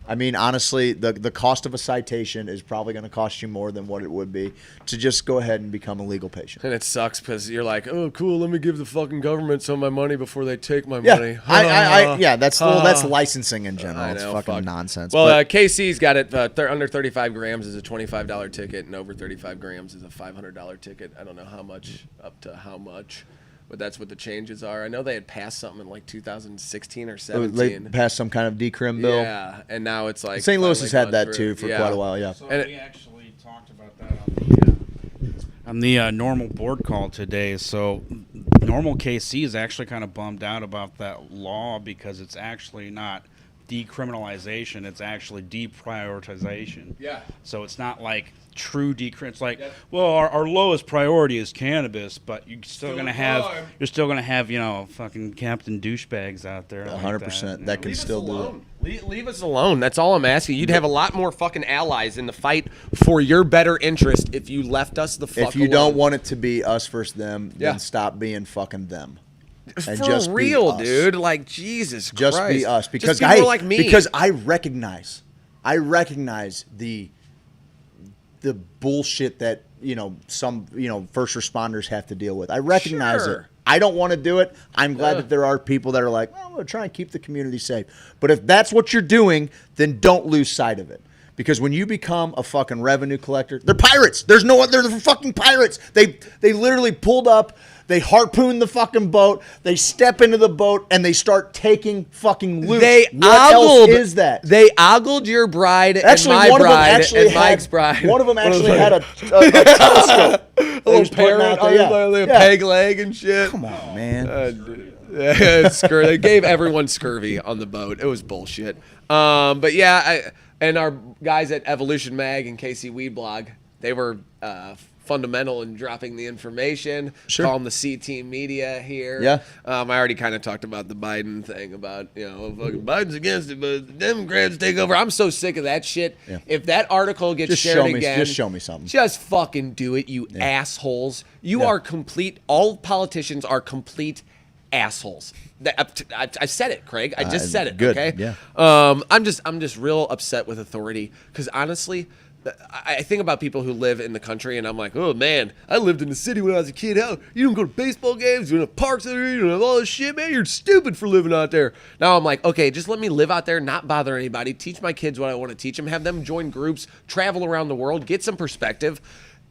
Speaker 2: I mean, honestly, the cost of a citation is probably going to cost you more than what it would be to just go ahead and become a legal patient.
Speaker 4: And it sucks because you're like, oh, cool, let me give the fucking government some of my money before they take my money.
Speaker 2: That's licensing in general. It's fucking nonsense.
Speaker 4: Well, KC's got it under 35 grams is a $25 ticket, and over 35 grams is a $500 ticket. I don't know how much, up to how much. But that's what the changes are. I know they had passed something in like 2016 or 17.
Speaker 2: They passed some kind of decrim bill.
Speaker 4: Yeah, and now it's like
Speaker 2: St. Louis has had that too for quite a while. Yeah.
Speaker 11: So we actually talked about that on the normal board call today. So normal KC is actually kind of bummed out about that law because it's actually not decriminalization. It's actually deprioritization. Yeah. So it's not like true it's like, well, our lowest priority is cannabis, but you're still gonna have fucking Captain douchebags out there.
Speaker 2: 100%. That can still do
Speaker 4: it. Leave us alone. That's all I'm asking. You'd have a lot more fucking allies in the fight for your better interest if you left us the fuck alone.
Speaker 2: If you don't want it to be us versus them, then stop being fucking them.
Speaker 4: And for just real, dude. Like, Jesus Christ.
Speaker 2: Just be us. Because
Speaker 4: just be more like me.
Speaker 2: Because I recognize the bullshit that some first responders have to deal with. I recognize it. I don't want to do it. I'm glad that there are people that are like, well, I'm going to try and keep the community safe. But if that's what you're doing, then don't lose sight of it. Because when you become a fucking revenue collector, they're pirates. They're fucking pirates. They literally pulled up. They harpoon the fucking boat. They step into the boat and they start taking fucking loot. What else is that?
Speaker 4: They ogled your bride and my bride and Mike's bride.
Speaker 2: One of them actually had a telescope.
Speaker 4: A little parrot on a peg leg and shit.
Speaker 2: Come on, man.
Speaker 4: They gave everyone scurvy on the boat. It was bullshit. But yeah, and our guys at Evolution Mag and KcWeedBlog, they were fundamental in dropping the information.
Speaker 2: Sure.
Speaker 4: Call them the C-Team Media here.
Speaker 2: Yeah.
Speaker 4: I already kind of talked about the Biden thing about, fucking Biden's against it, but the Democrats take over. I'm so sick of that shit. Yeah. If that article gets shared again.
Speaker 2: Just show me something.
Speaker 4: Just fucking do it, you assholes. You are complete, all politicians are complete assholes. I said it, Craig. I just said it,
Speaker 2: good.
Speaker 4: Okay?
Speaker 2: Yeah.
Speaker 4: I'm just real upset with authority because honestly, I think about people who live in the country, and I'm like, oh man, I lived in the city when I was a kid. How you don't go to baseball games, you don't have parks there, you don't have all this shit, man. You're stupid for living out there. Now I'm like, okay, just let me live out there, not bother anybody, teach my kids what I want to teach them, have them join groups, travel around the world, get some perspective.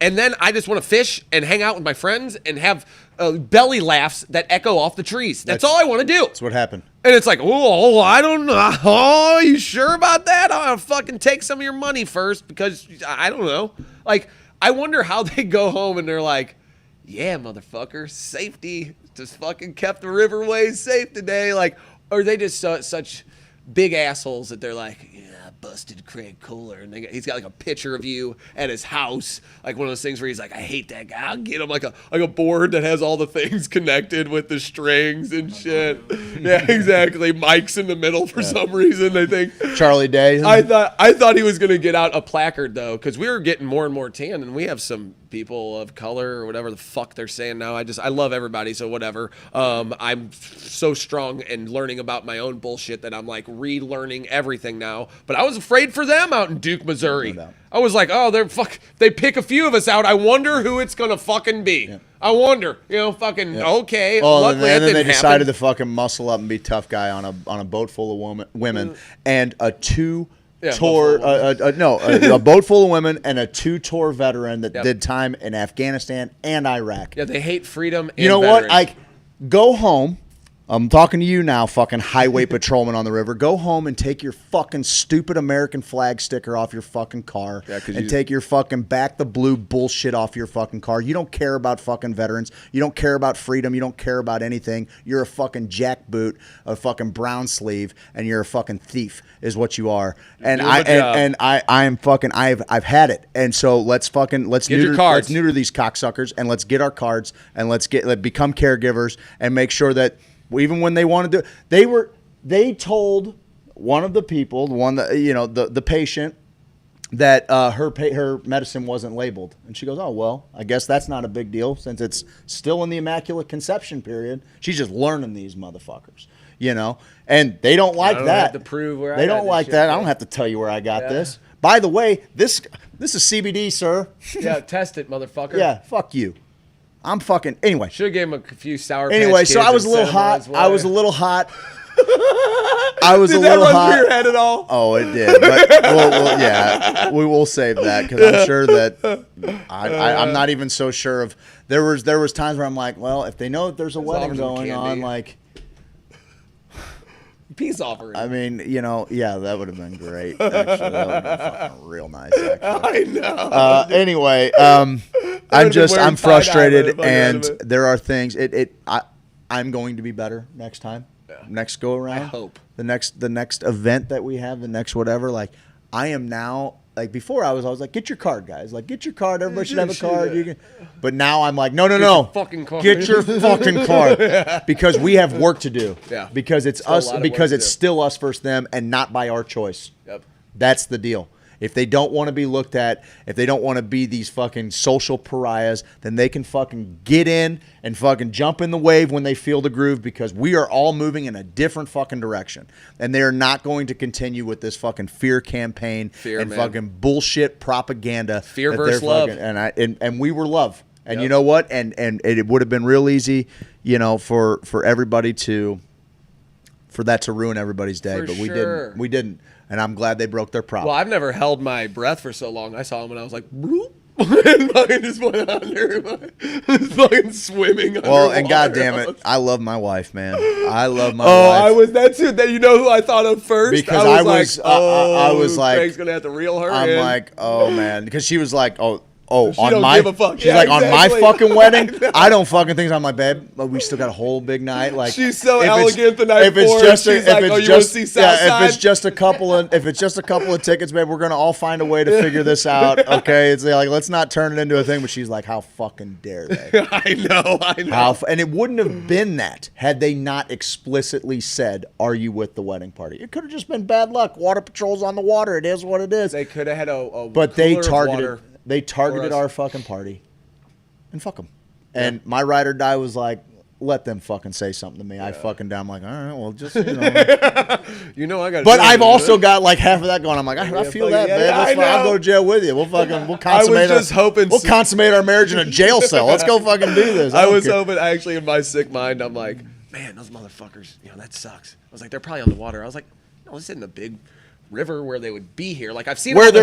Speaker 4: And then I just want to fish and hang out with my friends and have belly laughs that echo off the trees. That's all I want to do.
Speaker 2: That's what happened.
Speaker 4: And it's like, oh, I don't know. Oh, you sure about that? I'll fucking take some of your money first because I don't know. Like, I wonder how they go home and they're like, yeah, motherfucker, safety just fucking kept the riverways safe today. Like, or are they just such big assholes that they're like, yeah, I busted Craig Kohler, and he's got like a picture of you at his house, like one of those things where he's like, I hate that guy. I'll get him like a board that has all the things connected with the strings and shit. Yeah, exactly. Mike's in the middle for some reason. They think
Speaker 2: Charlie Day.
Speaker 4: I thought he was gonna get out a placard though, because we were getting more and more tan, and we have some people of color or whatever the fuck they're saying now. I love everybody, so whatever. I'm so strong in learning about my own bullshit that I'm like relearning everything now. But I was afraid for them out in Duke, Missouri. No doubt. I was like, oh, they pick a few of us out. I wonder who it's gonna fucking be. Yeah. I wonder, okay.
Speaker 2: Oh, and then they decided to fucking muscle up and be tough guy on a boat full of women and a boat full of women and a 2-tour veteran that did time in Afghanistan and Iraq.
Speaker 4: Yeah, they hate freedom.
Speaker 2: You know what? Go home, I'm talking to you now, fucking highway patrolman on the river. Go home and take your fucking stupid American flag sticker off your fucking car. And take your fucking back the blue bullshit off your fucking car. You don't care about fucking veterans. You don't care about freedom. You don't care about anything. You're a fucking jackboot, a fucking brown sleeve, and you're a fucking thief is what you are. And I've had it. And so let's neuter these cocksuckers, and let's get our cards, and let's become caregivers and make sure that even when they want to do, they told one of the people, the patient, that her medicine wasn't labeled, and she goes, "Oh well, I guess that's not a big deal since it's still in the Immaculate Conception period. She's just learning these motherfuckers, and they don't like that.
Speaker 4: Have to prove where
Speaker 2: they don't like that. I don't have to tell you where I got this. By the way, this is CBD, sir.
Speaker 4: Yeah, test it, motherfucker.
Speaker 2: Yeah, fuck you. I'm fucking anyway.
Speaker 4: Should have gave him a few sour.
Speaker 2: Anyway,
Speaker 4: Patch
Speaker 2: so
Speaker 4: Kids
Speaker 2: I was a little hot. I was a little hot. I was
Speaker 4: did
Speaker 2: a
Speaker 4: that
Speaker 2: little
Speaker 4: run
Speaker 2: hot.
Speaker 4: through your head at all?
Speaker 2: Oh, it did. But we will save that because I'm sure that I'm not even so sure of. There was times where I'm like, well, if they know that there's a wedding going on, like.
Speaker 4: Peace offering.
Speaker 2: I mean, that would have been great. Actually, that would have been fucking real nice. Actually.
Speaker 4: I know.
Speaker 2: Anyway, I'm frustrated, and there are things. I'm going to be better next time. Yeah. Next go around.
Speaker 4: I hope
Speaker 2: the next event that we have, the next whatever. Like, I am now. Like before, I was like, get your card, guys. Like, get your card. Everybody should have a card. You can. But now I'm like, no.
Speaker 4: Your fucking card.
Speaker 2: Get your fucking card because we have work to do.
Speaker 4: Yeah.
Speaker 2: Because it's us. Because it's still us versus them, and not by our choice.
Speaker 4: Yep.
Speaker 2: That's the deal. If they don't want to be looked at, if they don't want to be these fucking social pariahs, then they can fucking get in and fucking jump in the wave when they feel the groove, because we are all moving in a different fucking direction. And they are not going to continue with this fucking fear campaign and fucking bullshit propaganda.
Speaker 4: Fear versus love.
Speaker 2: And we were love. And you know what? And it would have been real easy, for everybody for that to ruin everybody's day. But we didn't. And I'm glad they broke their prop.
Speaker 4: Well, I've never held my breath for so long. I saw him and I was like, bloop, and fucking just went under, just fucking swimming.
Speaker 2: Well, and goddamn it, I love my wife, man. I love my wife.
Speaker 4: I was that too. That who I thought of first?
Speaker 2: Because I was like,
Speaker 4: Craig's gonna have to reel her
Speaker 2: I'm
Speaker 4: in.
Speaker 2: like, oh man, because she was like,
Speaker 4: she on my, give a fuck.
Speaker 2: She's like, on my fucking wedding, I don't fucking think. I'm like, babe, we still got a whole big night. Like,
Speaker 4: she's so elegant the night before.
Speaker 2: If it's just a couple of tickets, babe, we're gonna all find a way to figure this out. Okay, it's like, let's not turn it into a thing. But she's like, how fucking dare they?
Speaker 4: I know.
Speaker 2: And it wouldn't have been that had they not explicitly said, "Are you with the wedding party?" It could have just been bad luck. Water patrol's on the water. It is what it is.
Speaker 4: They could have had a
Speaker 2: but they targeted. They targeted our fucking party, and fuck them. And my ride or die was like, let them fucking say something to me. I fucking down. I'm like, all right, well, just
Speaker 4: I got.
Speaker 2: But I've also got like half of that going. I'm like, I feel that, man. I'll go to jail with you. We'll consummate. We'll consummate our marriage in a jail cell. Let's go fucking do this.
Speaker 4: I was hoping, actually, in my sick mind, I'm like, man, those motherfuckers. That sucks. I was like, they're probably on the water. I was like, no, this isn't a big river where they would be here. Like, I've seen
Speaker 2: where
Speaker 4: on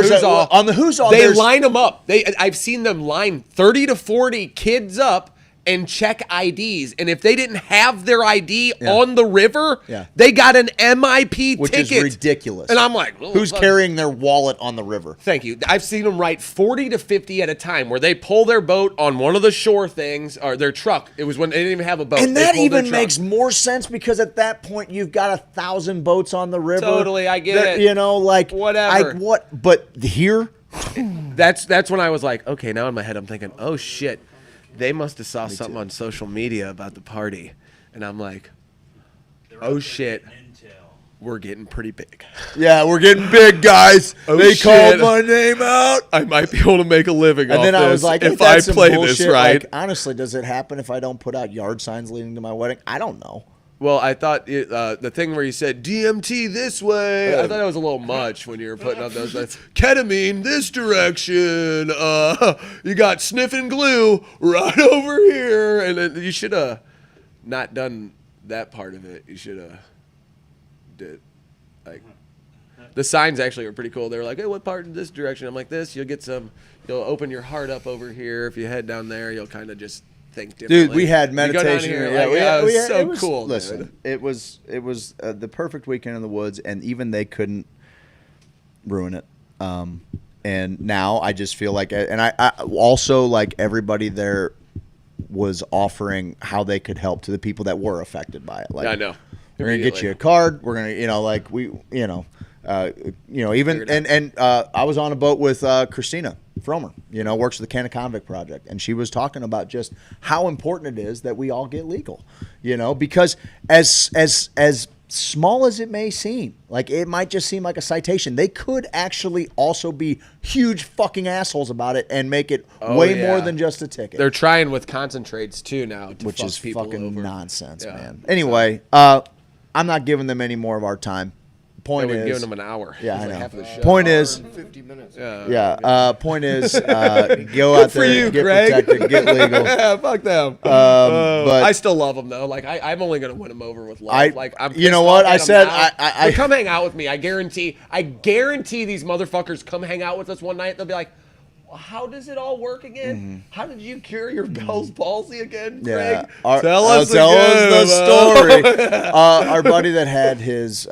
Speaker 4: the
Speaker 2: Hoozah,
Speaker 4: they line them up. I've seen them line 30 to 40 kids up and check IDs. And if they didn't have their ID on the river, they got an MIP
Speaker 2: which
Speaker 4: ticket.
Speaker 2: Which is ridiculous.
Speaker 4: And I'm like,
Speaker 2: who's carrying their wallet on the river?
Speaker 4: Thank you. I've seen them write 40 to 50 at a time where they pull their boat on one of the shore things, or their truck. It was when they didn't even have a boat.
Speaker 2: And that even makes more sense, because at that point you've got 1,000 boats on the river.
Speaker 4: Totally, I get it.
Speaker 2: Whatever. But here?
Speaker 4: That's when I was like, okay, now in my head I'm thinking, oh shit. They must have saw something on social media about the party. And I'm like, oh shit, we're getting pretty big.
Speaker 2: Yeah, we're getting big, guys. They called my name out.
Speaker 4: I might be able to make a living off this.
Speaker 2: And then I was like,
Speaker 4: if I play this right.
Speaker 2: Like, honestly, does it happen if I don't put out yard signs leading to my wedding? I don't know.
Speaker 4: Well, I thought the thing where you said DMT this way, I thought that was a little much when you were putting up those. Ketamine this direction. You got sniffing glue right over here, and then you should have not done that part of it. You should have did like the signs actually were pretty cool. They were like, hey, what part in this direction? I'm like, this. You'll get some. You'll open your heart up over here. If you head down there, you'll kind of just think differently.
Speaker 2: Dude, we had meditation.
Speaker 4: You go down here, it was so cool.
Speaker 2: Listen,
Speaker 4: dude.
Speaker 2: it was the perfect weekend in the woods, and even they couldn't ruin it. And now I just feel like, and I also like everybody there was offering how they could help to the people that were affected by it. Like,
Speaker 4: I know.
Speaker 2: We're gonna get you a card. We're gonna, like even and I was on a boat with Christina Fromer, works for the Canada Convict Project, and she was talking about just how important it is that we all get legal, because as small as it may seem, like it might just seem like a citation, they could actually also be huge fucking assholes about it and make it way more than just a ticket.
Speaker 4: They're trying with concentrates too now, to
Speaker 2: which
Speaker 4: fuck
Speaker 2: is
Speaker 4: people
Speaker 2: fucking
Speaker 4: over.
Speaker 2: nonsense,
Speaker 4: Yeah.
Speaker 2: man. Anyway, I'm not giving them any more of our time. Point
Speaker 4: We're
Speaker 2: is,
Speaker 4: giving them an hour.
Speaker 2: Yeah,
Speaker 4: It's
Speaker 2: I
Speaker 4: like
Speaker 2: know.
Speaker 4: half of the show.
Speaker 2: Point is,
Speaker 5: 50 minutes.
Speaker 2: point is, go out
Speaker 4: for
Speaker 2: there,
Speaker 4: you,
Speaker 2: get
Speaker 4: Craig.
Speaker 2: protected, get legal.
Speaker 4: Yeah, fuck them.
Speaker 2: But
Speaker 4: I still love them though. Like I'm only gonna win them over with love. I'm.
Speaker 2: You know
Speaker 4: pissed
Speaker 2: what?
Speaker 4: off
Speaker 2: I
Speaker 4: at 'em
Speaker 2: said
Speaker 4: now.
Speaker 2: I
Speaker 4: But come hang out with me. I guarantee these motherfuckers come hang out with us one night. They'll be like, well, how does it all work again?
Speaker 2: Mm-hmm.
Speaker 4: How did you cure your Bell's palsy again,
Speaker 2: Yeah.
Speaker 4: Craig? Tell us
Speaker 2: the
Speaker 4: again,
Speaker 2: story. Our buddy that had his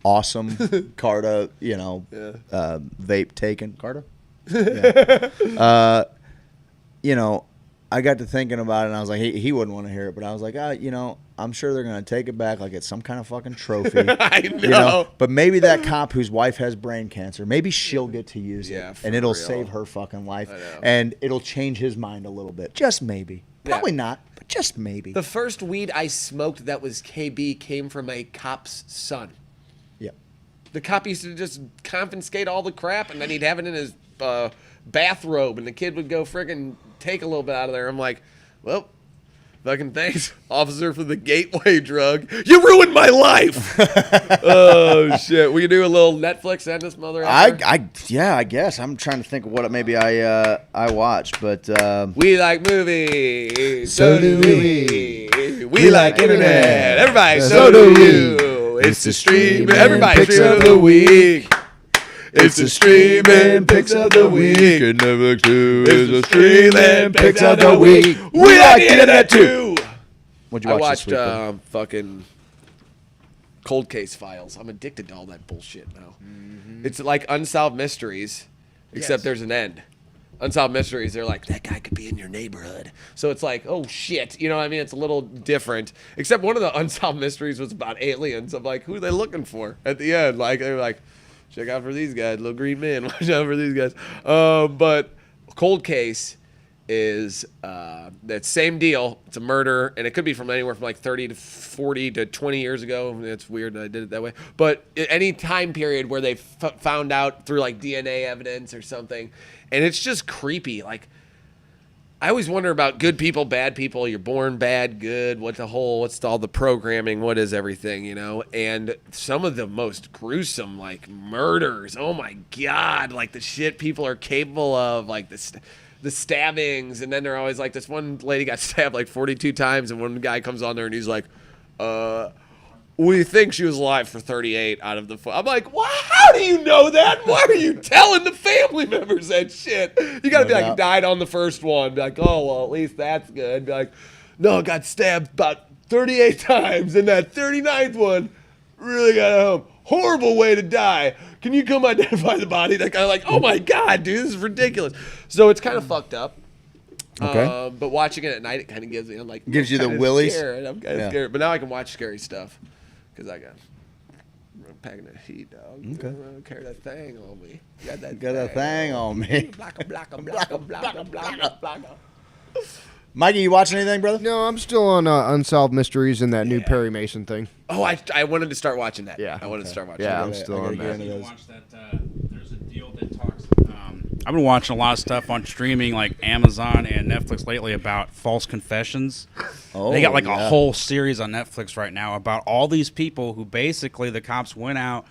Speaker 2: awesome Carta, vape taken. Carta? Yeah. I got to thinking about it, and I was like, he wouldn't want to hear it, but I was like, I'm sure they're going to take it back like it's some kind of fucking trophy.
Speaker 4: I know.
Speaker 2: But maybe that cop whose wife has brain cancer, maybe she'll get to use
Speaker 4: Yeah,
Speaker 2: it,
Speaker 4: for
Speaker 2: and it'll
Speaker 4: real.
Speaker 2: save her fucking life,
Speaker 4: I know.
Speaker 2: and it'll change his mind a little bit. Just maybe. Probably not, but just maybe.
Speaker 4: The first weed I smoked that was KB came from a cop's son.
Speaker 2: Yep.
Speaker 4: The cop used to just confiscate all the crap, and then he'd have it in his bathrobe, and the kid would go friggin' take a little bit out of there. I'm like, well, fucking thanks, officer, for the gateway drug. You ruined my life. Oh shit! We can do a little Netflix and this mother.
Speaker 2: I guess I'm trying to think of what maybe I watched, but
Speaker 4: we like movies.
Speaker 2: So do we.
Speaker 4: We like internet. Everybody,
Speaker 2: So do we.
Speaker 4: you. It's the streaming. Everybody,
Speaker 2: picks
Speaker 4: stream of the week. It's the streaming picks of the week.
Speaker 10: And Netflix too
Speaker 4: It's
Speaker 10: is
Speaker 4: the
Speaker 10: a
Speaker 4: streaming picks of the week.
Speaker 2: We
Speaker 4: We
Speaker 2: like
Speaker 4: like the internet too.
Speaker 2: What'd you
Speaker 4: I
Speaker 2: watch
Speaker 4: watched
Speaker 2: this week, then?
Speaker 4: fucking Cold Case Files. I'm addicted to all that bullshit now. It's like Unsolved Mysteries, except there's an end. Unsolved Mysteries, they're like, that guy could be in your neighborhood. So it's like, oh shit. You know what I mean? It's a little different. Except one of the Unsolved Mysteries was about aliens. I'm like, who are they looking for at the end? Like, they were like, check out for these guys, little green men. Watch out for these guys. But Cold Case is that same deal. It's a murder, and it could be from anywhere from like 30 to 40 to 20 years ago. It's weird that I did it that way. But any time period where they found out through like DNA evidence or something, and it's just creepy. Like, I always wonder about good people, bad people. You're born bad, good. What's all the programming? What is everything, And some of the most gruesome, like, murders. Oh, my God. Like, the shit people are capable of. Like, the stabbings. And then they're always like, this one lady got stabbed, like, 42 times. And one guy comes on there and he's like, we think she was alive for 38 out of the... I'm like, wow, how do you know that? Why are you telling the family members that shit? You got to be like, died on the first one. Be like, oh, well, at least that's good. Be like, no, got stabbed about 38 times. And that 39th one really got home. Horrible way to die. Can you come identify the body? That guy like, oh, my God, dude, this is ridiculous. So it's kind of fucked up.
Speaker 2: Okay.
Speaker 4: But watching it at night, it kind of gives me,
Speaker 2: Gives you the
Speaker 4: kinda
Speaker 2: willies?
Speaker 4: scared. I'm kind of scared. But now I can watch scary stuff. Because I got packing that heat, dog.
Speaker 2: Okay.
Speaker 4: Carry that thing on me.
Speaker 2: Got that thing on me. Mikey, you watching anything, brother?
Speaker 5: No, I'm still on Unsolved Mysteries and that new Perry Mason thing.
Speaker 4: Oh, I wanted to start watching that.
Speaker 5: Yeah.
Speaker 4: I wanted to start watching
Speaker 5: Yeah,
Speaker 4: that.
Speaker 5: I'm still on that.
Speaker 11: Watch that. There's a deal that talks. I've been watching a lot of stuff on streaming like Amazon and Netflix lately about false confessions.
Speaker 2: Oh,
Speaker 11: they got like a whole series on Netflix right now about all these people who basically the cops went out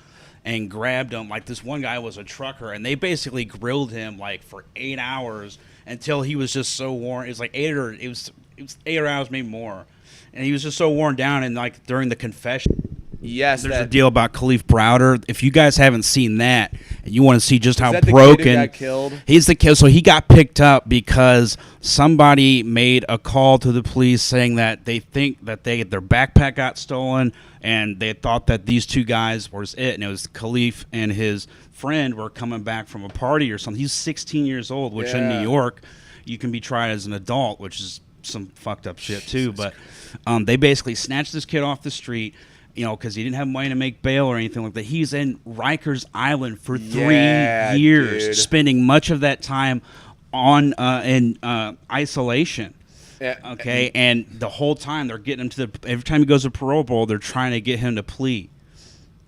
Speaker 11: and grabbed them. Like this one guy was a trucker, and they basically grilled him like for 8 hours until he was just so worn. It was like 8 hours, maybe more, and he was just so worn down. And like during the confession,
Speaker 4: Yes,
Speaker 11: There's a deal about Khalif Browder. If you guys haven't seen that, and you want to see just how
Speaker 4: that the kid
Speaker 11: broken
Speaker 4: who got killed?
Speaker 11: he's the kid. So he got picked up because somebody made a call to the police saying that they think that their backpack got stolen, and they thought that these two guys was it, and it was Khalif and his friend were coming back from a party or something. He's 16 years old, which in New York you can be tried as an adult, which is some fucked up shit too. But they basically snatched this kid off the street. Because he didn't have money to make bail or anything like that. He's in Rikers Island for 3 years,
Speaker 4: dude.
Speaker 11: spending much of that time on in isolation.
Speaker 4: Yeah.
Speaker 11: Okay, and the whole time they're getting him every time he goes to parole board, they're trying to get him to plea.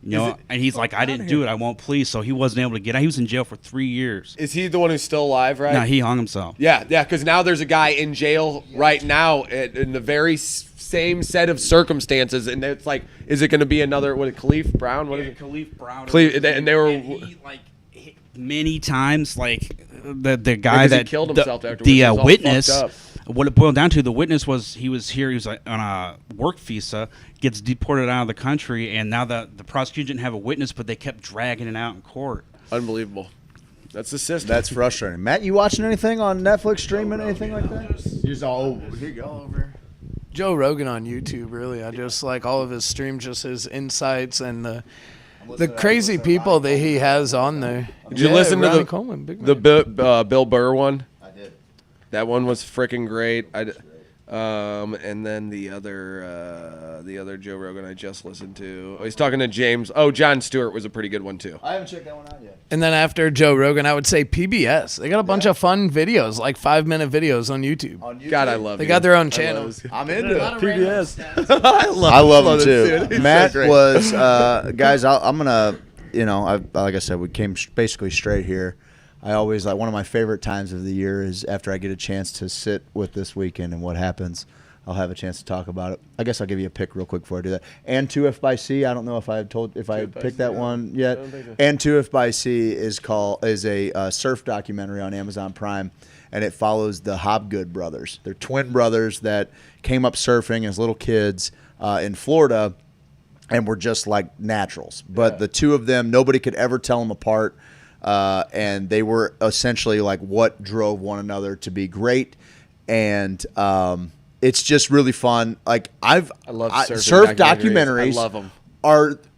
Speaker 11: And he's like, I didn't do it, I won't plea. So he wasn't able to get out. He was in jail for 3 years.
Speaker 4: Is he the one who's still alive, right?
Speaker 11: No, he hung himself.
Speaker 4: Yeah, because now there's a guy in jail right now in the very same set of circumstances, and it's like, is it going to be another Khalif Brown? What is it?
Speaker 11: Khalif Browder.
Speaker 4: And they were
Speaker 11: he, hit many times, the guy
Speaker 4: because he
Speaker 11: that
Speaker 4: killed himself afterwards.
Speaker 11: the
Speaker 4: It was all
Speaker 11: witness.
Speaker 4: fucked up.
Speaker 11: What it boiled down to, the witness was he was like on a work visa, gets deported out of the country, and now the prosecution didn't have a witness, but they kept dragging it out in court.
Speaker 4: Unbelievable. That's the system.
Speaker 2: That's frustrating. Matt, you watching anything on Netflix, streaming anything like that?
Speaker 3: You're just all over. Here you go. All over. Joe Rogan on YouTube, really. I just like all of his streams, just his insights and the crazy people that he has on there.
Speaker 4: Did you listen to
Speaker 3: Ronnie Coleman, big man.
Speaker 4: Bill Burr one?
Speaker 2: I did.
Speaker 4: That one was freaking great. And then the other Joe Rogan I just listened to. Oh, he's talking to James. Oh, Jon Stewart was a pretty good one too.
Speaker 2: I haven't checked that one out yet.
Speaker 3: And then after Joe Rogan, I would say PBS. They got a bunch of fun videos, like 5-minute videos on YouTube.
Speaker 4: God, I love
Speaker 3: They
Speaker 4: you.
Speaker 3: got their own
Speaker 4: I
Speaker 3: channel.
Speaker 4: love
Speaker 2: I'm into it.
Speaker 4: PBS.
Speaker 2: I love him too.
Speaker 4: dude. He's
Speaker 2: Matt
Speaker 4: so great.
Speaker 2: was, guys. I'm gonna, like I said, we came basically straight here. I always one of my favorite times of the year is after I get a chance to sit with this weekend and what happens. I'll have a chance to talk about it. I guess I'll give you a pick real quick before I do that. And 2F by C. I don't know if I picked that one yet. And 2F by C is a surf documentary on Amazon Prime, and it follows the Hobgood brothers. They're twin brothers that came up surfing as little kids in Florida, and were just like naturals. But the two of them, nobody could ever tell them apart, and they were essentially like what drove one another to be great. And it's just really fun. Like I
Speaker 4: love
Speaker 2: surf
Speaker 4: I
Speaker 2: documentaries.
Speaker 4: love them.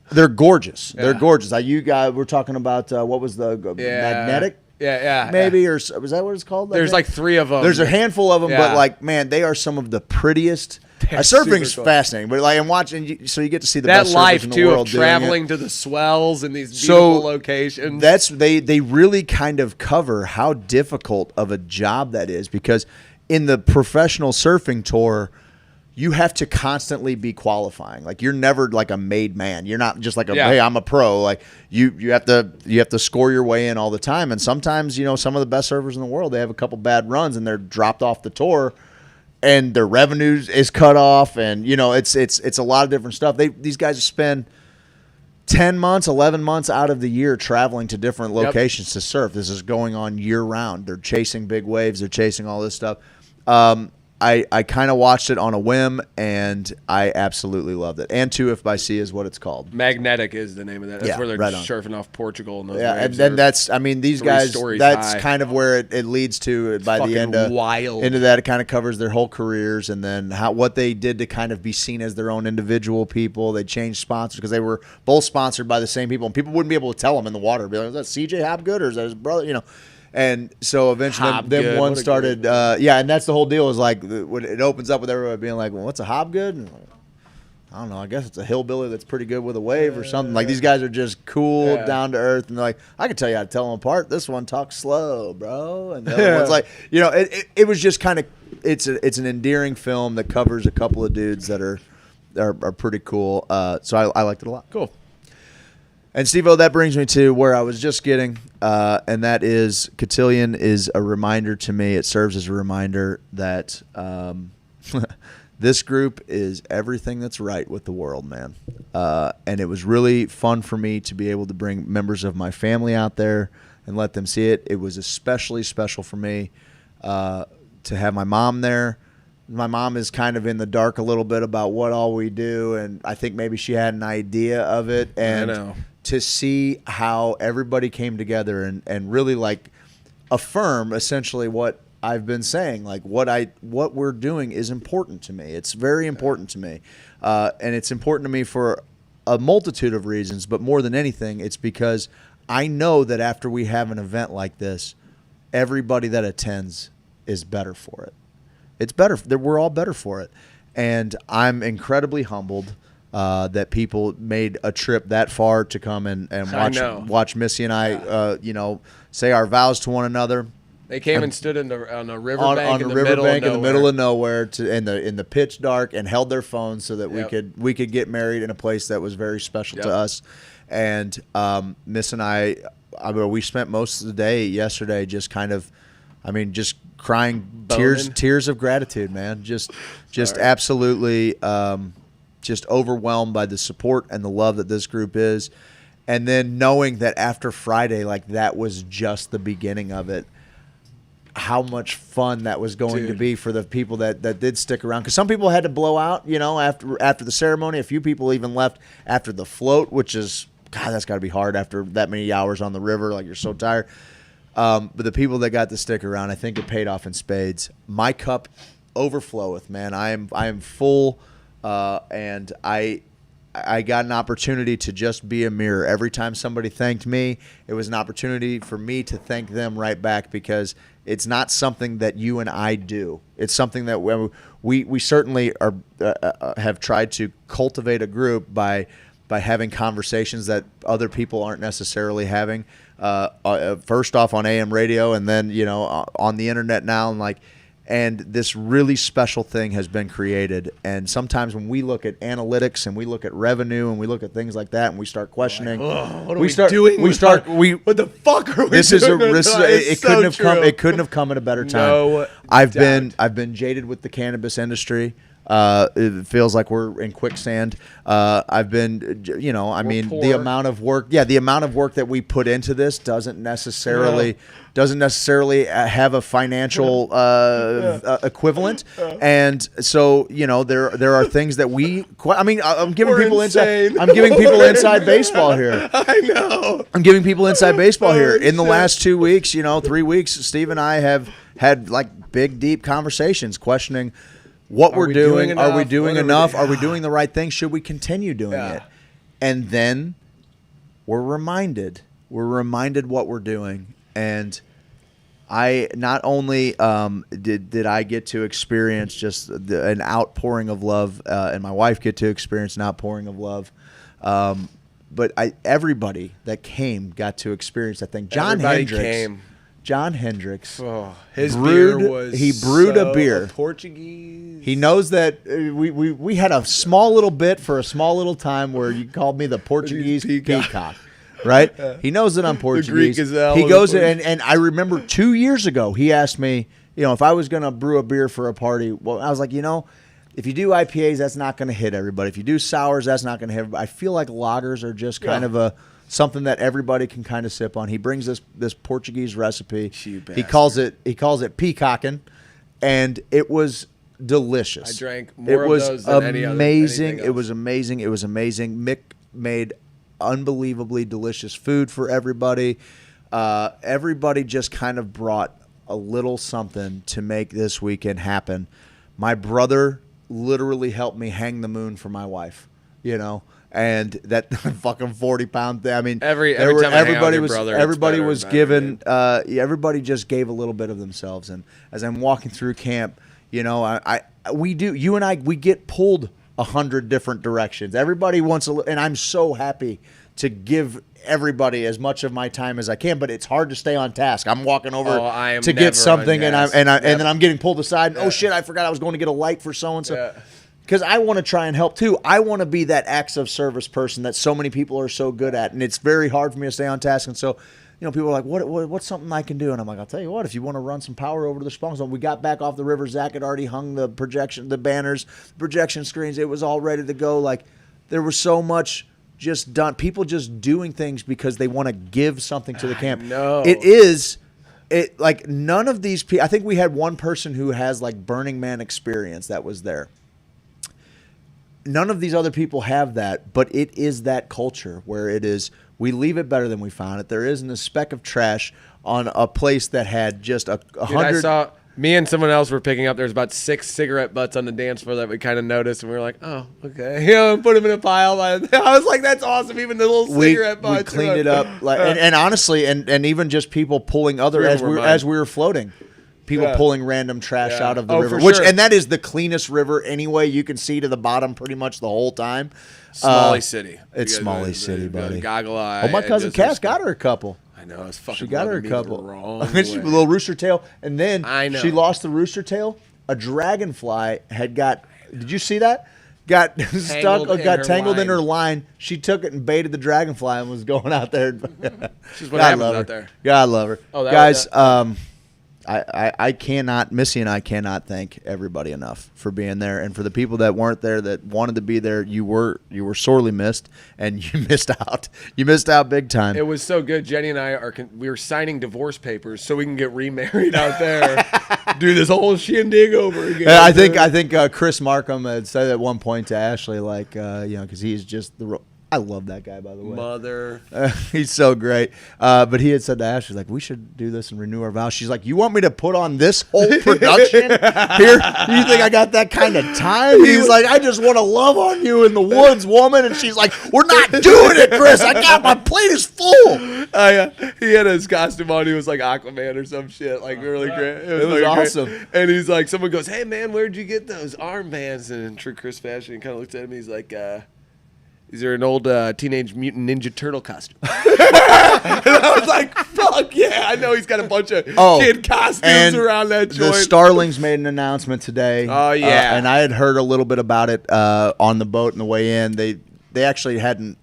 Speaker 2: They're gorgeous. They're
Speaker 4: Yeah.
Speaker 2: gorgeous. You guys were talking about what was the magnetic?
Speaker 4: Yeah.
Speaker 2: Maybe or was that what it's called? I
Speaker 4: There's
Speaker 2: think?
Speaker 4: like 3 of them.
Speaker 2: There's a handful of them,
Speaker 4: Yeah.
Speaker 2: but man, they are some of the prettiest. Surfing's
Speaker 4: super cool.
Speaker 2: fascinating, but I'm watching, so you get to see the
Speaker 4: that
Speaker 2: best surfers
Speaker 4: life
Speaker 2: in the
Speaker 4: too
Speaker 2: world
Speaker 4: of
Speaker 2: doing it.
Speaker 4: traveling to the swells and these beautiful locations.
Speaker 2: That's they really kind of cover how difficult of a job that is, because in the professional surfing tour, you have to constantly be qualifying. Like you're never like a made man. You're not just like hey, I'm a pro. Like you have to score your way in all the time. And sometimes, some of the best surfers in the world, they have a couple bad runs and they're dropped off the tour and their revenues is cut off, and it's a lot of different stuff. These guys spend 10 months, 11 months out of the year traveling to different locations to surf. This is going on year round. They're chasing big waves. They're chasing all this stuff. I kind of watched it on a whim, and I absolutely loved it. And 2F by C is what it's called.
Speaker 4: Magnetic is the name of that. That's where they're
Speaker 2: right on.
Speaker 4: surfing off Portugal. And those
Speaker 2: Yeah, and
Speaker 4: waves
Speaker 2: then
Speaker 4: are
Speaker 2: these
Speaker 4: 3
Speaker 2: guys,
Speaker 4: stories
Speaker 2: that's
Speaker 4: high.
Speaker 2: kind of where it leads to by the
Speaker 4: fucking
Speaker 2: end.
Speaker 4: wild.
Speaker 2: Into that, it kind of covers their whole careers, and then what they did to kind of be seen as their own individual people. They changed sponsors because they were both sponsored by the same people, and people wouldn't be able to tell them in the water. Be like, is that CJ Hobgood or is that his brother? And so eventually, them one started, and that's the whole deal. Is like when it opens up with everybody being like, "Well, what's a Hobgood?" And like, I don't know. I guess it's a hillbilly that's pretty good with a wave or something. Like these guys are just cool, down to earth, and they're like, I can tell you how to tell them apart. This one talks slow, bro, and the other one's like, it was just kind of, it's an endearing film that covers a couple of dudes that are pretty cool. So I liked it a lot.
Speaker 4: Cool.
Speaker 2: And Steve-O, that brings me to where I was just getting, and that is Cotillion is a reminder to me. It serves as a reminder that this group is everything that's right with the world, man. And it was really fun for me to be able to bring members of my family out there and let them see it. It was especially special for me to have my mom there My mom is kind of in the dark a little bit about what all we do, and I think maybe she had an idea of it. And
Speaker 4: I know.
Speaker 2: to see how everybody came together and really like affirm essentially what I've been saying, like what we're doing is important to me. It's very important to me, and it's important to me for a multitude of reasons. But more than anything, it's because I know that after we have an event like this, everybody that attends is better for it. It's better. We're all better for it. And I'm incredibly humbled that people made a trip that far to come and watch Missy and I, say our vows to one another.
Speaker 4: They came and stood on a riverbank
Speaker 2: on
Speaker 4: in
Speaker 2: the
Speaker 4: the
Speaker 2: riverbank in the middle of
Speaker 4: nowhere.
Speaker 2: nowhere in the pitch dark, and held their phones so that we could get married in a place that was very special to us. And Miss and I mean, we spent most of the day yesterday just kind of, just crying tears of gratitude, man. Just absolutely just overwhelmed by the support and the love that this group is. And then knowing that after Friday, like that was just the beginning of it, how much fun that was going to be for the people that did stick around. Because some people had to blow out, after the ceremony. A few people even left after the float, which is, God, that's got to be hard after that many hours on the river. Like, you're so tired. But the people that got to stick around, I think it paid off in spades. My cup overfloweth, man. I am full, and I got an opportunity to just be a mirror. Every time somebody thanked me, it was an opportunity for me to thank them right back, because it's not something that you and I do. It's something that we certainly have tried to cultivate a group by having conversations that other people aren't necessarily having. First off on AM radio, and then on the internet now, and this really special thing has been created. And sometimes when we look at analytics and we look at revenue and we look at things like that, and we start questioning,
Speaker 4: what are we doing? What the fuck are we doing?
Speaker 2: It couldn't have come at a better time.
Speaker 4: No
Speaker 2: I've been jaded with the cannabis industry. It feels like we're in quicksand. I've been, the amount of work that we put into this doesn't necessarily have a financial equivalent. And so, there are things that I'm giving people inside. I'm giving people inside baseball here.
Speaker 4: I know.
Speaker 2: I'm giving people inside baseball here. In the last 2 weeks, 3 weeks, Steve and I have had big, deep conversations questioning what we're doing. Are we doing enough? Are we doing the right thing? Should we continue doing it? And then we're reminded what we're doing. And I not only did I get to experience just an outpouring of love, and my wife get to experience an outpouring of love, but everybody that came got to experience that thing. John Hendricks.
Speaker 4: His beer was
Speaker 2: he brewed a beer.
Speaker 4: Portuguese.
Speaker 2: He knows that we had a small little bit for a small little time where you called me the Portuguese peacock. Right? He knows that I'm Portuguese.
Speaker 4: The Greek gazelle.
Speaker 2: He goes and I remember 2 years ago he asked me, if I was going to brew a beer for a party. Well, I was like, if you do IPAs, that's not going to hit everybody. If you do sours, that's not going to hit everybody. I feel like lagers are just kind of something that everybody can kind of sip on. He brings this Portuguese recipe. He calls it peacocking, and it was delicious.
Speaker 4: I drank more of those than any other.
Speaker 2: It was amazing. It was amazing. Mick made unbelievably delicious food for everybody. Everybody just kind of brought a little something to make this weekend happen. My brother literally helped me hang the moon for my wife, and that fucking 40-pound thing. I mean, everybody was given. Everybody just gave a little bit of themselves. And as I'm walking through camp, you and I, we get pulled 100 different directions. Everybody wants and I'm so happy to give everybody as much of my time as I can, but it's hard to stay on task. I'm walking over to get something, and then I'm getting pulled aside. And, oh shit, I forgot I was going to get a light for so and so. Because I want to try and help too. I want to be that acts of service person that so many people are so good at, and it's very hard for me to stay on task. And so, people are like, "What's something I can do?" And I'm like, "I'll tell you what. If you want to run some power over to the spawn zone, we got back off the river. Zach had already hung the banners, projection screens. It was all ready to go. Like, there was so much just done. People just doing things because they want to give something to the camp.
Speaker 4: No,
Speaker 2: it is it like none of these people. I think we had one person who has like Burning Man experience that was there. None of these other people have that, but it is that culture where it is. We leave it better than we found it. There isn't a speck of trash on a place that had just a hundred.
Speaker 4: I saw me and someone else were picking up. There's about 6 cigarette butts on the dance floor that we kind of noticed, and we were like, "Oh, okay." Put them in a pile. I was like, "That's awesome." Even the little cigarette butts.
Speaker 2: We cleaned it up, like, and honestly, and even just people pulling other as we were floating. People pulling random trash out of the river, and that is the cleanest river anyway. You can see to the bottom pretty much the whole time.
Speaker 4: Smalley City.
Speaker 2: It's Smalley City, buddy.
Speaker 4: Goggle eye.
Speaker 2: Oh, my cousin Cass got her a couple.
Speaker 4: I know. It's fucking.
Speaker 2: She got her a couple.
Speaker 4: She
Speaker 2: a little rooster tail, and then
Speaker 4: I know.
Speaker 2: she lost the rooster tail. A dragonfly had got. Did you see that? Got stuck. Got tangled in her line. She took it and baited the dragonfly and was going out there.
Speaker 4: She's what happens out there.
Speaker 2: God love her.
Speaker 4: Oh,
Speaker 2: guys. I cannot, Missy and I cannot thank everybody enough for being there, and for the people that weren't there that wanted to be there. You were sorely missed, and you missed out. You missed out big time.
Speaker 4: It was so good. Jenny and I we were signing divorce papers so we can get remarried out there. Do this whole shindig over again.
Speaker 2: I think Chris Markham had said at one point to Ashley, like, because he's just I love that guy, by the way.
Speaker 4: Mother.
Speaker 2: He's so great. But he had said to Ashley, like, we should do this and renew our vows. She's like, you want me to put on this whole production here? You think I got that kind of time? He's like, I just want to love on you in the woods, woman. And she's like, we're not doing it, Chris. I got my plate is full.
Speaker 4: He had his costume on. He was like Aquaman or some shit. Like, really great.
Speaker 2: It was awesome.
Speaker 4: Great. And he's like, someone goes, hey, man, where'd you get those armbands? And in true Chris fashion, he kind of looks at him. He's like, is there an old Teenage Mutant Ninja Turtle costume? And I was like, fuck yeah. I know he's got a bunch of kid costumes around that joint.
Speaker 2: The Starlings made an announcement today.
Speaker 4: Oh, yeah.
Speaker 2: And I had heard a little bit about it on the boat on the way in. They actually hadn't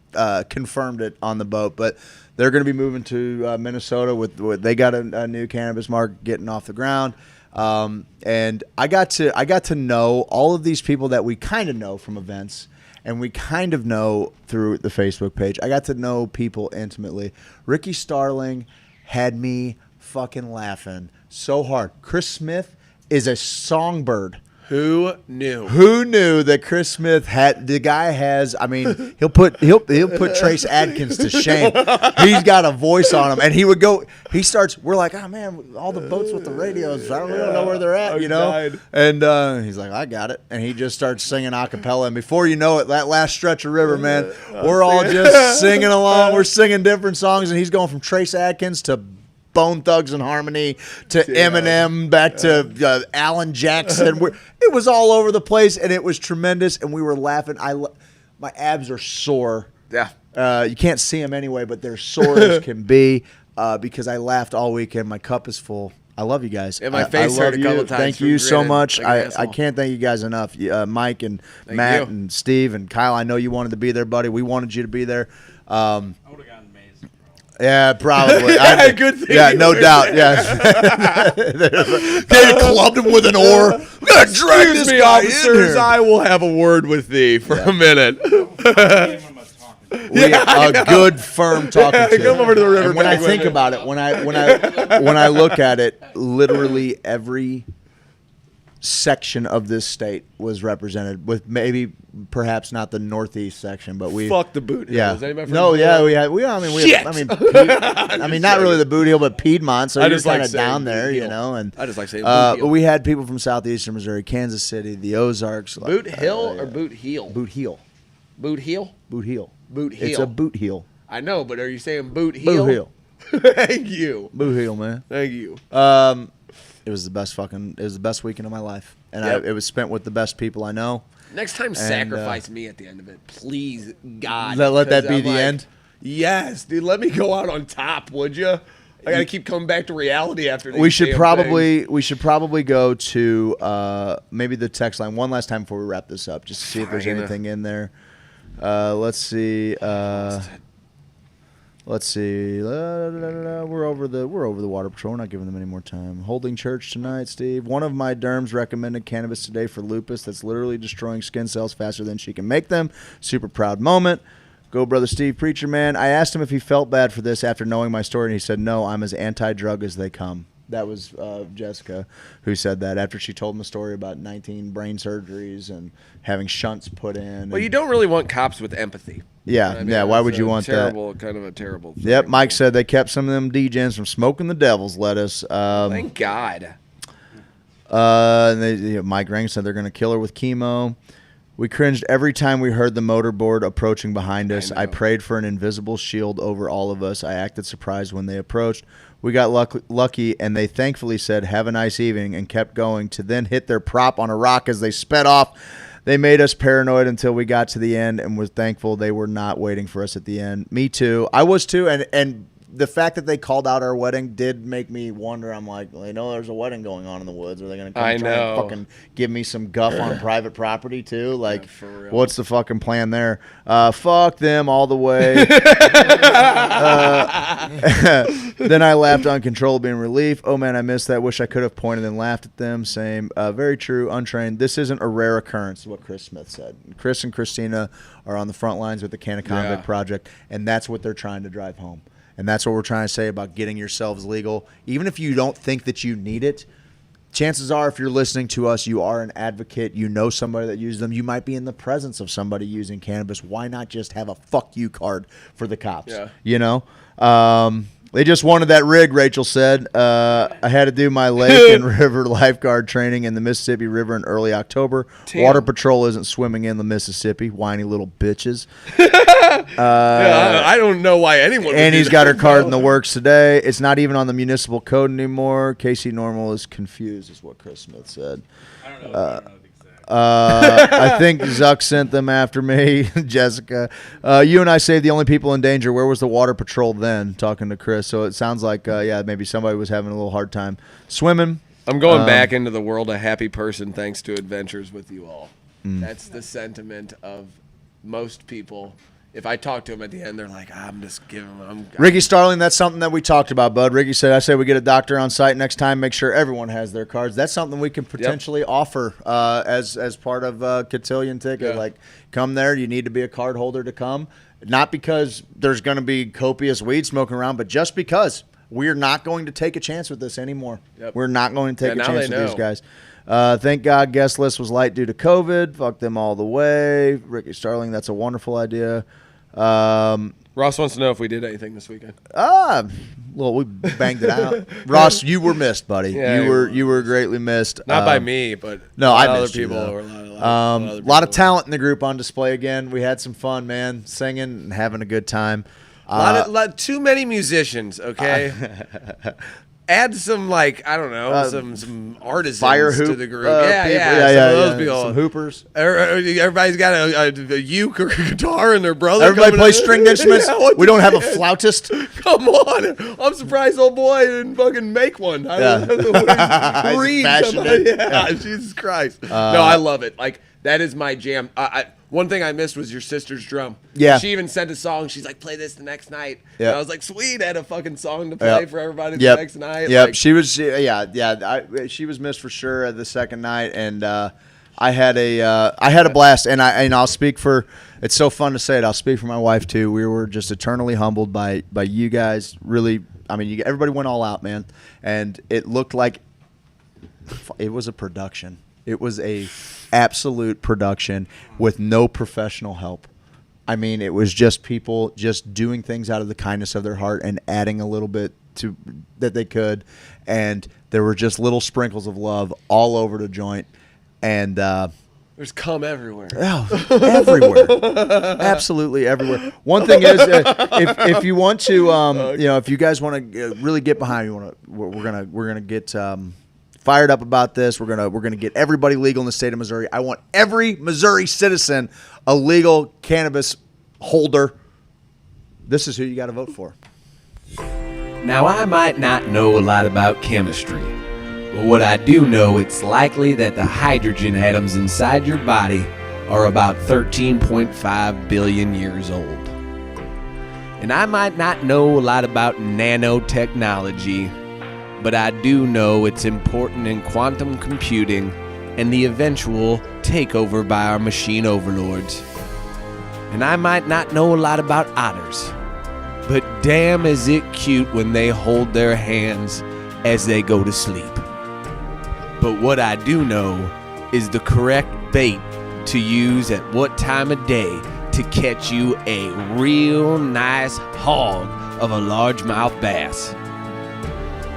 Speaker 2: confirmed it on the boat, but they're going to be moving to Minnesota. They got a new cannabis market getting off the ground. And I got to know all of these people that we kind of know from events. And we kind of know through the Facebook page. I got to know people intimately. Ricky Starling had me fucking laughing so hard. Chris Smith is a songbird.
Speaker 4: Who knew?
Speaker 2: Who knew that Chris Smith had the guy has? I mean, he'll put Trace Adkins to shame. He's got a voice on him, and he would go. He starts. We're like, oh man, all the boats with the radios. I don't really know where they're at, you know. And he's like, I got it, and he just starts singing a cappella. And before you know it, that last stretch of river, man, we're all just singing along. We're singing different songs, and he's going from Trace Adkins to Bone Thugs and Harmony to Eminem back to Alan Jackson. It was all over the place, and it was tremendous, and we were laughing. My abs are sore.
Speaker 4: Yeah.
Speaker 2: You can't see them anyway, but they're sore as can be because I laughed all weekend. My cup is full. I love you guys.
Speaker 4: And my face hurt a couple times.
Speaker 2: Thank you so much. I can't thank you guys enough. Mike and Matt and Steve and Kyle, I know you wanted to be there, buddy. We wanted you to be there.
Speaker 11: I would have gotten amazing.
Speaker 2: Yeah, probably.
Speaker 4: Good thing.
Speaker 2: Yeah, no doubt. Yeah. They clubbed him with an oar. We're gonna drag this guy
Speaker 4: officers.
Speaker 2: in here.
Speaker 4: I will have a word with thee for a minute.
Speaker 2: A good firm talking to.
Speaker 4: Come over to the river.
Speaker 2: And when I think about it, when I look at it, literally every section of this state was represented, with maybe perhaps not the northeast section, but we
Speaker 4: fuck the Boot Hill.
Speaker 2: Yeah,
Speaker 4: Is anybody from
Speaker 2: no,
Speaker 4: the
Speaker 2: yeah,
Speaker 4: Boot
Speaker 2: we
Speaker 4: Hill?
Speaker 2: had. I mean, not really the Boot Hill, but Piedmont. So
Speaker 4: I
Speaker 2: you're
Speaker 4: just
Speaker 2: kind
Speaker 4: like
Speaker 2: of
Speaker 4: saying
Speaker 2: down there,
Speaker 4: Boot
Speaker 2: you
Speaker 4: Hill.
Speaker 2: know. And
Speaker 4: I just like saying Boot Hill.
Speaker 2: But we had people from southeastern Missouri, Kansas City, the Ozarks.
Speaker 4: Boot Hill or Boot Heel?
Speaker 2: Boot Heel.
Speaker 4: Boot Heel?
Speaker 2: Boot Heel.
Speaker 4: Boot Heel.
Speaker 2: It's a boot heel.
Speaker 4: I know, but are you saying Boot Heel?
Speaker 2: Boot heel.
Speaker 4: Thank you.
Speaker 2: Boot heel, man.
Speaker 4: Thank you.
Speaker 2: It was the best weekend of my life, and
Speaker 4: Yep.
Speaker 2: it was spent with the best people I know.
Speaker 4: Next time, sacrifice me at the end of it, please, God.
Speaker 2: Let that be
Speaker 4: I'm
Speaker 2: the
Speaker 4: like,
Speaker 2: end.
Speaker 4: Yes, dude. Let me go out on top, would you? I gotta keep coming back to reality after these
Speaker 2: We should
Speaker 4: damn
Speaker 2: probably go to maybe the text line one last time before we wrap this up, just to see if there's
Speaker 4: Fine.
Speaker 2: anything in there. Let's see. Let's see. We're over the water patrol. We're not giving them any more time. Holding church tonight, Steve. One of my derms recommended cannabis today for lupus. That's literally destroying skin cells faster than she can make them. Super proud moment. Go, brother Steve, preacher man. I asked him if he felt bad for this after knowing my story, and he said, "No, I'm as anti-drug as they come." That was Jessica who said that after she told him the story about 19 brain surgeries and having shunts put in.
Speaker 4: Well, you don't really want cops with empathy.
Speaker 2: Yeah,
Speaker 4: I mean,
Speaker 2: yeah. Why
Speaker 4: it's
Speaker 2: would you
Speaker 4: a
Speaker 2: want
Speaker 4: terrible,
Speaker 2: that?
Speaker 4: Kind of a terrible thing.
Speaker 2: Yep. Mike said they kept some of them degens from smoking the devil's lettuce.
Speaker 4: Thank God.
Speaker 2: And Mike Rang said they're going to kill her with chemo. We cringed every time we heard the motorboard approaching behind us. I prayed for an invisible shield over all of us. I acted surprised when they approached. We got lucky, and they thankfully said, "Have a nice evening," and kept going to then hit their prop on a rock as they sped off. They made us paranoid until we got to the end and was thankful they were not waiting for us at the end. Me too. I was too, and the fact that they called out our wedding did make me wonder. I'm like, well, they know there's a wedding going on in the woods. Are they going to come try and fucking give me some guff on private property too? Like, what's the fucking plan there? Fuck them all the way. Then I laughed uncontrollably in relief. Oh man, I missed that. Wish I could have pointed and laughed at them. Same. Very true. Untrained. This isn't a rare occurrence, is what Chris Smith said. Chris and Christina are on the front lines with the Can of Convict Project, and that's what they're trying to drive home. And that's what we're trying to say about getting yourselves legal. Even if you don't think that you need it, chances are if you're listening to us, you are an advocate. You know somebody that uses them. You might be in the presence of somebody using cannabis. Why not just have a fuck you card for the cops? Yeah. You know? They just wanted that rig, Rachel said. I had to do my lake and river lifeguard training in the Mississippi River in early October. Damn. Water Patrol isn't swimming in the Mississippi. Whiny little bitches.
Speaker 4: I don't know why anyone.
Speaker 2: And he's got her card in the works today. It's not even on the municipal code anymore. Casey Normal is confused, is what Chris Smith said.
Speaker 11: I don't know.
Speaker 2: I think Zuck sent them after me. Jessica, you and I saved the only people in danger. Where was the Water Patrol then? Talking to Chris. So it sounds like, maybe somebody was having a little hard time swimming.
Speaker 4: I'm going back into the world a happy person thanks to adventures with you all. That's the sentiment of most people. If I talk to them at the end, they're like, I'm just giving them.
Speaker 2: Ricky Starling, that's something that we talked about, bud. Ricky said, I say we get a doctor on site next time, make sure everyone has their cards. That's something we can potentially offer as part of Cotillion ticket.
Speaker 4: Yeah.
Speaker 2: Like, come there, you need to be a card holder to come. Not because there's going to be copious weed smoking around, but just because we're not going to take a chance with this anymore. Yep. We're not going to take a chance with these guys. Thank God guest list was light due to COVID. Fuck them all the way. Ricky Starling, that's a wonderful idea.
Speaker 4: Ross wants to know if we did anything this weekend.
Speaker 2: Well, we banged it out. Ross, you were missed, buddy.
Speaker 4: Yeah,
Speaker 2: you were greatly missed.
Speaker 4: Not by me, but
Speaker 2: no, I
Speaker 4: missed
Speaker 2: other people.
Speaker 4: A
Speaker 2: lot of talent in the group on display again. We had some fun, man, singing and having a good time.
Speaker 4: Too many musicians. Okay. Add some, like, I don't know, some artisans
Speaker 2: fire hoop
Speaker 4: to the group.
Speaker 2: Those people. Some hoopers.
Speaker 4: Everybody's got a uke or a guitar and their brother.
Speaker 2: Everybody plays stringed instruments. We don't have a flautist.
Speaker 4: Come on. I'm surprised old boy didn't fucking make one. Jesus Christ. No, I love it. Like, that is my jam. One thing I missed was your sister's drum. Yeah. She even sent a song. She's like, play this the next night. Yeah. And I was like, sweet. I had a fucking song to play for everybody the next night.
Speaker 2: Yep.
Speaker 4: Like,
Speaker 2: She was, she was missed for sure the second night. And I had a blast. And I'll speak for, it's so fun to say it. I'll speak for my wife too. We were just eternally humbled by you guys. Really, I mean, everybody went all out, man. And it looked like it was a production. It was a absolute production with no professional help. I mean, it was just people just doing things out of the kindness of their heart and adding a little bit to that they could. And there were just little sprinkles of love all over the joint. And
Speaker 4: there's cum everywhere.
Speaker 2: Oh, everywhere. Absolutely everywhere. One thing is, if you want to, if you guys want to really get behind, we're gonna get fired up about this. We're gonna get everybody legal in the state of Missouri. I want every Missouri citizen a legal cannabis holder. This is who you got to vote for.
Speaker 12: Now, I might not know a lot about chemistry, but what I do know, it's likely that the hydrogen atoms inside your body are about 13.5 billion years old. And I might not know a lot about nanotechnology, but I do know it's important in quantum computing and the eventual takeover by our machine overlords. And I might not know a lot about otters, but damn is it cute when they hold their hands as they go to sleep. But what I do know is the correct bait to use at what time of day to catch you a real nice hog of a largemouth bass.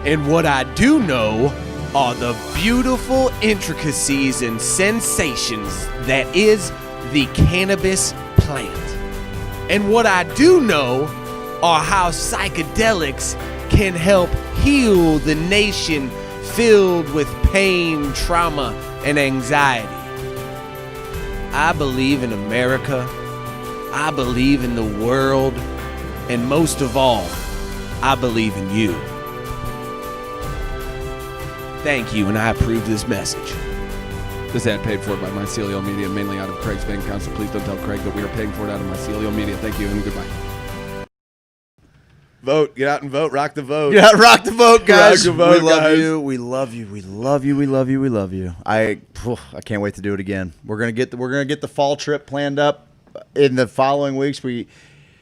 Speaker 12: And what I do know are the beautiful intricacies and sensations that is the cannabis plant. And what I do know are how psychedelics can help heal the nation filled with pain, trauma, and anxiety. I believe in America. I believe in the world. And most of all, I believe in you. Thank you, and I approve this message.
Speaker 13: This ad paid for by Mycelial Media, mainly out of Craig's bank account, so please don't tell Craig that we are paying for it out of Mycelial Media. Thank you, and goodbye.
Speaker 14: Vote. Get out and vote. Rock the vote.
Speaker 2: Yeah, rock the vote, guys.
Speaker 14: Rock the vote,
Speaker 2: we love
Speaker 14: guys.
Speaker 2: you. We love you. We love you. We love you. We love you. I can't wait to do it again. We're gonna get the fall trip planned up in the following weeks.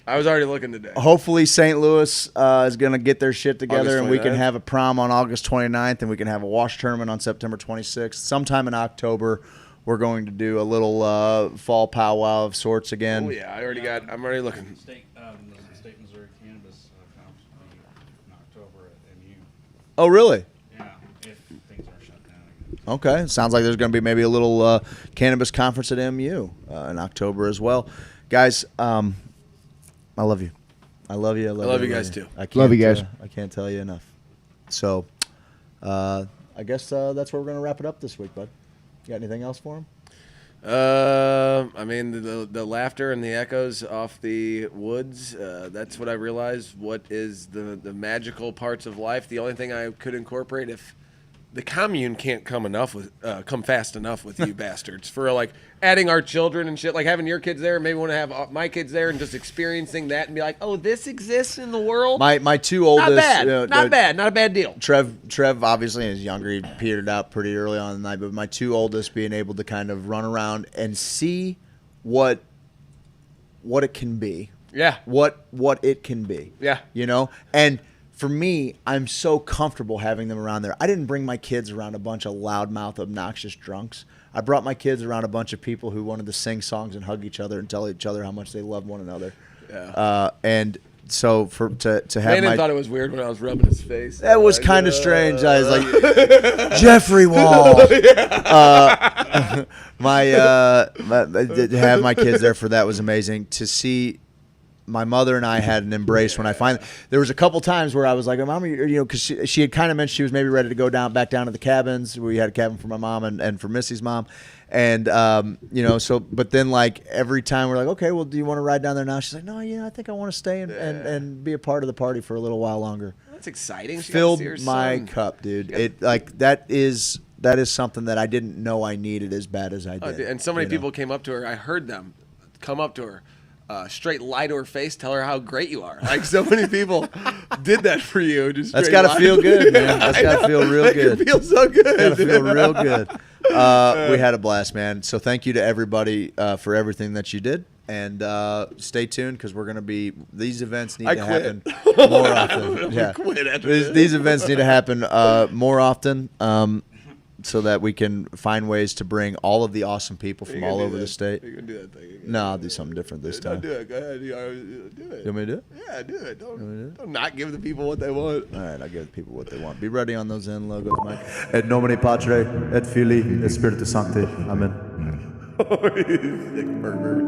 Speaker 4: I was already looking today.
Speaker 2: Hopefully St. Louis is going to get their shit together,
Speaker 14: August
Speaker 2: and we can
Speaker 14: 29th.
Speaker 2: have a prom on August 29th, and we can have a wash tournament on September 26th. Sometime in October, we're going to do a little fall powwow of sorts again.
Speaker 4: Oh yeah, I'm already looking.
Speaker 11: The state Missouri Cannabis Conference will be in October at MU.
Speaker 2: Oh, really?
Speaker 11: Yeah, if things are shut down again.
Speaker 2: Okay. Sounds like there's going to be maybe a little cannabis conference at MU in October as well. Guys, I love you. I love you. I
Speaker 4: love you guys too.
Speaker 5: Love you guys.
Speaker 2: I can't tell you enough. So, I guess that's where we're going to wrap it up this week, bud. You got anything else for him?
Speaker 4: I mean, the laughter and the echoes off the woods, that's what I realized. What is the magical parts of life? The only thing I could incorporate, if the commune can't come fast enough with you bastards for like adding our children and shit, like having your kids there, maybe want to have my kids there and just experiencing that and be like, oh, this exists in the world.
Speaker 2: My two oldest,
Speaker 4: not bad, not a bad deal.
Speaker 2: Trev obviously is younger. He petered out pretty early on in the night, but my two oldest being able to kind of run around and see what it can be.
Speaker 4: Yeah.
Speaker 2: What it can be.
Speaker 4: Yeah.
Speaker 2: You know? And for me, I'm so comfortable having them around there. I didn't bring my kids around a bunch of loudmouth, obnoxious drunks. I brought my kids around a bunch of people who wanted to sing songs and hug each other and tell each other how much they love one another.
Speaker 4: Yeah.
Speaker 2: And so to have
Speaker 4: Landon thought it was weird when I was rubbing his face.
Speaker 2: that was kind of strange. I was like, Jeffrey Wall. To have my kids there for that was amazing. To see my mother and I had an embrace when I finally. There was a couple times where I was like, "Mom, because she had kind of mentioned she was maybe ready to go back down to the cabins. We had a cabin for my mom and for Missy's mom, and but then like every time we're like, okay, well, do you want to ride down there now? She's like, no, I think I want to stay and be a part of the party for a little while longer.
Speaker 4: That's exciting. She
Speaker 2: Filled
Speaker 4: got to see her
Speaker 2: my
Speaker 4: son.
Speaker 2: cup, dude. It like that is something that I didn't know I needed as bad as I did.
Speaker 4: And so many people came up to her. I heard them come up to her. Straight lie to her face, tell her how great you are. Like so many people did that for you. Just
Speaker 2: that's got to feel good, man. That's got to feel real good.
Speaker 4: It feels so good.
Speaker 2: Got to feel real good. We had a blast, man. So thank you to everybody for everything that you did. And stay tuned because we're going to be – these events need to happen more often. Yeah. These events need to happen more often so that we can find ways to bring all of the awesome people from all over the state.
Speaker 4: You can do that thing again.
Speaker 2: No, I'll do something different this time.
Speaker 4: Do it. Go ahead. Do it.
Speaker 2: You want me to do it?
Speaker 4: Yeah, do it. Don't not give the people what they want.
Speaker 2: All right, I'll give the people what they want. Be ready on those end logos, Mike.
Speaker 1: Et nomine Patre, et Filii, et Spiritus Sancti. Amen.
Speaker 4: Sick pervert.